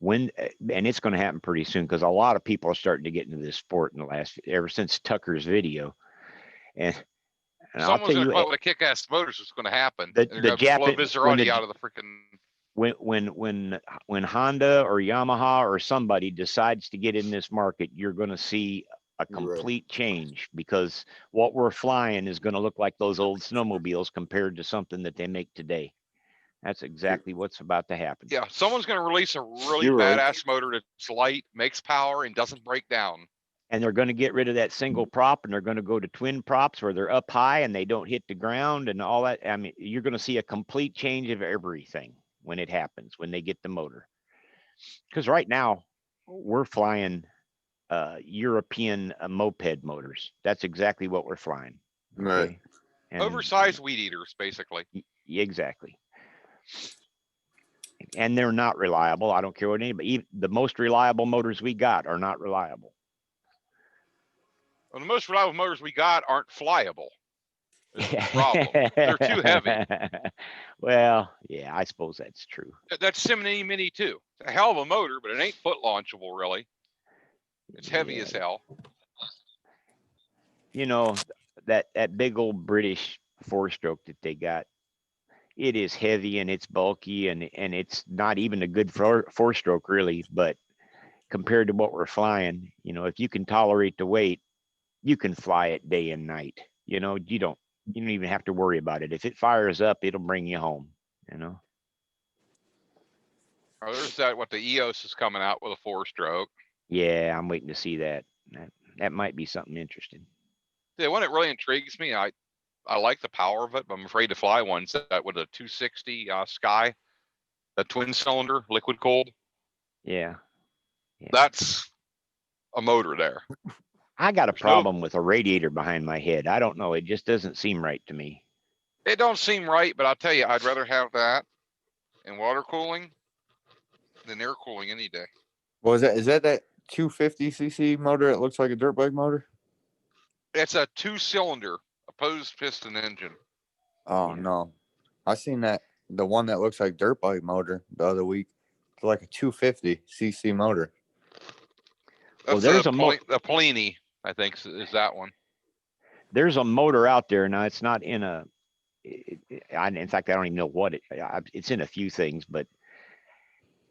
And it's going to happen pretty soon, because a lot of people are starting to get into this sport ever since Tucker's video. And someone's going to come up with a kick-ass motors is going to happen. The blow Maserati out of the freaking. When Honda or Yamaha or somebody decides to get in this market, you're going to see a complete change, because what we're flying is going to look like those old snowmobiles compared to something that they make today. That's exactly what's about to happen. Yeah, someone's going to release a really badass motor that's light, makes power, and doesn't break down. And they're going to get rid of that single prop, and they're going to go to twin props where they're up high and they don't hit the ground and all that. I mean, you're going to see a complete change of everything when it happens, when they get the motor. Because right now, we're flying European moped motors. That's exactly what we're flying. Right. Okay. And Oversized weed eaters, basically. exactly. And they're not reliable. I don't care what anybody. The most reliable motors we got are not reliable. Well, the most reliable motors we got aren't flyable. Is the problem. They're too heavy. Well, yeah, I suppose that's true. That's Simony Mini too. It's a hell of a motor, but it ain't foot launchable really. It's heavy as hell. You know, that big old British 4-stroke that they got, it is heavy and it's bulky and it's not even a good 4-stroke really, but compared to what we're flying, you know, if you can tolerate the weight, you can fly it day and night. You know, you don't even have to worry about it. If it fires up, it'll bring you home, you know. Oh, there's that what the EOS is coming out with a 4-stroke. Yeah, I'm waiting to see that. That might be something interesting. The one that really intrigues me, I like the power of it, but I'm afraid to fly one. So that with a 260 Sky, the twin cylinder, liquid cooled. Yeah. That's a motor there. I got a problem with a radiator behind my head. I don't know. It just doesn't seem right to me. It don't seem right, but I'll tell you, I'd rather have that and water cooling than air cooling any day. Well, is that 250cc motor? It looks like a dirt bike motor. It's a 2-cylinder opposed piston engine. Oh no, I seen the one that looks like dirt bike motor the other week. It's like a 250cc motor. Well, That's there's a Polini, I think, is that one. There's a motor out there now. It's not in a. In fact, I don't even know what it's in a few things, but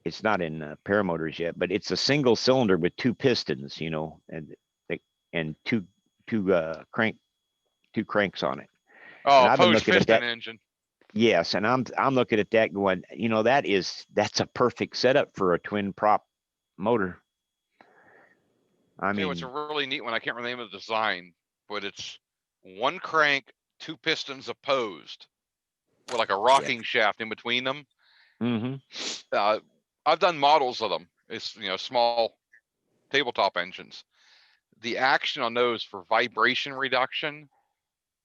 it's not in paramotors yet. But it's a single cylinder with 2 pistons, you know, and two cranks on it. Oh, and I've been opposed looking at piston that. engine. Yes, and I'm looking at that going, you know, that's a perfect setup for a twin prop motor. I mean, it's a really neat one. I can't remember the name of the design, but it's 1 crank, 2 pistons opposed with like a rocking shaft in between them. Mm-hmm. I've done models of them. It's, you know, small tabletop engines. The action on those for vibration reduction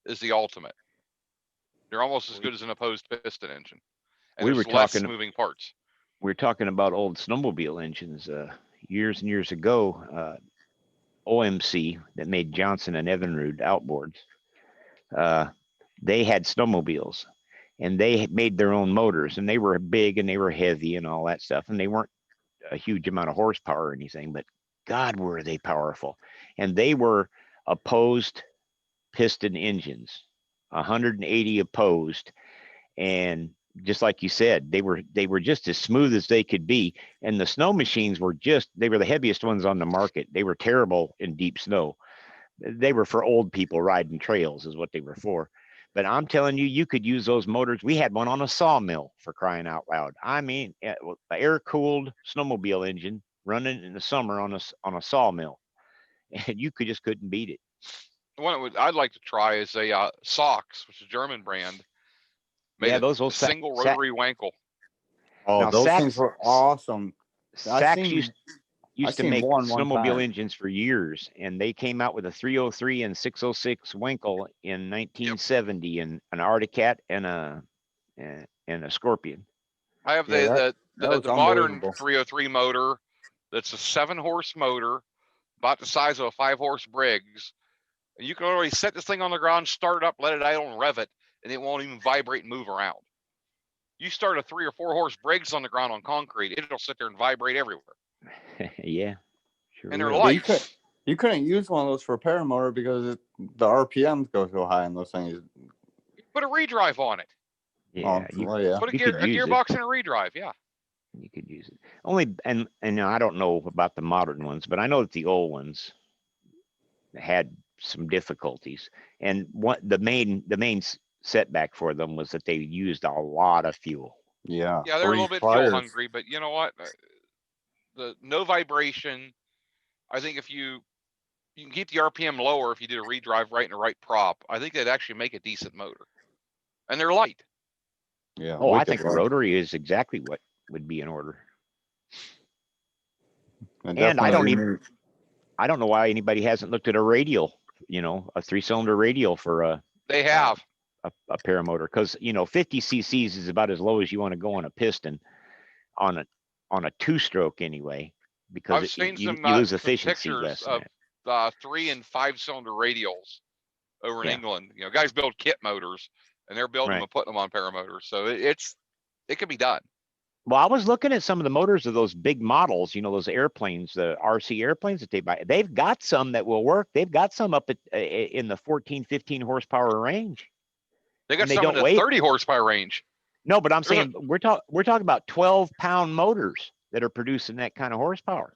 is the ultimate. They're almost as good as an opposed piston engine. And there's less moving parts. We were talking about old snowmobile engines years and years ago. OMC that made Johnson and Evinrude outboards. They had snowmobiles, and they made their own motors, and they were big and they were heavy and all that stuff, and they weren't a huge amount of horsepower or anything, but God, were they powerful. And they were opposed piston engines, 180 opposed. And just like you said, they were just as smooth as they could be. And the snow machines were they were the heaviest ones on the market. They were terrible in deep snow. They were for old people riding trails is what they were for. But I'm telling you, you could use those motors. We had one on a sawmill, for crying out loud. I mean, an air-cooled snowmobile engine running in the summer on a sawmill, and you just couldn't beat it. One I'd like to try is a Sox, which is a German brand. Yeah, those a single rotary Wankel. Oh, now, those things were awesome. Sachs used to make snowmobile engines for years, and they came out with a 303 and 606 Wankel in 1970, and an Arctic Cat and a Scorpion. I have the modern 303 motor. That's a 7-horse motor, about the size of a 5-horse Briggs. And you can already set this thing on the ground, start it up, let it idle, and rev it, and it won't even vibrate and move around. You start a 3 or 4-horse Briggs on the ground on concrete, it'll sit there and vibrate everywhere. Yeah, sure. And they're light. You couldn't use one of those for a paramotor because the RPMs go so high in those things. You put a redrive on it. Yeah, put a gearbox in a redrive. Yeah, you could use it. Only and I don't know about the modern ones, but I know that the old ones had some difficulties, and the main setback for them was that they used a lot of fuel. Yeah, they're a little bit fuel hungry, but you know what? The no vibration. I think if you can keep the RPM lower if you did a redrive right in the right prop, I think they'd actually make a decent motor. And they're light. Yeah. Oh, I think a rotary is exactly what would be in order. And I don't Definitely I don't know why anybody hasn't looked at a radial, a 3-cylinder radial for They have. a paramotor, because 50 cc's is about as low as you want to go on a piston on a 2-stroke anyway, because I've seen you some lose some efficiency pictures less than of that. 3 and 5-cylinder radials over in Yeah. England. Guys build kit motors, and they're building them Right. and putting them on paramotors. So it can be done. Well, I was looking at some of the motors of those big models, those airplanes, the RC airplanes that they buy. They've got some that will work. They've got some up at in the 14, 15 horsepower range. They got And they some in don't the weigh. 30 horsepower range. No, but I'm There's saying we're talking about 12-pound motors that are producing that kind of horsepower.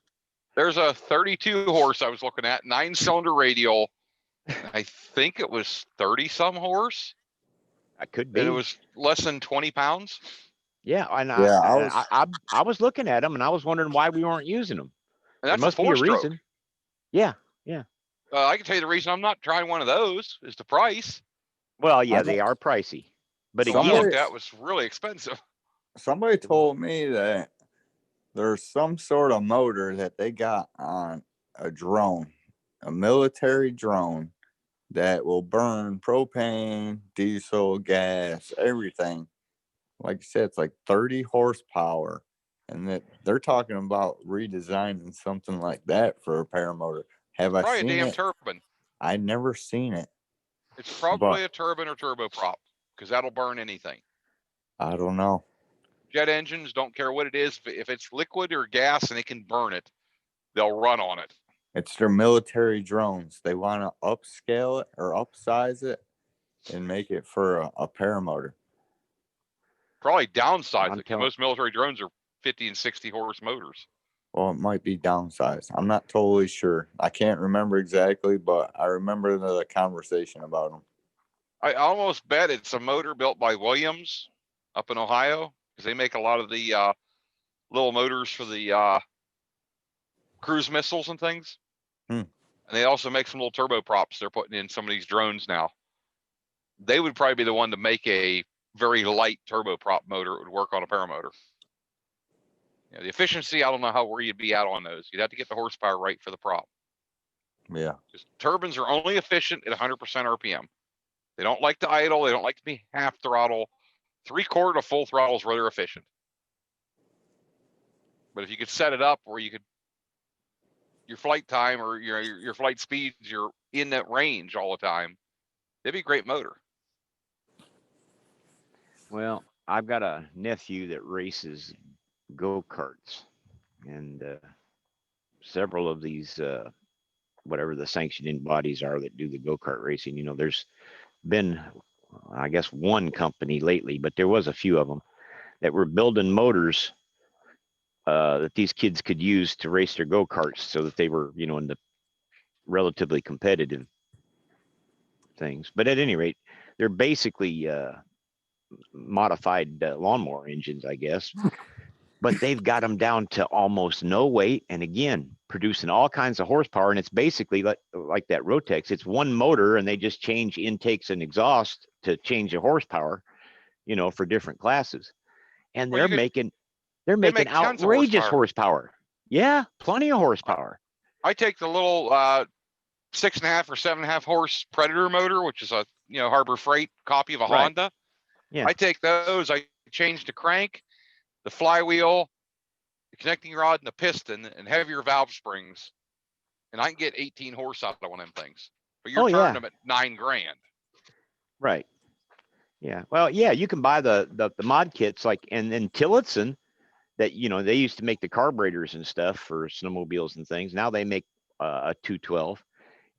There's a 32 horse I was looking at, 9-cylinder radial. I think it was 30 some horse. That could be. And it was less than 20 pounds. Yeah, and Yeah, I was looking at them, and I was wondering why we weren't using them. And There that's a must be a 4-stroke. reason. Yeah. I can tell you the reason I'm not trying one of those is the price. Well, yeah, I they are pricey, but The one I again, looked at was really expensive. somebody told me that there's some sort of motor that they got on a drone, a military drone that will burn propane, diesel, gas, everything. Like I said, it's like 30 horsepower. And that they're talking about redesigning something like that for a paramotor. Have I Probably a seen damn it? turbine. I never seen it. It's probably a turbine or turboprop, because that'll burn anything. I don't know. Jet engines, don't care what it is. If it's liquid or gas and it can burn it, they'll run on it. It's their military drones. They want to upscale it or upsize it and make it for a paramotor. Probably downsize I'm it, because telling. most military drones are 50 and 60 horse motors. Well, it might be downsized. I'm not totally sure. I can't remember exactly, but I remember the conversation about them. I almost bet it's a motor built by Williams up in Ohio, because they make a lot of the little motors for the cruise missiles and things. Hmm. And they also make some little turboprops they're putting in some of these drones now. They would probably be the one to make a very light turboprop motor that would work on a paramotor. The efficiency, I don't know where you'd be at on those. You'd have to get the horsepower right for the prop. Yeah. Because turbines are only efficient at 100% RPM. They don't like to idle. They don't like to be half throttle. 3/4 to full throttle is rather efficient. But if you could set it up where you could, your flight time or your flight speeds, you're in that range all the time, it'd be a great motor. Well, I've got a nephew that races go-karts, and several of these whatever the sanctioning bodies are that do the go-kart racing, there's been, I guess, one company lately, but there was a few of them that were building motors that these kids could use to race their go-karts, so that they were, in the relatively competitive things. But at any rate, they're basically modified lawnmower engines, I guess. But they've got them down to almost no weight, and again, producing all kinds of horsepower. And it's basically like that Rotex. It's one motor, and they just change intakes and exhaust to change the horsepower, for different classes. And Well, they're making they make tons of outrageous horsepower. Yeah, plenty of horsepower. I take the little 6.5 or 7.5 horse Predator motor, which is a Harbor Freight copy of a Right. Honda. Yeah. I take those. I change the crank, the flywheel, the connecting rod, and the piston, and heavier valve springs, and I can get 18 horse out of one of them things. But you're turning them at $9,000. Right. Yeah. Well, yeah, you can buy the mod kits and then Tillotson that, they used to make the carburetors and stuff for snowmobiles and things. Now they make a 212,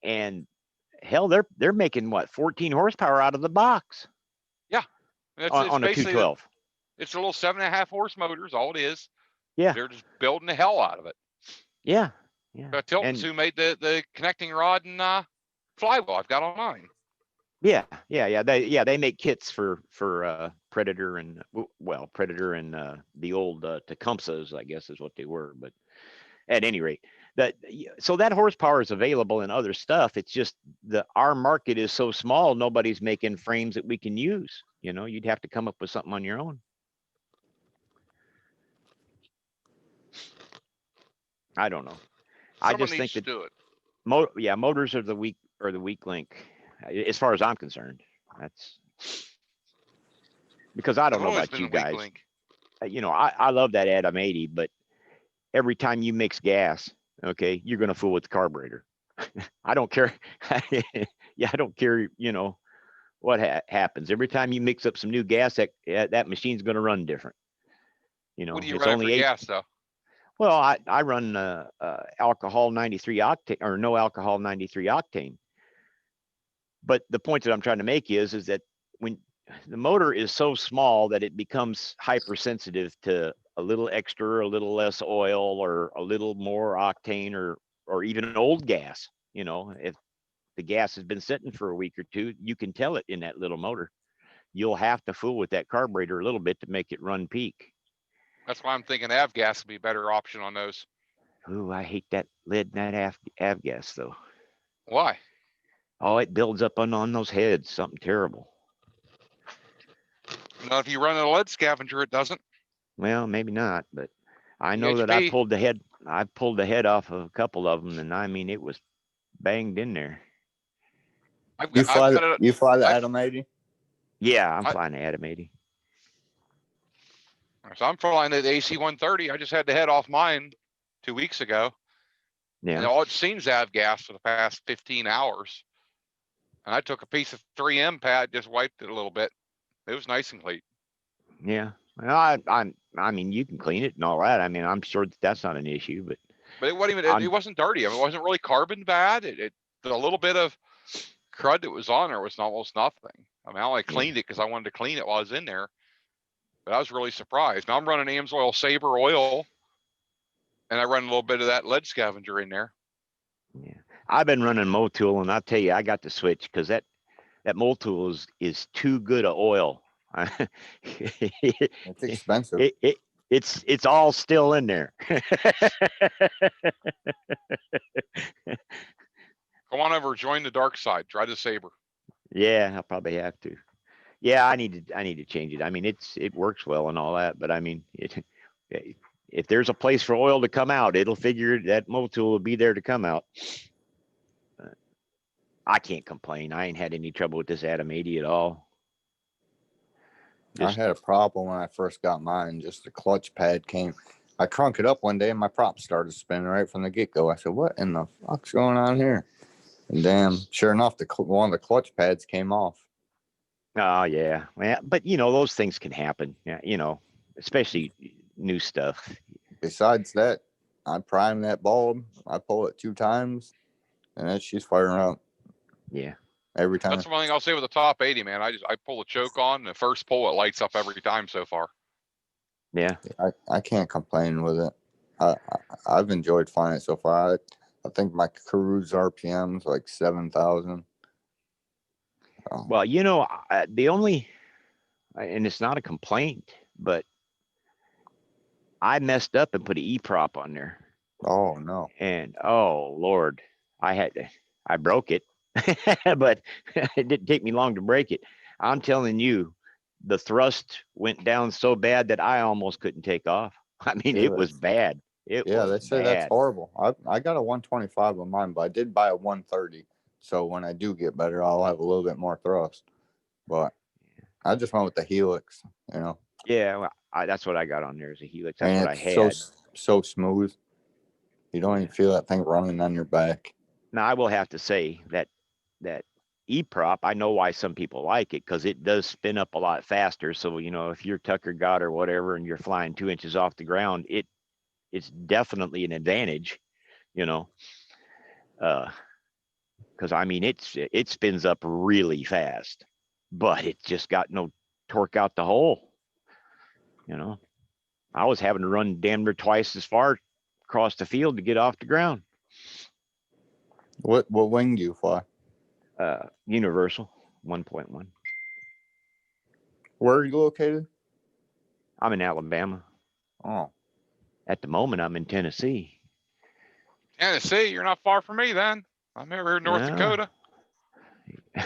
and hell, they're making what, 14 horsepower out of the box. Yeah. It's On a 212. It's a little 7.5 horse motors, all it is. Yeah. They're just building the hell out of it. Yeah. Yeah. Tilton's who made the connecting rod and flywheel I've got on mine. Yeah. They make kits for Predator and Predator and the old Tecumsehs, I guess is what they were. But at any rate, so that horsepower is available in other stuff. It's just our market is so small, nobody's making frames that we can use. You'd have to come up with something on your own. I don't know. I Someone just think needs to that do it. motors are the weak link, as far as I'm concerned. That's because I They've don't know always about been you a weak guys. link. I love that Adam 80, but every time you mix gas, okay, you're gonna fool with the carburetor. I don't care. Yeah, I don't care. What happens every time you mix up some new gas. That machine's gonna run different. What are you It's running for only 8. gas though? Well, I run alcohol 93 octane or no alcohol 93 octane. But the point that I'm trying to make is that when the motor is so small that it becomes hypersensitive to a little extra, a little less oil, or a little more octane, or even old gas. If the gas has been sitting for a week or two, you can tell it in that little motor. You'll have to fool with that carburetor a little bit to make it run peak. That's why I'm thinking avgas would be a better option on those. Ooh, I hate that lead in that avgas though. Why? Oh, it builds up on those heads, something terrible. Now, if you run a lead scavenger, it doesn't. Well, maybe not, but I know that PHP. I pulled the head off of a couple of them, and I mean it was banged in there. You fly the Adam 80? Yeah, I'm flying the Adam 80. So I'm flying the AC 130. I just had the head off mine 2 weeks ago. Yeah. And all it seems avgas for the past 15 hours. And I took a piece of 3M pad, just wiped it a little bit. It was nice and clean. Yeah. Well, I mean, you can clean it and all that. I mean, I'm sure that's not an issue, but it wasn't even. It wasn't dirty. I mean, it wasn't really carbon bad. The little bit of crud that was on there was almost nothing. I mean, I only cleaned it because I wanted to clean it while I was in there. But I was really surprised. Now I'm running AMSOIL Sabre oil, and I run a little bit of that lead scavenger in there. Yeah, I've been running Motul, and I'll tell you, I got to switch because that Motul is too good a oil. It's expensive. It's all still in there. Go on over, join the dark side. Try the Sabre. Yeah, I'll probably have to. Yeah, I need to change it. I mean, it works well and all that, but I mean, if there's a place for oil to come out, it'll figure that Motul will be there to come out. I can't complain. I ain't had any trouble with this Adam 80 at all. I had a problem when I first got mine. Just the clutch pad came. I crunk it up one day and my prop started spinning right from the get-go. I said, what in the fuck's going on here? And damn, sure enough, one of the clutch pads came off. Oh, yeah. Well, but, those things can happen. Yeah, especially new stuff. Besides that, I prime that bulb. I pull it 2 times, and she's firing up. Yeah. Every time. That's one thing I'll say with the top 80, man. I pull the choke on, and the first pull, it lights up every time so far. Yeah. I can't complain with it. I've enjoyed flying it so far. I think my cruise RPM is like 7,000. Oh. Well, the only, and it's not a complaint, but I messed up and put an E-prop on there. Oh, no. And, oh, Lord, I broke it, but it didn't take me long to break it. I'm telling you, the thrust went down so bad that I almost couldn't take off. I mean, it was bad. They say that's horrible. I got a 125 on mine, but I did buy a 130. So when I do get better, I'll have a little bit more thrust. But I just went with the Helix, Yeah, well, that's what I got on there is a Helix. That's what I had. So smooth. You don't even feel that thing running on your back. Now, I will have to say that E-prop, I know why some people like it because it does spin up a lot faster. So, if you're Tucker God or whatever and you're flying 2 inches off the ground, it's definitely an advantage, because I mean, it spins up really fast, but it just got no torque out the hole. I was having to run damn near twice as far across the field to get off the ground. What wing do you fly? Universal 1.1. Where are you located? I'm in Alabama. Oh. At the moment, I'm in Tennessee. Tennessee, you're not far from me then. I'm over here in North Dakota.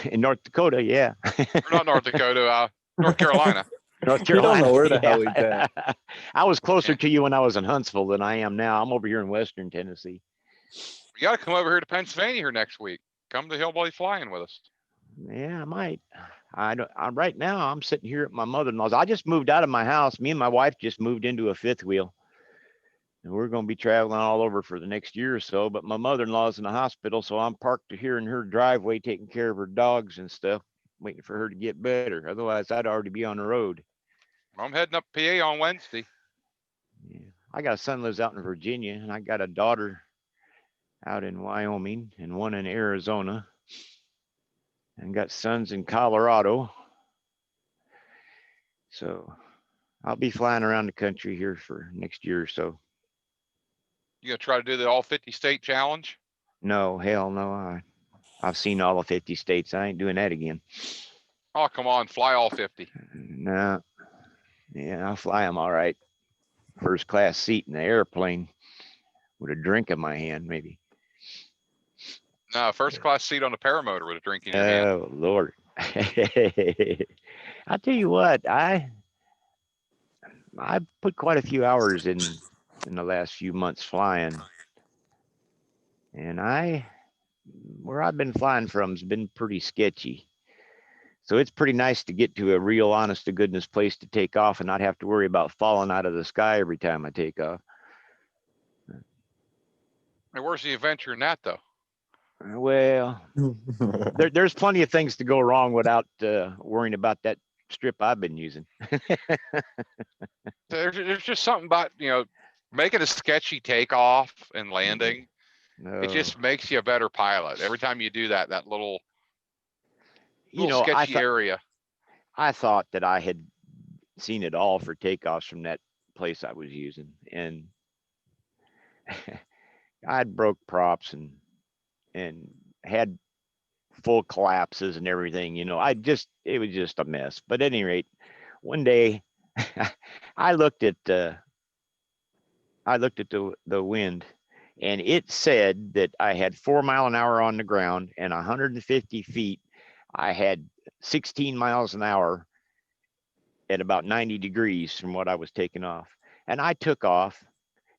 In North Dakota, yeah. Or not North Dakota, North Carolina. North You don't Carolina. know where the hell he's Yeah. at. I was closer to you when I was in Huntsville than I am now. I'm over here in Western Tennessee. You got to come over here to Pennsylvania here next week. Come to Hillbilly Flying with us. Yeah, I might. Right now I'm sitting here at my mother-in-law's. I just moved out of my house. Me and my wife just moved into a fifth wheel. And we're going to be traveling all over for the next year or so, but my mother-in-law's in the hospital, so I'm parked here in her driveway taking care of her dogs and stuff, waiting for her to get better. Otherwise, I'd already be on the road. I'm heading up PA on Wednesday. Yeah. I got a son lives out in Virginia, and I got a daughter out in Wyoming and one in Arizona, and got sons in Colorado. So I'll be flying around the country here for next year or so. You gonna try to do the all 50 state challenge? No, hell no. I've seen all the 50 states. I ain't doing that again. Oh, come on, fly all 50. No. Yeah, I'll fly them all right. First class seat in the airplane with a drink in my hand, maybe. No, first class seat on a paramotor with a drink in your hand. Oh, Lord. I'll tell you what, I put quite a few hours in the last few months flying. And where I've been flying from has been pretty sketchy. So it's pretty nice to get to a real honest to goodness place to take off and not have to worry about falling out of the sky every time I take off. Hey, where's the adventure in that though? Well, there's plenty of things to go wrong without worrying about that strip I've been using. There's just something about, making a sketchy takeoff and landing. No. It just makes you a better pilot. Every time you do that little I sketchy area. I thought that I had seen it all for takeoffs from that place I was using. And I'd broke props and had full collapses and everything, it was just a mess. But at any rate, one day I looked at the wind, and it said that I had 4 miles an hour on the ground and 150 feet. I had 16 miles an hour at about 90 degrees from what I was taking off. And I took off,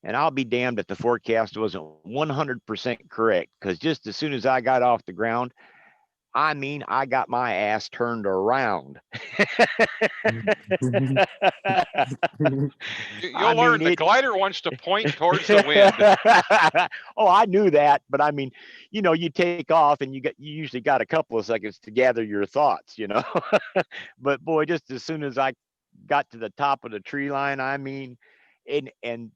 and I'll be damned if the forecast wasn't 100% correct, because just as soon as I got off the ground, I got my ass turned around. You'll learn the glider wants to point towards the wind. Oh, I knew that, but you take off and you usually got a couple of seconds to gather your thoughts, But boy, just as soon as I got to the top of the tree line, and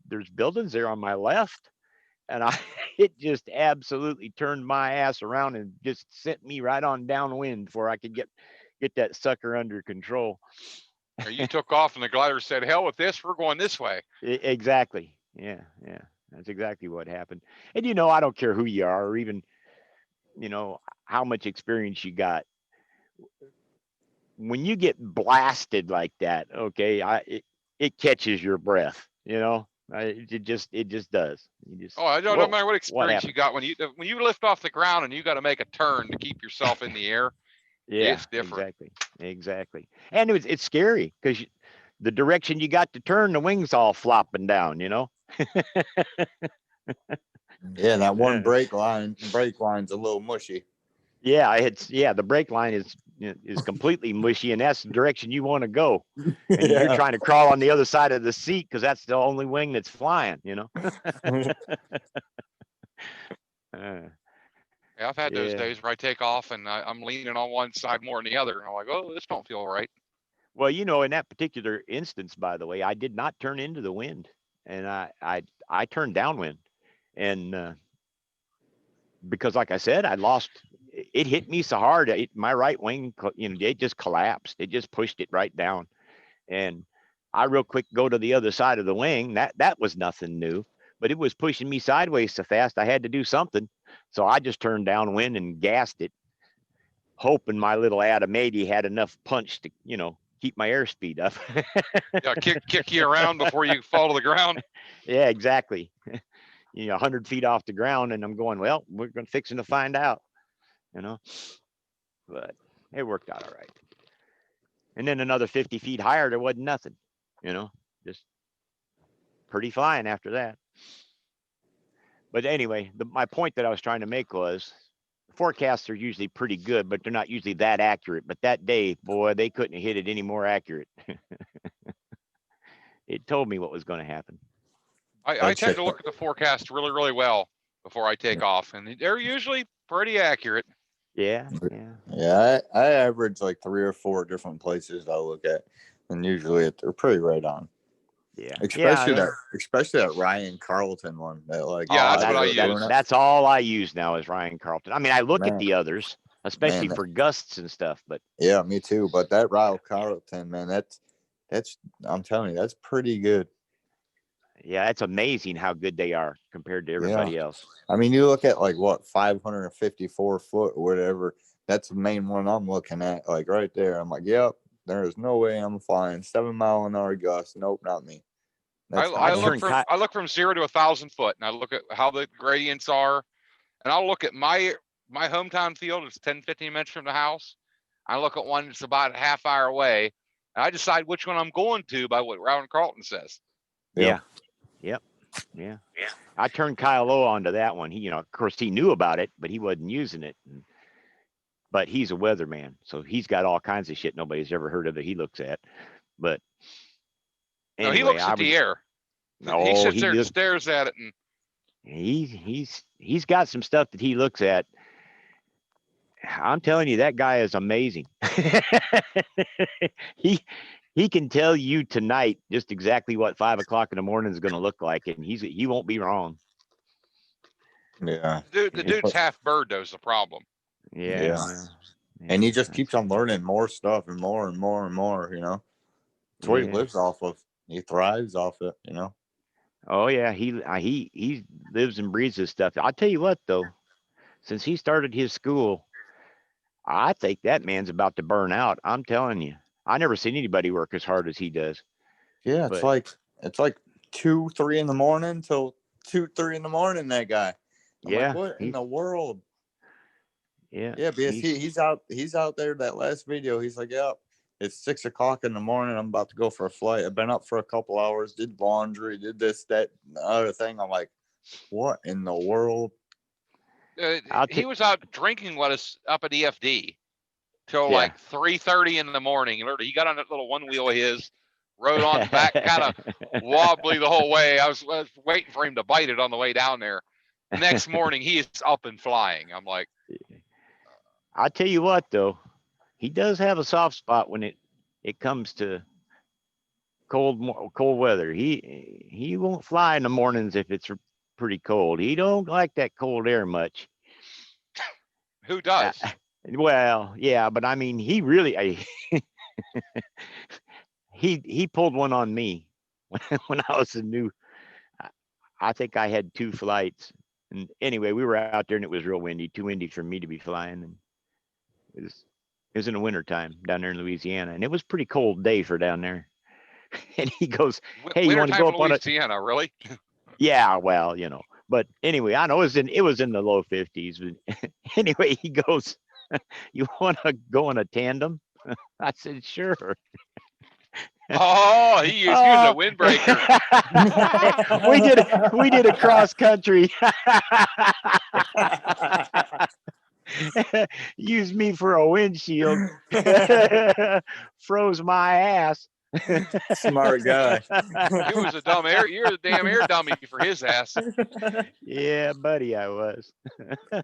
there's buildings there on my left, and it just absolutely turned my ass around and just sent me right on downwind before I could get that sucker under control. You took off and the glider said, hell with this, we're going this way. Exactly. Yeah. That's exactly what happened. And I don't care who you are or even, how much experience you got. When you get blasted like that, okay, it catches your breath, it just does. I don't matter what experience you got when you lift off the ground and you got to make a turn to keep yourself in the air. Yeah, it's different. Exactly. And it's scary because the direction you got to turn, the wings all flopping down, Yeah, that one brake line's a little mushy. Yeah, the brake line is completely mushy, and that's the direction you want to go. And you're trying to crawl on the other side of the seat because that's the only wing that's flying, I've had those days where I take off and I'm leaning on one side more than the other. And I'm like, oh, this don't feel right. Well, in that particular instance, by the way, I did not turn into the wind, and I turned downwind, and because, like I said, it hit me so hard, my right wing, it just collapsed. It just pushed it right down, and I real quick go to the other side of the wing. That was nothing new, but it was pushing me sideways so fast I had to do something. So I just turned downwind and gassed it, hoping my little Atomady had enough punch to, keep my airspeed up. Yeah, kick you around before you fall to the ground. Yeah, exactly. 100 feet off the ground, and I'm going, well, we're fixing to find out, but it worked out all right. And then another 50 feet higher, there wasn't nothing, just pretty flying after that. But anyway, my point that I was trying to make was forecasts are usually pretty good, but they're not usually that accurate. But that day, boy, they couldn't have hit it any more accurate. It told me what was going to happen. I tend to look at the forecast really, really well before I take off, and they're usually pretty accurate. Yeah. Yeah, I average like 3 or 4 different places I look at, and usually they're pretty right on. Yeah. Especially that Ryan Carlton one. That like that's what I use. That's all I use now is Ryan Carlton. I mean, I look at the others, especially for gusts and stuff, but yeah, me too. But that Ryan Carlton, man, that's I'm telling you, that's pretty good. Yeah, it's amazing how good they are compared to everybody else. I mean, you look at like what 554 foot or whatever. That's the main one I'm looking at. Like right there, I'm like, yep. There is no way I'm flying 7-mile-an-hour gust. Nope, not me. I look from 0 to 1,000 foot, and I look at how the gradients are, and I'll look at my hometown field. It's 10, 15 minutes from the house. I look at one that's about a half hour away, and I decide which one I'm going to by what Ryan Carlton says. Yeah. I turned Kyle Lowe onto that one. He, of course, he knew about it, but he wasn't using it. But he's a weatherman, so he's got all kinds of shit nobody's ever heard of that he looks at. But anyway, he looks at the air. He sits there and stares at it, and he's got some stuff that he looks at. I'm telling you, that guy is amazing. He can tell you tonight just exactly what 5 o'clock in the morning is going to look like, and he won't be wrong. Yeah, the dude's half bird, though, is the problem. Yeah. And he just keeps on learning more stuff and more and more and more. That's what he lives off of. He thrives off it. Oh yeah, he lives and breathes this stuff. I'll tell you what, though, since he started his school, I think that man's about to burn out. I'm telling you, I never seen anybody work as hard as he does. Yeah, it's like 2, 3 in the morning till 2, 3 in the morning. That guy. I'm like, what in the world? Yeah. Yeah, because he's out there. That last video, he's like, yep. It's 6 o'clock in the morning. I'm about to go for a flight. I've been up for a couple hours, did laundry, did this, that, and the other thing. I'm like, what in the world? He was out drinking with us up at EFD till like 3:30 in the morning. He got on that little one wheel of his, rode on back, kind of wobbly the whole way. I was waiting for him to bite it on the way down there. The next morning, he is up and flying. I'm like, I'll tell you what, though. He does have a soft spot when it comes to cold weather. He won't fly in the mornings if it's pretty cold. He don't like that cold air much. Who does? Well, yeah, but I mean, he really he pulled one on me when I was a new. I think I had 2 flights, and anyway, we were out there and it was real windy, too windy for me to be flying, and it was in the wintertime down there in Louisiana, and it was a pretty cold day for down there. And he goes, "Hey, you want to go up on Louisiana, really?" Yeah, well, But anyway, I know it was in the low 50s. But anyway, he goes, "You want to go in a tandem?" I said, "Sure." Oh, he used a windbreaker. we did a cross country. Used me for a windshield. Froze my ass. Smart guy. He was a dumb air. You're the damn air dummy for his ass. Yeah, buddy, I was. You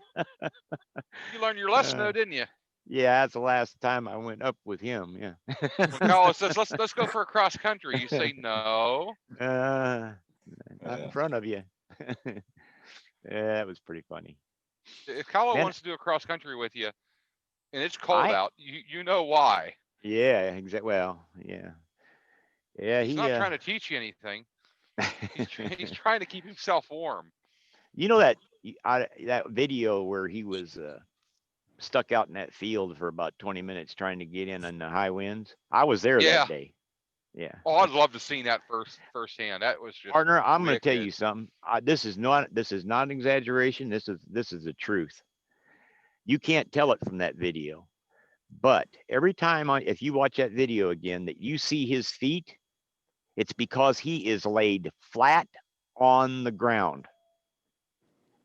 learned your lesson, though, didn't you? Yeah, that's the last time I went up with him. Yeah. When Kyle says, "Let's go for a cross country," you say no. Not in front of you. Yeah, that was pretty funny. If Kyle wants to do a cross country with you, and it's cold out, you know why. Yeah, exactly. Well, yeah. Yeah, he's not trying to teach you anything. He's trying to keep himself warm. You know that video where he was stuck out in that field for about 20 minutes trying to get in on the high winds? I was there that day. Yeah. Oh, I'd love to see that firsthand. That was just partner. I'm going to tell you something. This is not an exaggeration. This is the truth. You can't tell it from that video, But every time if you watch that video again, that you see his feet, it's because he is laid flat on the ground.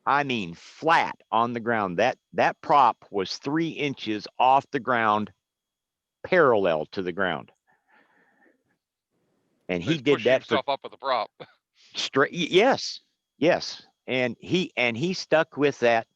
I mean, flat on the ground. That prop was 3 inches off the ground, parallel to the ground. And he did pushing that for himself up with the prop. straight. Yes, yes. And he stuck with that.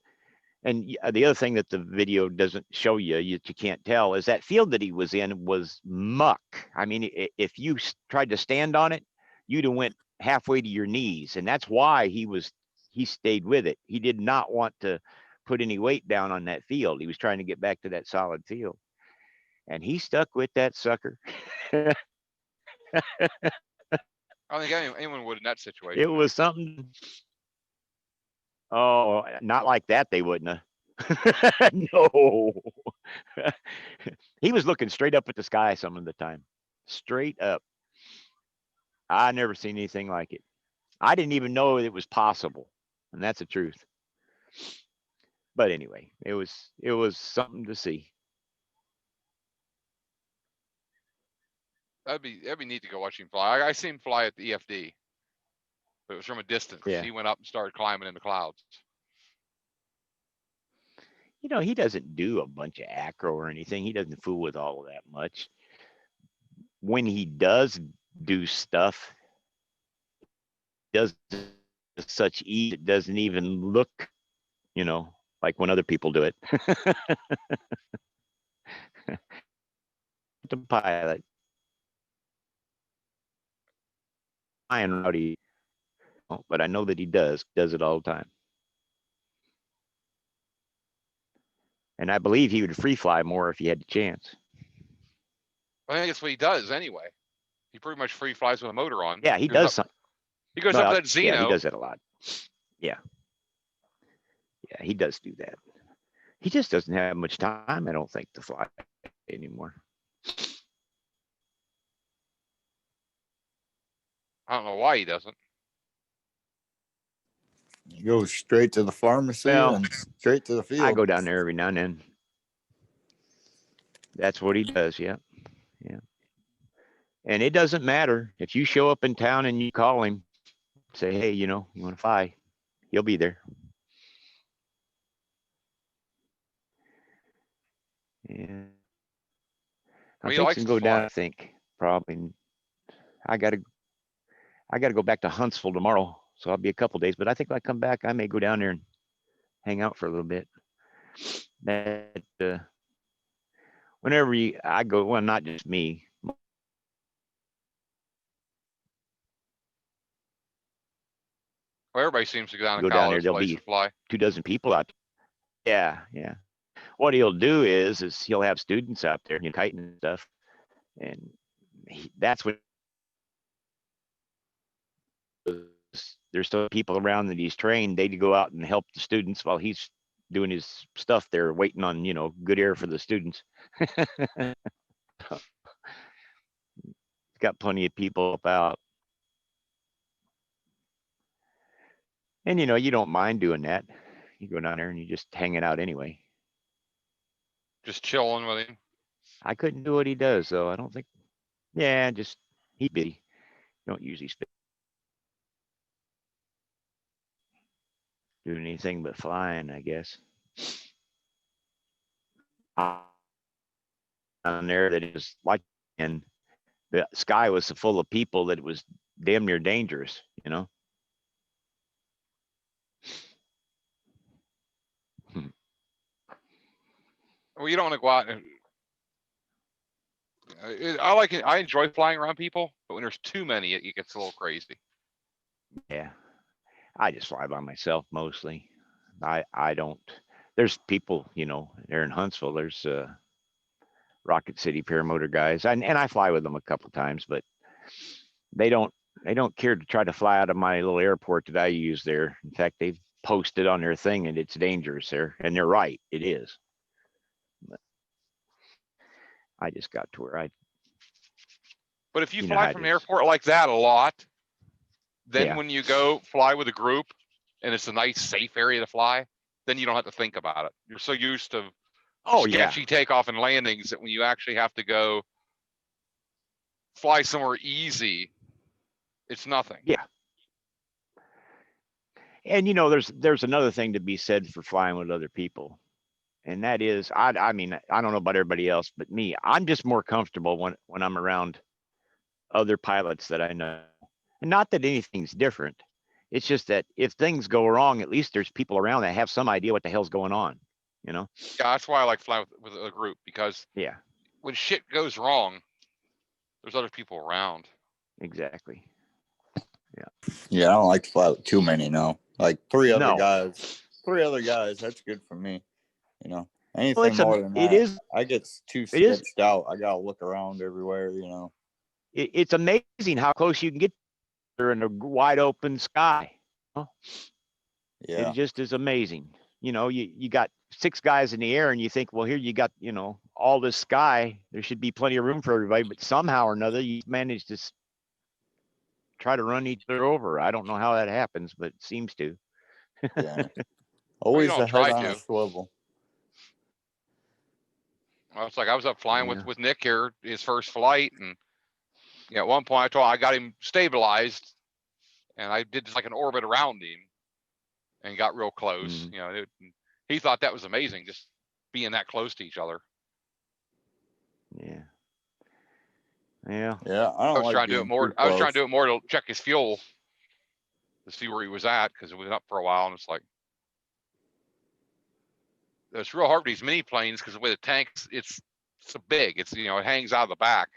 And the other thing that the video doesn't show you, you can't tell, is that field that he was in was muck. I mean, if you tried to stand on it, you'd have went halfway to your knees. And that's why he stayed with it. He did not want to put any weight down on that field. He was trying to get back to that solid field. And he stuck with that sucker. I don't think anyone would in that situation. It was something. Oh, not like that. They wouldn't have. No. He was looking straight up at the sky some of the time. Straight up. I never seen anything like it. I didn't even know it was possible. And that's the truth. But anyway, it was something to see. That'd be neat to go watch him fly. I seen him fly at the EFD, but it was from a distance. Yeah. He went up and started climbing in the clouds. You know, he doesn't do a bunch of acro or anything. He doesn't fool with all of that much. When he does do stuff, does such ease, it doesn't even look, you know, like when other people do it. The pilot. Iron Rowdy, but I know that he does it all the time. And I believe he would free fly more if he had the chance. I think that's what he does anyway. He pretty much free flies with a motor on. Yeah, he does. He goes up that Xeno. Yeah, he does that a lot. Yeah. Yeah, he does do that. He just doesn't have much time, I don't think, to fly anymore. I don't know why he doesn't. He goes straight to the pharmacy and straight to the field. I go down there every now and then. That's what he does, yeah. Yeah. And it doesn't matter. If you show up in town and you call him, say, hey, you know, you want to fly? He'll be there. Yeah. I'm fixing to go down, I think, probably. I gotta go back to Huntsville tomorrow, so I'll be a couple days. But I think when I come back, I may go down there and hang out for a little bit. That whenever I go, well, not just me. Well, everybody seems to go down to Go down there, college there'll place be to fly. 24 people out there. Yeah, yeah. What he'll do is he'll have students out there, you know, kiting and stuff, and that's what. There's still people around that he's trained. They go out and help the students while he's doing his stuff there, waiting on, you know, good air for the students. Got plenty of people about. And, you know, you don't mind doing that. You go down there and you just hanging out anyway. Just chilling with him. I couldn't do what he does, though. I don't think. Yeah, just he'd be. Don't usually doing anything but flying, I guess. Down there, that is like, and the sky was so full of people that it was damn near dangerous, you know. Well, you don't want to go out and. I like it. I enjoy flying around people, but when there's too many, it gets a little crazy. Yeah, I just fly by myself mostly. I don't. There's people, you know, there in Huntsville. There's Rocket City paramotor guys, and I fly with them a couple of times, but they don't care to try to fly out of my little airport that I use there. In fact, they've posted on their thing and it's dangerous there, and they're right, it is. But I just got to where But if you fly from an airport like that a lot, then when you go fly with a group and it's a nice safe area to fly, then you don't have to think about it. You're so used to Oh yeah. sketchy takeoff and landings that when you actually have to go fly somewhere easy, it's nothing. Yeah. And there's another thing to be said for flying with other people. And that is, I mean, I don't know about everybody else, but me, I'm just more comfortable when I'm around other pilots that I know. And not that anything's different. It's just that if things go wrong, at least there's people around that have some idea what the hell's going on. Yeah, that's why I like flying with a group, because Yeah, when shit goes wrong, there's other people around. exactly. Yeah, I don't like to fly with too many. No, like three other No. guys. That's good for me. Anything it's more than it that, is I get too it is sketched out. I gotta look around everywhere. it's amazing how close you can get there in a wide open sky. Yeah, It just is amazing. You got 6 guys in the air and you think, well, here you got, all this sky. There should be plenty of room for everybody, but somehow or another you manage to try to run each other over. I don't know how that happens, but it seems to. yeah. Well, you Always don't the head try on a to. swivel. Well, it's like I was up flying Yeah. with Nick here, his first flight, and at one point I got him stabilized, and I did just like an orbit around him, and got real close. He thought that was amazing, just being that close to each other. Yeah. Yeah. Yeah, I I don't was like trying to do it being more. too I was trying to close. do it more to check his fuel, to see where he was at, because it was up for a while, and it's like it's real hard with these mini planes because the way the tanks, it's so big. It's it hangs out of the back.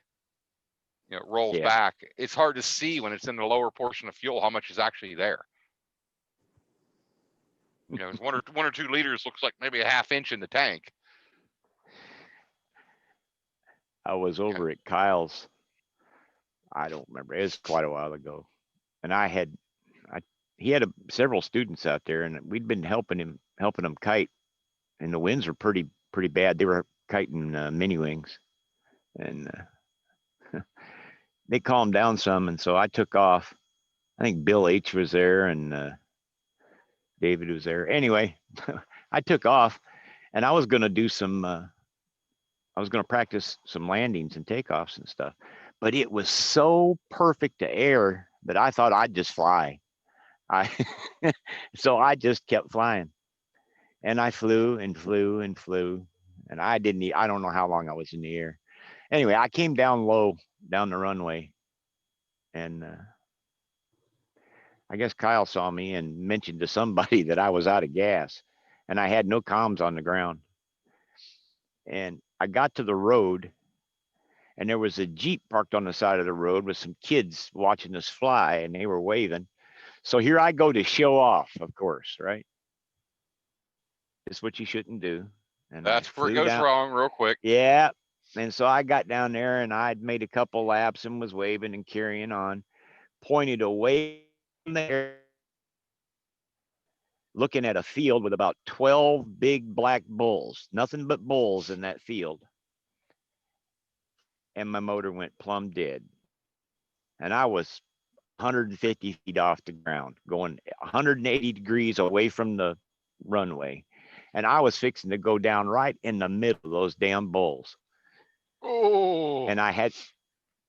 It rolls Yeah. back. It's hard to see when it's in the lower portion of fuel how much is actually there. It's 1 or 2 liters looks like maybe a ½ inch in the tank. I was over at Kyle's. I don't remember. It was quite a while ago. And he had several students out there, and we'd been helping him kite, and the winds were pretty bad. They were kiting mini wings, and they calmed down some, and so I took off. I think Bill H was there, and David was there. Anyway, I took off, and I was going to do some. I was going to practice some landings and takeoffs and stuff, but it was so perfect to air that I thought I'd just fly. So I just kept flying, and I flew and flew and flew, and I don't know how long I was in the air. Anyway, I came down low down the runway, and I guess Kyle saw me and mentioned to somebody that I was out of gas, and I had no comms on the ground. And I got to the road, and there was a Jeep parked on the side of the road with some kids watching us fly, and they were waving. So here I go to show off, of course, right? It's what you shouldn't do. And That's I where it flew goes down. wrong real quick. Yeah. And so I got down there, and I'd made a couple laps and was waving and carrying on, pointed away from there, looking at a field with about 12 big black bulls, nothing but bulls in that field. And my motor went plumb dead. And I was 150 feet off the ground, going 180 degrees away from the runway. And I was fixing to go down right in the middle of those damn bulls. Oh. And I had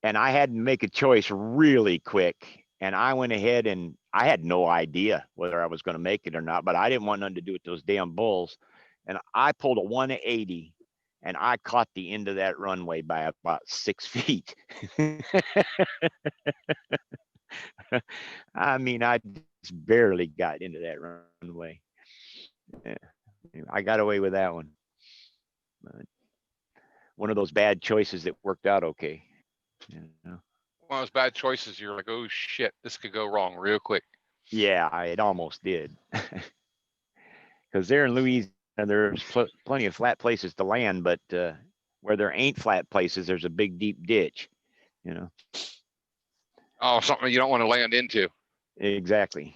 to make a choice really quick. And I went ahead, and I had no idea whether I was going to make it or not, but I didn't want nothing to do with those damn bulls. And I pulled a 180, and I caught the end of that runway by about 6 feet. I mean, I just barely got into that runway. Yeah. I got away with that one. But one of those bad choices that worked out okay. One of those bad choices, you're like, oh shit, this could go wrong real quick. Yeah, it almost did. Because there in Louisiana, there's plenty of flat places to land, but where there ain't flat places, there's a big deep ditch. Oh, something you don't want to land into. Exactly.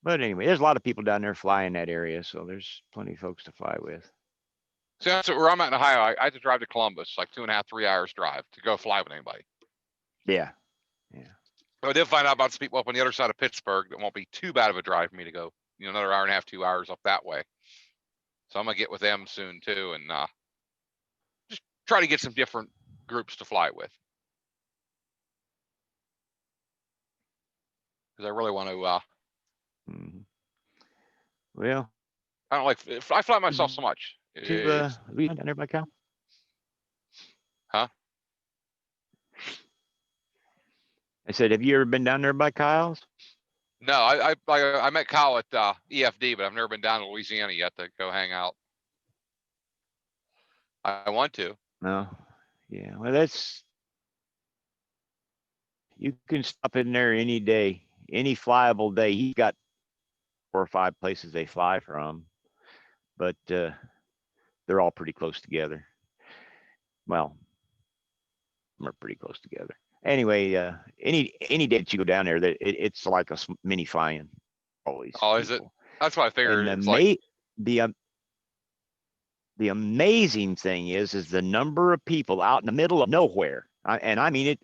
But anyway, there's a lot of people down there flying that area, so there's plenty of folks to fly with. So that's where I'm at in Ohio. I had to drive to Columbus, like 2.5, 3 hours drive to go fly with anybody. Yeah. So I did find out about some people up on the other side of Pittsburgh that won't be too bad of a drive for me to go another hour and a half, 2 hours up that way. So I'm gonna get with them soon too, and just try to get some different groups to fly with. Because I really want to. Well, I don't like. I fly myself so much. to down there by Cal. Huh? I said, have you ever been down there by Kyle's? No, I met Kyle at EFD, but I've never been down to Louisiana yet to go hang out. I want to. No. Yeah. Well, you can stop in there any day, any flyable day. He's got 4 or 5 places they fly from, but they're all pretty close together. Well, we're pretty close together. Anyway, any day that you go down there, that it's like a mini flying. Always. Oh, is it? That's what I figured. And It's like the amazing thing is the number of people out in the middle of nowhere. And I mean it.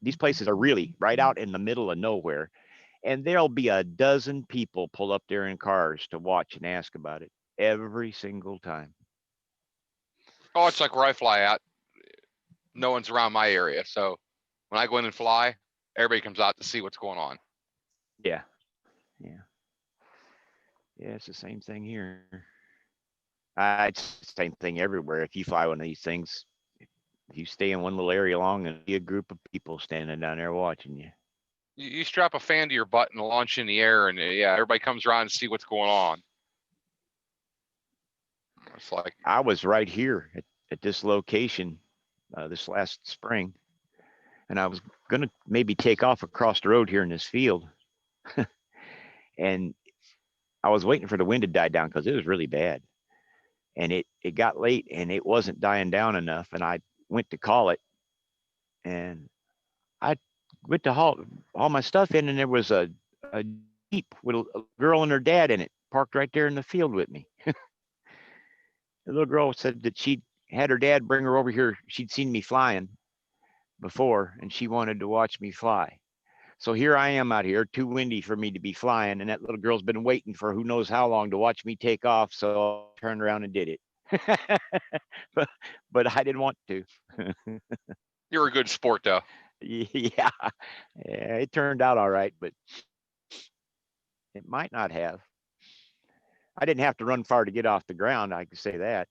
These places are really right out in the middle of nowhere, and there'll be a dozen people pull up there in cars to watch and ask about it every single time. oh, it's like where I fly at. No one's around my area, so when I go in and fly, everybody comes out to see what's going on. Yeah, yeah, yeah. It's the same thing here. It's the same thing everywhere. If you fly one of these things, if you stay in one little area long and see a group of people standing down there watching you. You strap a fan to your butt and launch in the air, and yeah, everybody comes around and see what's going on. It's like I was right here at this location this last spring, and I was gonna maybe take off across the road here in this field, and I was waiting for the wind to die down because it was really bad, and it got late and it wasn't dying down enough, and I went to call it, and I went to haul all my stuff in, and there was a Jeep with a girl and her dad in it parked right there in the field with me. The little girl said that she had her dad bring her over here. She'd seen me flying before, and she wanted to watch me fly. So here I am out here, too windy for me to be flying, and that little girl's been waiting for who knows how long to watch me take off. So I turned around and did it. but I didn't want to. you're a good sport, though. Yeah, it turned out all right, but it might not have. I didn't have to run far to get off the ground, I can say that.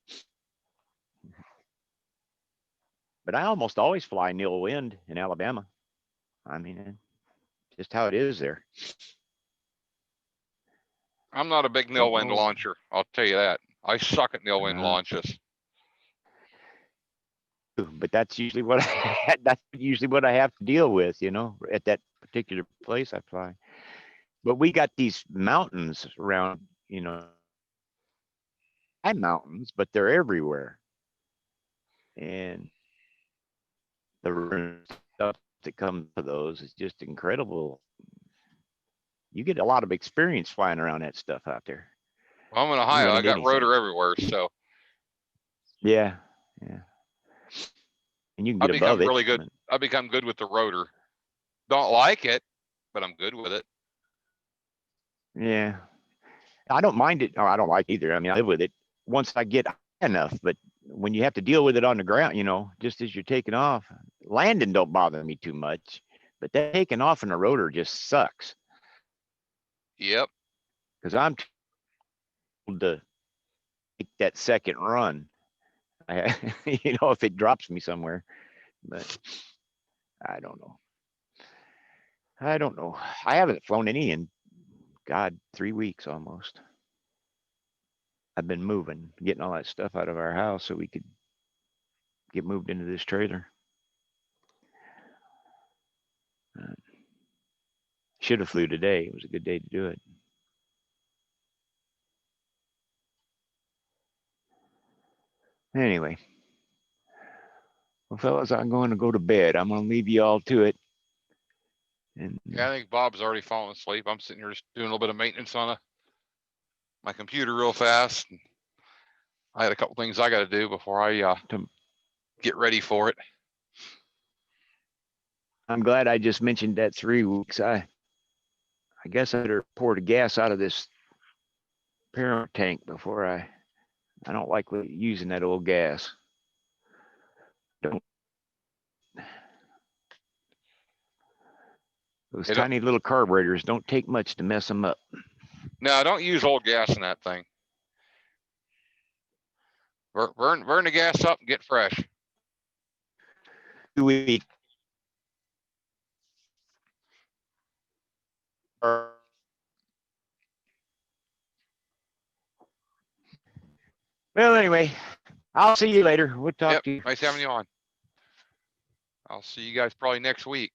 But I almost always fly nil wind in Alabama. I mean, just how it is there. I'm not a big nil wind launcher. I'll tell you that. I suck at nil wind launches. But that's usually what that's usually what I have to deal with, at that particular place I fly. But we got these mountains around, high mountains, but they're everywhere. And the stuff that comes to those is just incredible. You get a lot of experience flying around that stuff out there. Well, I'm in Ohio. I got rotor everywhere, so. Yeah. And you can get above it. Really good. I become good with the rotor. Don't like it, but I'm good with it. Yeah. I don't mind it. Or I don't like either. I mean, I live with it once I get high enough, but when you have to deal with it on the ground, just as you're taking off, landing don't bother me too much, but taking off in the rotor just sucks. Yep. Because I'm told to take that second run, if it drops me somewhere, but I don't know. I haven't flown any in, God, 3 weeks almost. I've been moving, getting all that stuff out of our house so we could get moved into this trailer. Should have flew today. It was a good day to do it. Anyway, well, fellas, I'm going to go to bed. I'm going to leave you all to it. And yeah, I think Bob's already fallen asleep. I'm sitting here just doing a little bit of maintenance on my computer real fast. I had a couple things I got to do before I get ready for it. I'm glad I just mentioned that 3 weeks. I guess I better pour the gas out of this repair my tank before I don't like using that old gas. Don't. Those tiny little carburetors don't take much to mess them up. No, don't use old gas in that thing. Burn the gas up and get fresh. 2 weeks. Well, anyway, I'll see you later. We'll talk to you. Nice having you on. I'll see you guys probably next week.